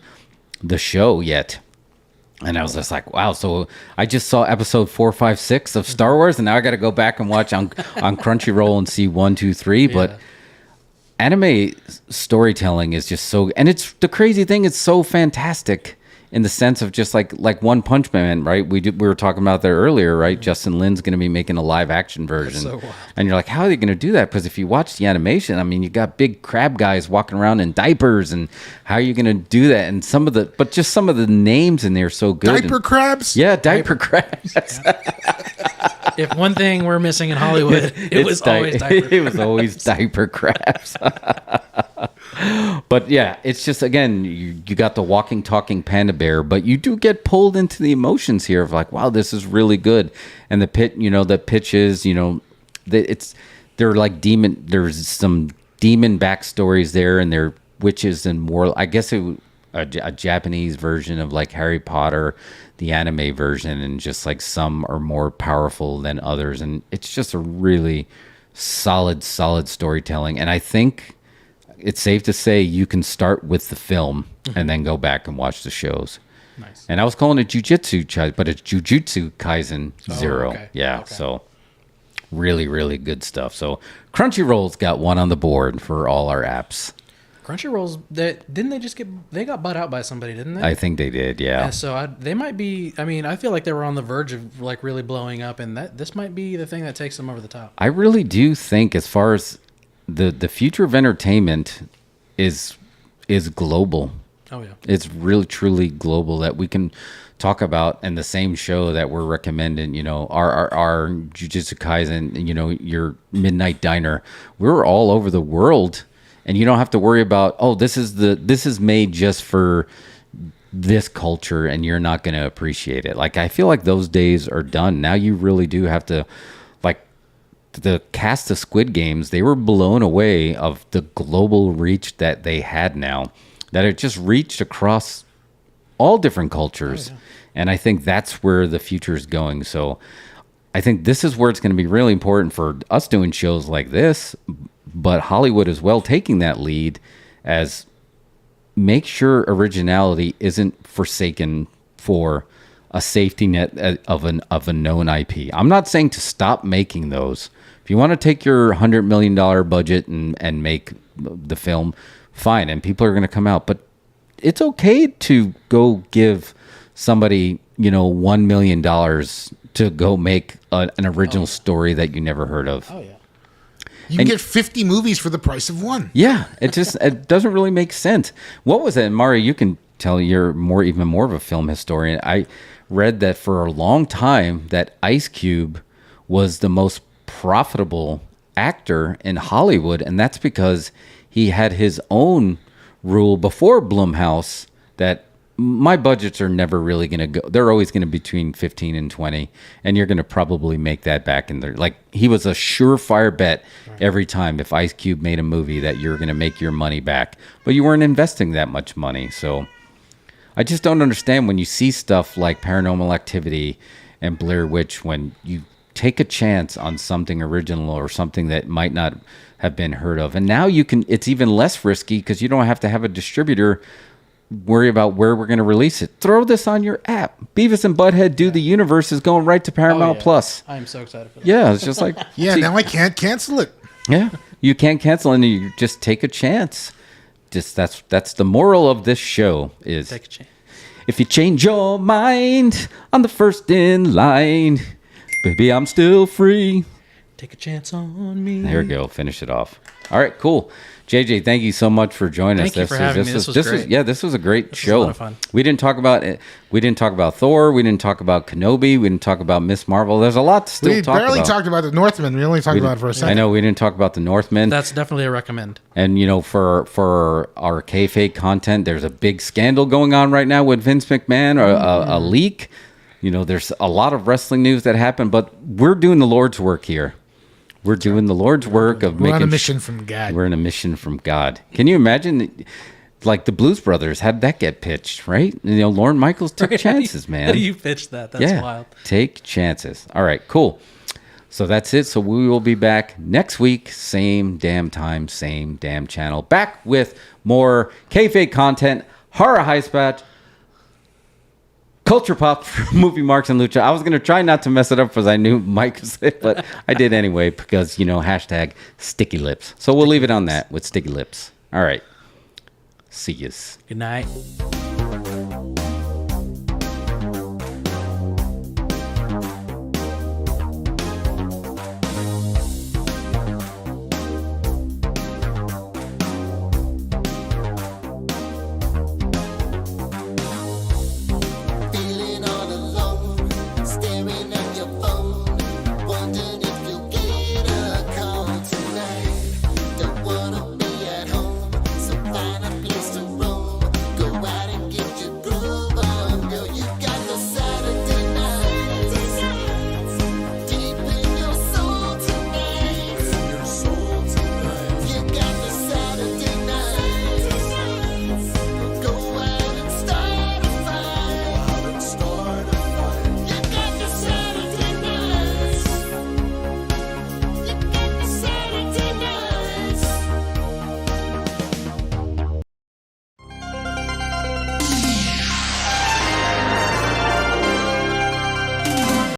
the show yet. And I was just like, wow. So I just saw episode 4, 5, 6 of Star Wars, and now I got to go back and watch on Crunchyroll and see 1, 2, 3. Yeah. But anime storytelling is just so... And it's the crazy thing, it's so fantastic in the sense of just like One Punch Man, right? We were talking about that earlier, right? Justin Lin's going to be making a live action version. So wild. And you're like, how are they going to do that? Because if you watch the animation, I mean, you got big crab guys walking around in diapers, and how are you going to do that? And some of the names in there are so good. Diaper crabs? Yeah, diaper crabs. If one thing we're missing in Hollywood, it was always diaper crabs. It was always diaper crabs. But yeah, it's just, again, you got the walking, talking panda bear, but you do get pulled into the emotions here of like, wow, this is really good. And the pitches, they're like demon. There's some demon backstories there, and they're witches and more. I guess a Japanese version of like Harry Potter, the anime version, and just like some are more powerful than others, and it's just a really solid storytelling. And I think it's safe to say you can start with the film and then go back and watch the shows. Nice. And I was calling it Jujutsu, but it's Jujutsu Kaisen 0. Okay. Yeah, okay. So really, really good stuff. So Crunchyroll's got one on the board for all our apps. Crunchyroll's, they got bought out by somebody, didn't they? I think they did, yeah. And so they might be, I feel like they were on the verge of like really blowing up, and this might be the thing that takes them over the top. I really do think, as far as the future of entertainment is global. Oh yeah. It's really truly global, that we can talk about in the same show that we're recommending, our Jujutsu Kaisen, your Midnight Diner. We're all over the world, and you don't have to worry about, this is made just for this culture and you're not going to appreciate it. Like, I feel like those days are done. Now you really do have to, like, the cast of Squid Games, they were blown away of the global reach that they had now, that it just reached across all different cultures. Oh, yeah. And I think that's where the future is going. So I think this is where it's going to be really important for us doing shows like this, but Hollywood as well taking that lead, as make sure originality isn't forsaken for a safety net of a known IP. I'm not saying to stop making those. If you want to take your $100 million budget and make the film, fine, and people are going to come out. But it's okay to go give somebody, $1 million to go make an original story that you never heard of. Oh, yeah. You can get 50 movies for the price of one. Yeah, it doesn't really make sense. What was it, Mario? You can tell you're even more of a film historian. I read that for a long time that Ice Cube was the most profitable actor in Hollywood, and that's because he had his own rule before Blumhouse that my budgets are never really going to go. They're always going to be between 15 and 20, and you're going to probably make that back in there. Like, he was a surefire bet every time if Ice Cube made a movie that you're going to make your money back, but you weren't investing that much money. So I just don't understand when you see stuff like Paranormal Activity and Blair Witch, when you take a chance on something original or something that might not have been heard of. And now it's even less risky because you don't have to have a distributor worry about where we're going to release it. Throw this on your app. Beavis and Butthead Do the Universe is going right to Paramount Plus. I'm so excited for that. Yeah, it's just like... now I can't cancel it. Yeah, you can't cancel, and you just take a chance. Just that's the moral of this show is... Take a chance. If you change your mind on the first in line, baby, I'm still free. Take a chance on me. There we go. Finish it off. All right, cool. JJ, thank you so much for joining us. Thank you for having me. This was great. This was a great show. Was a lot of fun. We didn't talk about it. We didn't talk about Thor. We didn't talk about Kenobi. We didn't talk about Miss Marvel. There's a lot to still talk about. We barely talked about the Northman. We only talked about it for a second. I know we didn't talk about the Northman. That's definitely a recommend. And for our kayfabe content, there's a big scandal going on right now with Vince McMahon, or a leak. There's a lot of wrestling news that happened, but we're doing the Lord's work here. We're doing the Lord's work of making... We're on a mission from God. We're on a mission from God. Can you imagine, like the Blues Brothers, how'd that get pitched, right? Lorne Michaels took chances, man. How do you pitch that? That's wild. Take chances. All right, cool. So that's it. So we will be back next week, same damn time, same damn channel. Back with more kayfabe content, horror heist, culture pop, movie marks, and lucha. I was going to try not to mess it up because I knew Mike was it, but I did anyway because, hashtag sticky lips. So we'll leave it on that with sticky lips. All right. See yous. Good night.